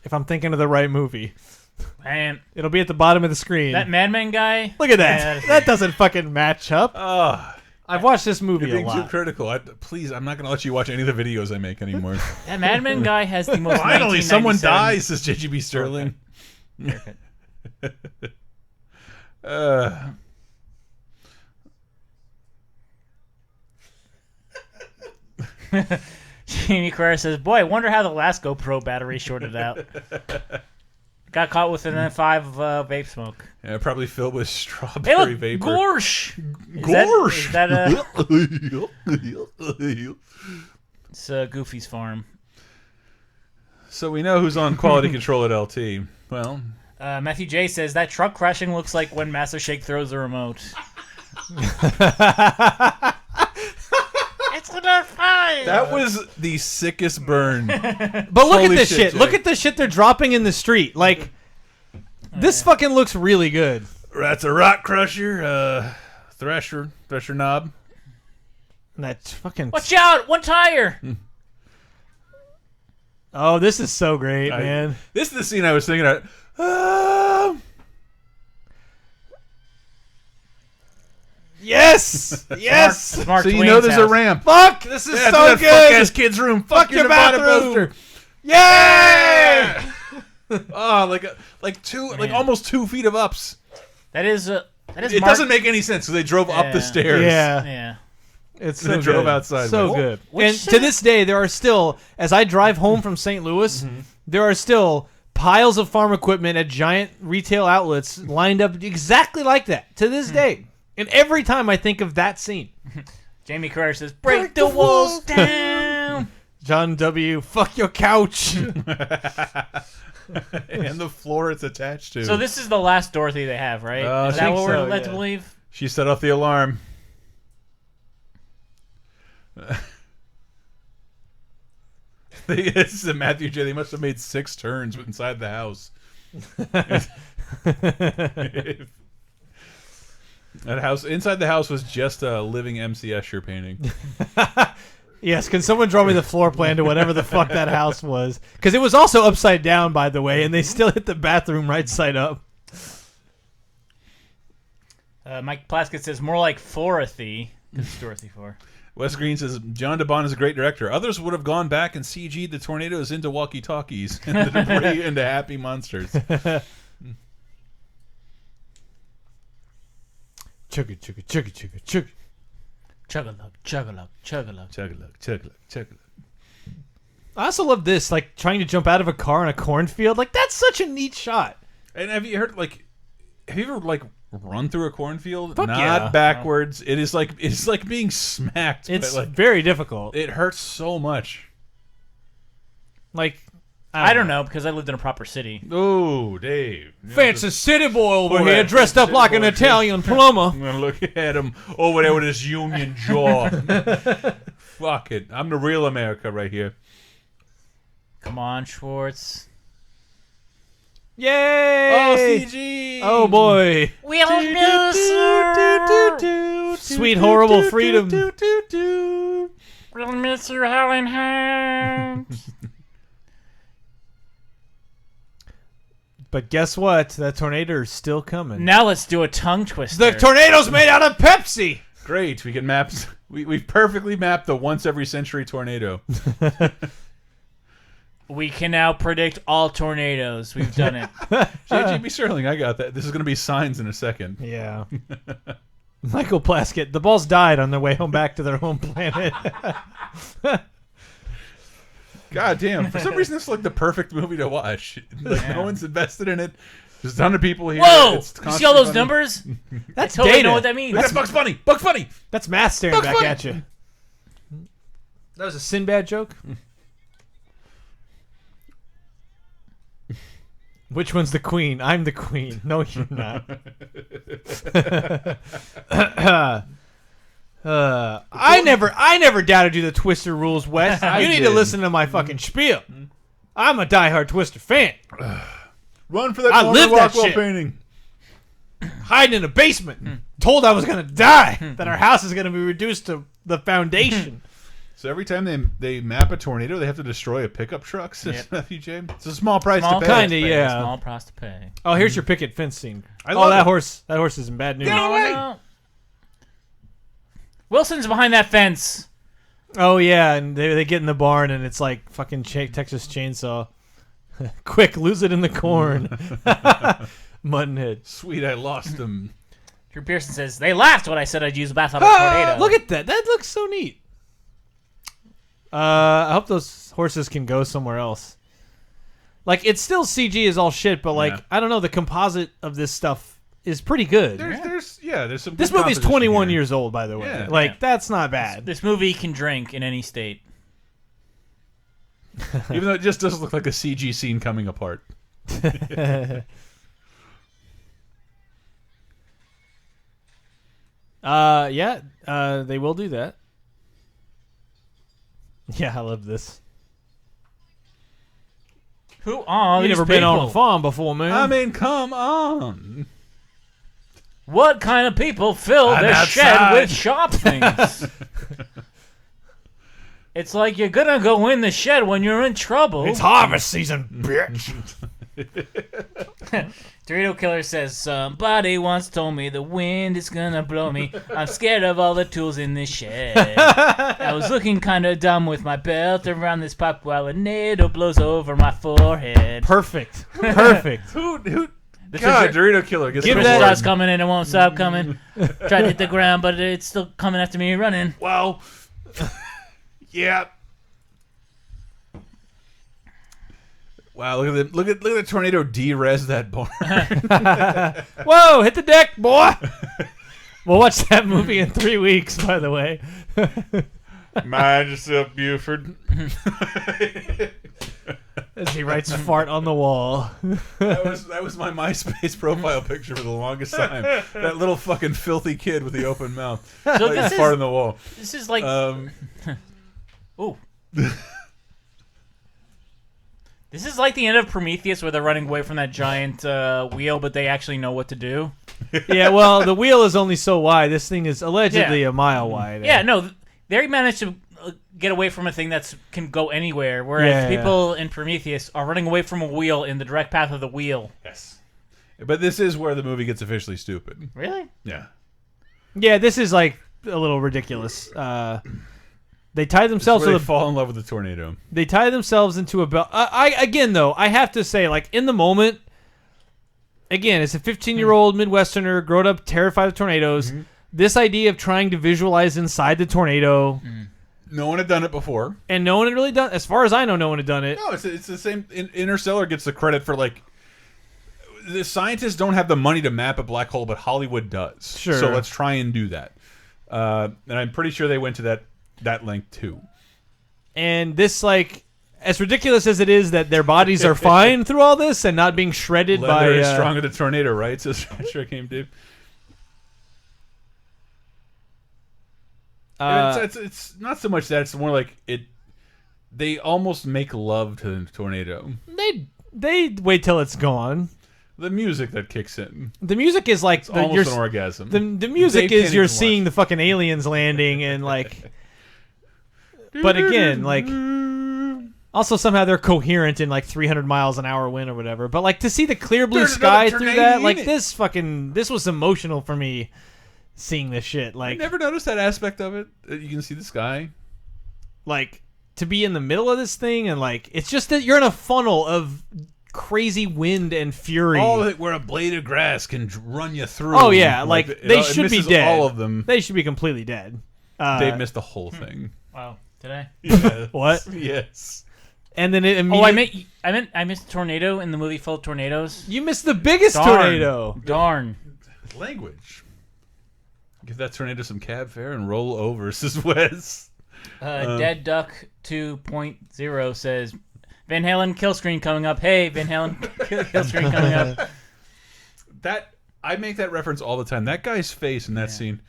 Speaker 2: If I'm thinking of the right movie.
Speaker 3: Man,
Speaker 2: it'll be at the bottom of the screen.
Speaker 3: That Madman guy.
Speaker 2: Look at that. That doesn't fucking match up.
Speaker 1: Oh,
Speaker 2: I've watched this movie
Speaker 1: you're
Speaker 2: a
Speaker 1: being
Speaker 2: lot.
Speaker 1: too critical. Please, I'm not going to let you watch any of the videos I make anymore.
Speaker 3: That Madman guy has the most.
Speaker 1: Finally, someone
Speaker 3: 1997
Speaker 1: dies, says J.G.B. Sterling.
Speaker 3: Jamie Carrera says, "Boy, I wonder how the last GoPro battery shorted out. Got caught with an F5 of vape smoke.
Speaker 1: Yeah, probably filled with
Speaker 3: Hey,
Speaker 1: strawberry
Speaker 3: look,
Speaker 1: vapor.
Speaker 3: Gorsh.
Speaker 1: Gorsh.
Speaker 3: Is that it's Goofy's farm.
Speaker 1: So we know who's on quality control at LT. Well,
Speaker 3: Matthew J says that truck crashing looks like when Master Shake throws the remote. It's an F5.
Speaker 1: That was the sickest burn.
Speaker 2: But look at
Speaker 1: Holy
Speaker 2: this
Speaker 1: shit,
Speaker 2: shit.
Speaker 1: Jay.
Speaker 2: Look at the shit they're dropping in the street. Like, this fucking looks really good.
Speaker 1: That's a rock crusher, thresher knob.
Speaker 2: And that fucking.
Speaker 3: Watch out! One tire.
Speaker 2: Oh, this is so great, man.
Speaker 1: This is the scene I was thinking of.
Speaker 2: Yes, yes.
Speaker 3: Mark
Speaker 1: So you
Speaker 3: Twain's
Speaker 1: know there's a
Speaker 3: house.
Speaker 1: ramp.
Speaker 2: Fuck, this is
Speaker 1: Yeah,
Speaker 2: so
Speaker 1: that
Speaker 2: good.
Speaker 1: Fuck ass kid's room. Fuck
Speaker 2: your
Speaker 1: Nirvana
Speaker 2: bathroom.
Speaker 1: poster.
Speaker 2: Yay!
Speaker 1: Oh, like almost 2 feet of ups.
Speaker 3: That is
Speaker 1: It
Speaker 3: Mark.
Speaker 1: doesn't make any sense. So they drove up the
Speaker 3: Yeah.
Speaker 1: stairs.
Speaker 2: Yeah.
Speaker 3: Yeah.
Speaker 2: It's
Speaker 1: And
Speaker 2: so
Speaker 1: they drove
Speaker 2: good.
Speaker 1: outside
Speaker 2: So
Speaker 1: with it.
Speaker 2: good.
Speaker 3: Which
Speaker 2: And
Speaker 3: set-
Speaker 2: to this day, there are still, as I drive home from St. Louis, there are still piles of farm equipment at giant retail outlets lined up exactly like that to this day. And every time I think of that scene,
Speaker 3: Jamie Carrera says, "Break the walls down."
Speaker 2: John W., fuck your couch.
Speaker 1: And the floor it's attached to.
Speaker 3: So this is the last Dorothy they have, right?
Speaker 1: I
Speaker 3: Is that
Speaker 1: think
Speaker 3: what we're
Speaker 2: so,
Speaker 3: led to
Speaker 2: yeah.
Speaker 3: believe?
Speaker 1: She set off the alarm. This is a Matthew J. They must have made 6 turns inside the house. That house inside the house was just a living MC Escher painting.
Speaker 2: Yes, can someone draw me the floor plan to whatever the fuck that house was? Because it was also upside down, by the way, and they still hit the bathroom right side up.
Speaker 3: Mike Plaskett says more like Forothy. It's Dorothy 4.
Speaker 1: Wes Green says John DeBon is a great director. Others would have gone back and CG'd the tornadoes into walkie-talkies and the debris into happy monsters.
Speaker 2: Chugga, chugga, chugga, chugga, chugga.
Speaker 3: Chug-a-lug, chug-a-lug, chug-a-lug.
Speaker 1: Chug-a-lug, chug-a-lug, chug-a-lug.
Speaker 2: I also love this, like trying to jump out of a car in a cornfield. Like that's such a neat shot.
Speaker 1: And have you ever run through a cornfield?
Speaker 2: Fuck
Speaker 1: Not
Speaker 2: yeah.
Speaker 1: backwards. It's like being smacked.
Speaker 2: It's
Speaker 1: but,
Speaker 2: very difficult.
Speaker 1: it hurts so much.
Speaker 2: Like
Speaker 3: I don't know because I lived in a proper city.
Speaker 1: Oh, Dave.
Speaker 2: fancy city boy over
Speaker 1: Boy,
Speaker 2: here, dressed up
Speaker 1: city
Speaker 2: like an
Speaker 1: boy.
Speaker 2: Italian plumber.
Speaker 1: I'm gonna look at him over there with his union jaw. Fuck it. I'm the real America right here.
Speaker 3: Come on, Schwartz.
Speaker 2: Yay!
Speaker 1: Oh, CG.
Speaker 2: Oh boy!
Speaker 3: We'll miss you.
Speaker 2: Sweet horrible freedom.
Speaker 3: We'll miss you, Helen Hunt.
Speaker 2: But guess what? That tornado's still coming.
Speaker 3: Now let's do a tongue twister.
Speaker 2: The tornado's made out of Pepsi.
Speaker 1: Great. We can map. We've perfectly mapped the once every century tornado.
Speaker 3: We can now predict all tornadoes. We've done it.
Speaker 1: JB Sterling, I got that. This is gonna be signs in a second.
Speaker 2: Yeah. Michael Plaskett. The balls died on their way home back to their home planet.
Speaker 1: God damn. For some reason, this is like the perfect movie to watch. Like no one's invested in it. There's a ton of people here.
Speaker 3: Whoa!
Speaker 1: It's
Speaker 3: You see all those
Speaker 1: constantly
Speaker 3: numbers?
Speaker 2: That's
Speaker 3: I totally
Speaker 2: data.
Speaker 3: know what that means.
Speaker 1: Look at Bugs Bunny. Bugs Bunny.
Speaker 2: That's math staring
Speaker 1: Bugs
Speaker 2: back
Speaker 1: Bunny.
Speaker 2: at you. That was a Sinbad joke? Which one's the queen? I'm the queen. No, you're not. I never doubted you the Twister rules, Wes. You need to
Speaker 1: did.
Speaker 2: listen to my fucking spiel. I'm a diehard Twister fan.
Speaker 1: Run for that
Speaker 2: I
Speaker 1: Norman
Speaker 2: live that
Speaker 1: Rockwell
Speaker 2: shit.
Speaker 1: painting.
Speaker 2: Hiding in a basement. Told I was gonna die. That our house is gonna be reduced to the foundation.
Speaker 1: So every time they map a tornado, they have to destroy a pickup truck, says
Speaker 3: Yep.
Speaker 1: Matthew James. It's a small price
Speaker 3: Small
Speaker 1: to pay.
Speaker 3: price
Speaker 2: Kinda,
Speaker 3: to pay,
Speaker 2: yeah.
Speaker 3: Small price to pay.
Speaker 2: Oh, here's your picket fence scene.
Speaker 1: I
Speaker 2: Oh,
Speaker 1: love
Speaker 2: that
Speaker 1: it.
Speaker 2: horse is in bad news.
Speaker 1: Get away!
Speaker 3: No. Wilson's behind that fence.
Speaker 2: Oh yeah, and they get in the barn and it's like fucking Texas Chainsaw. Quick, lose it in the corn. Muttonhead.
Speaker 1: Sweet, I lost him.
Speaker 3: Drew Pearson says, they laughed when I said I'd use a bath out of a tornado.
Speaker 2: Look at that. That looks so neat. I hope those horses can go somewhere else. Like, it's still CG is all shit, but like,
Speaker 1: Yeah.
Speaker 2: I don't know, the composite of this stuff is pretty good.
Speaker 1: There's some.
Speaker 2: This
Speaker 1: good
Speaker 2: movie's
Speaker 1: composition
Speaker 2: 21
Speaker 1: here.
Speaker 2: years old, by the way.
Speaker 1: Yeah.
Speaker 2: Like,
Speaker 3: Yeah.
Speaker 2: that's not bad.
Speaker 3: This movie can drink in any state.
Speaker 1: Even though it just doesn't look like a CG scene coming apart.
Speaker 2: Yeah, they will do that. Yeah, I love this.
Speaker 3: Who are
Speaker 2: You
Speaker 3: these
Speaker 2: never been on
Speaker 3: people?
Speaker 2: a farm before, man.
Speaker 1: I mean, come on.
Speaker 3: What kind of people fill
Speaker 1: I'm
Speaker 3: their shed
Speaker 1: outside.
Speaker 3: with shop things? It's like you're gonna go in the shed when you're in trouble.
Speaker 2: harvest season, bitch.
Speaker 3: Dorito Killer says, somebody once told me the wind is gonna blow me. I'm scared of all the tools in this shed. I was looking kinda dumb with my belt around this pipe while a needle blows over my forehead.
Speaker 2: Perfect. Perfect.
Speaker 1: Who?
Speaker 3: This
Speaker 1: God,
Speaker 3: is your,
Speaker 1: Dorito Killer gets
Speaker 2: Give
Speaker 1: the
Speaker 2: that-
Speaker 1: award.
Speaker 3: starts coming and it won't stop coming. Try to hit the ground, but it's still coming after me running.
Speaker 1: Well, yeah. Wow, look at the tornado de-res that barn.
Speaker 2: Whoa, hit the deck, boy. We'll watch that movie in 3 weeks, by the way.
Speaker 1: Mind yourself, Buford.
Speaker 2: As he writes fart on the wall.
Speaker 1: That was my MySpace profile picture for the longest time. That little fucking filthy kid with the open mouth.
Speaker 3: So
Speaker 1: Like
Speaker 3: this
Speaker 1: fart
Speaker 3: is,
Speaker 1: on the wall.
Speaker 3: this is like... Ooh. This is like the end of Prometheus where they're running away from that giant wheel, but they actually know what to do.
Speaker 2: Yeah, well, the wheel is only so wide. This thing is allegedly a mile wide.
Speaker 3: Yeah, no, they managed to get away from a thing that can go anywhere, whereas people in Prometheus are running away from a wheel in the direct path of the wheel.
Speaker 1: Yes. But this is where the movie gets officially stupid.
Speaker 3: Really?
Speaker 1: Yeah.
Speaker 2: Yeah, this is like a little ridiculous. They tie themselves
Speaker 1: Where
Speaker 2: to
Speaker 1: they
Speaker 2: the
Speaker 1: fall in love with the tornado.
Speaker 2: They tie themselves into a belt. Again, though, I have to say, like, in the moment, again, as a 15-year-old Midwesterner, grown up terrified of tornadoes, this idea of trying to visualize inside the tornado,
Speaker 1: No one had done it before.
Speaker 2: and no one had really done, as far as I know, no one had done it.
Speaker 1: No, it's the same. Interstellar gets the credit for, like, the scientists don't have the money to map a black hole, but Hollywood does.
Speaker 2: Sure.
Speaker 1: So let's try and do that. And I'm pretty sure they went to that length too.
Speaker 2: And this, like, as ridiculous as it is that their bodies are fine through all this and not being shredded
Speaker 1: Leather
Speaker 2: by...
Speaker 1: is strong with the tornado, right? So sure came Dave. It's not so much that, it's more like it. They almost make love to the tornado.
Speaker 2: They wait till it's gone.
Speaker 1: The music that kicks in,
Speaker 2: The music is like...
Speaker 1: almost an orgasm.
Speaker 2: The music
Speaker 1: Dave
Speaker 2: is
Speaker 1: can't
Speaker 2: you're
Speaker 1: even
Speaker 2: seeing
Speaker 1: watch.
Speaker 2: the fucking aliens landing and like... But again, like... Also, somehow they're coherent in like 300 miles an hour wind or whatever. But like to see the clear blue
Speaker 1: There's
Speaker 2: sky
Speaker 1: another
Speaker 2: through
Speaker 1: tornado
Speaker 2: that,
Speaker 1: in
Speaker 2: like
Speaker 1: it.
Speaker 2: this was emotional for me seeing this shit.
Speaker 1: I
Speaker 2: Like,
Speaker 1: never noticed that aspect of it. You can see the sky.
Speaker 2: like to be in the middle of this thing and like it's just that you're in a funnel of crazy wind and fury.
Speaker 1: All of it where a blade of grass can run you through.
Speaker 2: Oh yeah, like they
Speaker 1: it
Speaker 2: should be
Speaker 1: misses
Speaker 2: dead.
Speaker 1: All of them.
Speaker 2: They should be completely dead.
Speaker 1: They missed the whole thing.
Speaker 3: Wow. Did I?
Speaker 1: Yes.
Speaker 2: What?
Speaker 1: Yes.
Speaker 2: And then it
Speaker 3: Oh,
Speaker 2: immediately...
Speaker 3: I missed a tornado in the movie full of tornadoes.
Speaker 2: You missed the biggest
Speaker 3: Darn.
Speaker 2: tornado.
Speaker 3: Darn.
Speaker 1: Language. Give that tornado some cab fare and roll over, says Wes.
Speaker 3: Dead Duck 2.0 says, Van Halen kill screen coming up. Hey, Van Halen kill screen coming up.
Speaker 1: That I make that reference all the time. That guy's face in that scene.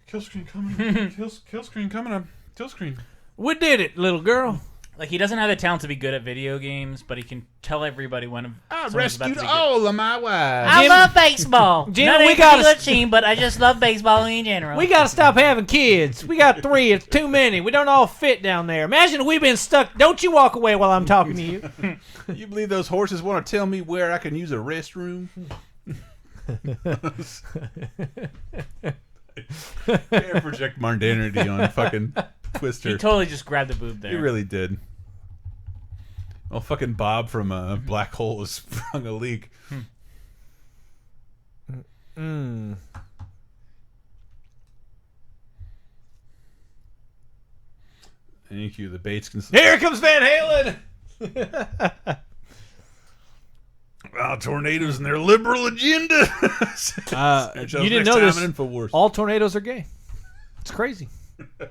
Speaker 1: Kill screen coming. kill screen coming up. Kill screen.
Speaker 2: We did it, little girl.
Speaker 3: Like, he doesn't have the talent to be good at video games, but he can tell everybody when
Speaker 1: I
Speaker 3: someone's about
Speaker 1: rescued
Speaker 3: to be good.
Speaker 1: all of my wives.
Speaker 3: I
Speaker 2: Jim-
Speaker 3: love baseball.
Speaker 2: Jim,
Speaker 3: Not
Speaker 2: we
Speaker 3: any
Speaker 2: gotta-
Speaker 3: particular team, but I just love baseball in general.
Speaker 2: We gotta stop having kids. We got 3. It's too many. We don't all fit down there. Imagine if we've been stuck. Don't you walk away while I'm talking to you.
Speaker 1: You believe those horses want to tell me where I can use a restroom? Can't project modernity on fucking Twister.
Speaker 3: He totally just grabbed the boob there.
Speaker 1: He really did. Well, fucking Bob from Black Hole has sprung a leak. Thank you. The Bates can.
Speaker 2: Here comes Van Halen.
Speaker 1: Tornadoes and their liberal agenda.
Speaker 2: You didn't know this. All tornadoes are gay. It's crazy.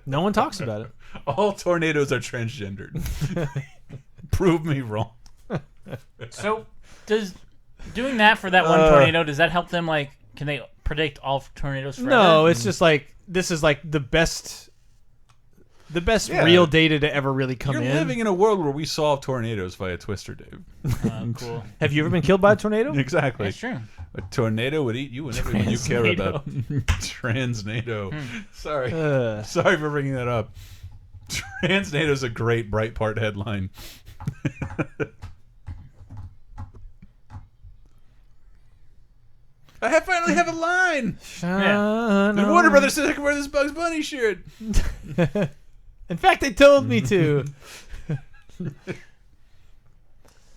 Speaker 2: No one talks about it.
Speaker 1: All tornadoes are transgendered. Prove me wrong.
Speaker 3: So, does doing that for that one tornado, does that help them, like, can they predict all tornadoes forever?
Speaker 2: No, it's just like, this is like the best The best
Speaker 1: Yeah.
Speaker 2: real data to ever really come
Speaker 1: You're
Speaker 2: in.
Speaker 1: living in a world where we solve tornadoes via Twister, Dave.
Speaker 3: Cool.
Speaker 2: Have you ever been killed by a tornado?
Speaker 1: Exactly.
Speaker 3: That's true.
Speaker 1: A tornado would eat you and everyone you care
Speaker 2: Transnado.
Speaker 1: about. Transnado. Sorry.
Speaker 2: Uh,
Speaker 1: Sorry for bringing that up. Transnado's a great Breitbart headline. I finally have a line. And Warner Brothers said I can wear this Bugs Bunny shirt.
Speaker 2: In fact, they told me to.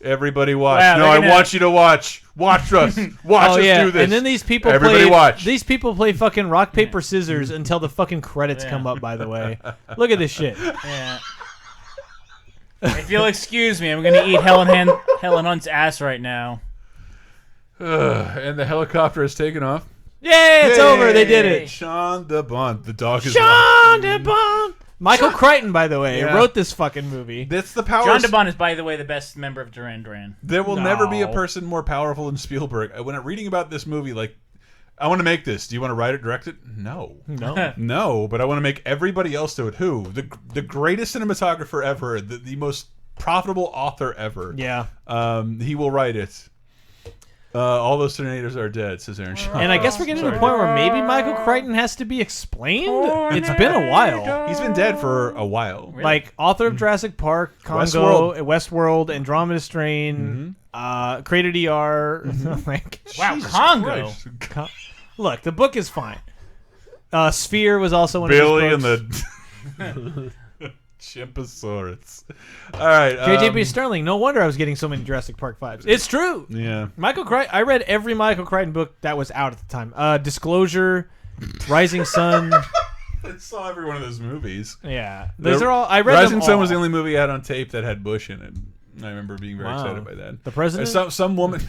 Speaker 1: Everybody watch.
Speaker 3: Wow,
Speaker 1: no,
Speaker 3: they're
Speaker 1: I
Speaker 3: gonna-
Speaker 1: want you to watch. Watch us. Watch us do this.
Speaker 2: And then these people
Speaker 1: Everybody
Speaker 2: play.
Speaker 1: watch.
Speaker 2: These people play fucking rock paper scissors until the fucking credits come up. By the way, look at this shit.
Speaker 3: Yeah. If you'll excuse me, I'm gonna eat Helen Hunt's ass right now.
Speaker 1: And the helicopter is taken off.
Speaker 2: Yay! It's over. They did it.
Speaker 1: Sean the Bond. The dog is
Speaker 2: Sean DeBond. Michael Crichton, by the way,
Speaker 1: Yeah.
Speaker 2: wrote this fucking movie.
Speaker 1: That's the power.
Speaker 3: John DeBon is, by the way, the best member of Duran Duran.
Speaker 1: There will never be a
Speaker 2: No.
Speaker 1: person more powerful than Spielberg. When I'm reading about this movie, like, I want to make this. Do you want to write it, direct it? No.
Speaker 2: No.
Speaker 1: No, but I want to make everybody else do it. Who? The greatest cinematographer ever, the most profitable author ever.
Speaker 2: Yeah.
Speaker 1: He will write it. All those tornadoes are dead, says Aaron Shaw.
Speaker 2: And I guess we're getting to the point where maybe Michael Crichton has to be explained. It's been a while.
Speaker 1: He's been dead for a while.
Speaker 2: Like author of Jurassic Park, Congo, Westworld, Andromeda Strain, created ER. Like,
Speaker 3: Wow,
Speaker 1: Jesus
Speaker 3: Congo.
Speaker 1: Christ.
Speaker 2: look, the book is fine. Sphere was also one
Speaker 1: Billy
Speaker 2: of
Speaker 1: and
Speaker 2: his books.
Speaker 1: the Chimposaurus. All right.
Speaker 2: J.J.B. Sterling. No wonder I was getting so many Jurassic Park vibes. It's true.
Speaker 1: Yeah.
Speaker 2: Michael Crichton. I read every Michael Crichton book that was out at the time. Disclosure, Rising Sun.
Speaker 1: I saw every one of those movies.
Speaker 2: Yeah, those are all. I read
Speaker 1: Rising
Speaker 2: them
Speaker 1: Sun
Speaker 2: all.
Speaker 1: was the only movie I had on tape that had Bush in it. I remember being very
Speaker 2: Wow.
Speaker 1: excited by that.
Speaker 2: The president.
Speaker 1: Some woman.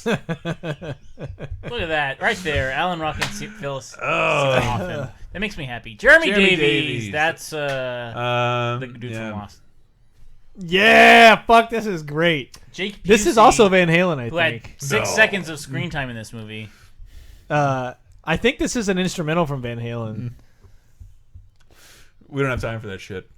Speaker 3: Look at that right there, Alan Rock and Phyllis.
Speaker 1: Oh.
Speaker 3: That makes me happy. Jeremy
Speaker 1: Jeremy
Speaker 3: Davies.
Speaker 1: Davies.
Speaker 3: That's the dude
Speaker 1: yeah.
Speaker 3: from Lost.
Speaker 2: Yeah, fuck. This is great.
Speaker 3: Jake.
Speaker 2: This is
Speaker 3: Busey,
Speaker 2: also Van Halen, I
Speaker 3: who had
Speaker 2: think.
Speaker 3: 6
Speaker 1: No.
Speaker 3: seconds of screen time in this movie.
Speaker 2: I think this is an instrumental from Van Halen.
Speaker 1: We don't have time for that shit.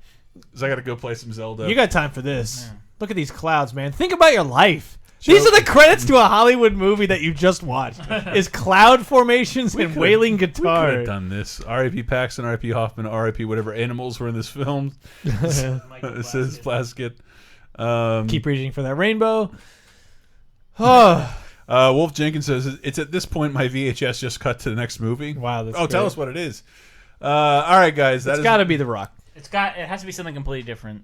Speaker 1: So I got to go play some Zelda.
Speaker 2: You got time for this? Look at these clouds, man. Think about your life. These are the credits to a Hollywood movie that you just watched. Is cloud formations and wailing
Speaker 1: We could
Speaker 2: guitar.
Speaker 1: have done this. R.I.P. Paxton, R.I.P. Hoffman, R.I.P. whatever animals were in this film. It says Plaskett.
Speaker 2: Keep reaching for that rainbow. Oh,
Speaker 1: Wolf Jenkins says it's at this point my VHS just cut to the next movie.
Speaker 2: wow. That's
Speaker 1: Tell
Speaker 2: great.
Speaker 1: us what it is. All right, guys.
Speaker 2: It's got to be The Rock.
Speaker 3: It has to be something completely different.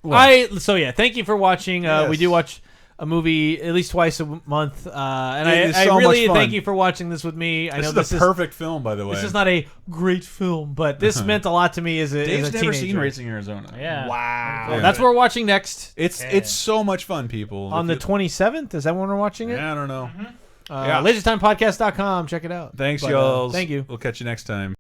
Speaker 2: Thank you for watching.
Speaker 1: Yes.
Speaker 2: We do watch a movie at least twice a month, and
Speaker 1: It is
Speaker 2: I
Speaker 1: so
Speaker 2: really
Speaker 1: much fun.
Speaker 2: thank you for watching this with me. I know
Speaker 1: This is a perfect film, by the way.
Speaker 2: This is not a great film, but this meant a lot to me as a,
Speaker 1: Dave's
Speaker 2: as a
Speaker 1: never
Speaker 2: teenager.
Speaker 1: seen Racing Arizona.
Speaker 3: Yeah.
Speaker 2: Wow,
Speaker 1: Yeah.
Speaker 2: that's what we're watching next
Speaker 1: It's so much fun, people.
Speaker 2: on the 27th. Is that when we're watching it?
Speaker 1: Yeah, I don't know. Yeah.
Speaker 2: LaserTimePodcast.com. Check it out.
Speaker 1: Thanks,
Speaker 2: But,
Speaker 1: y'all.
Speaker 2: thank you.
Speaker 1: We'll catch you next time.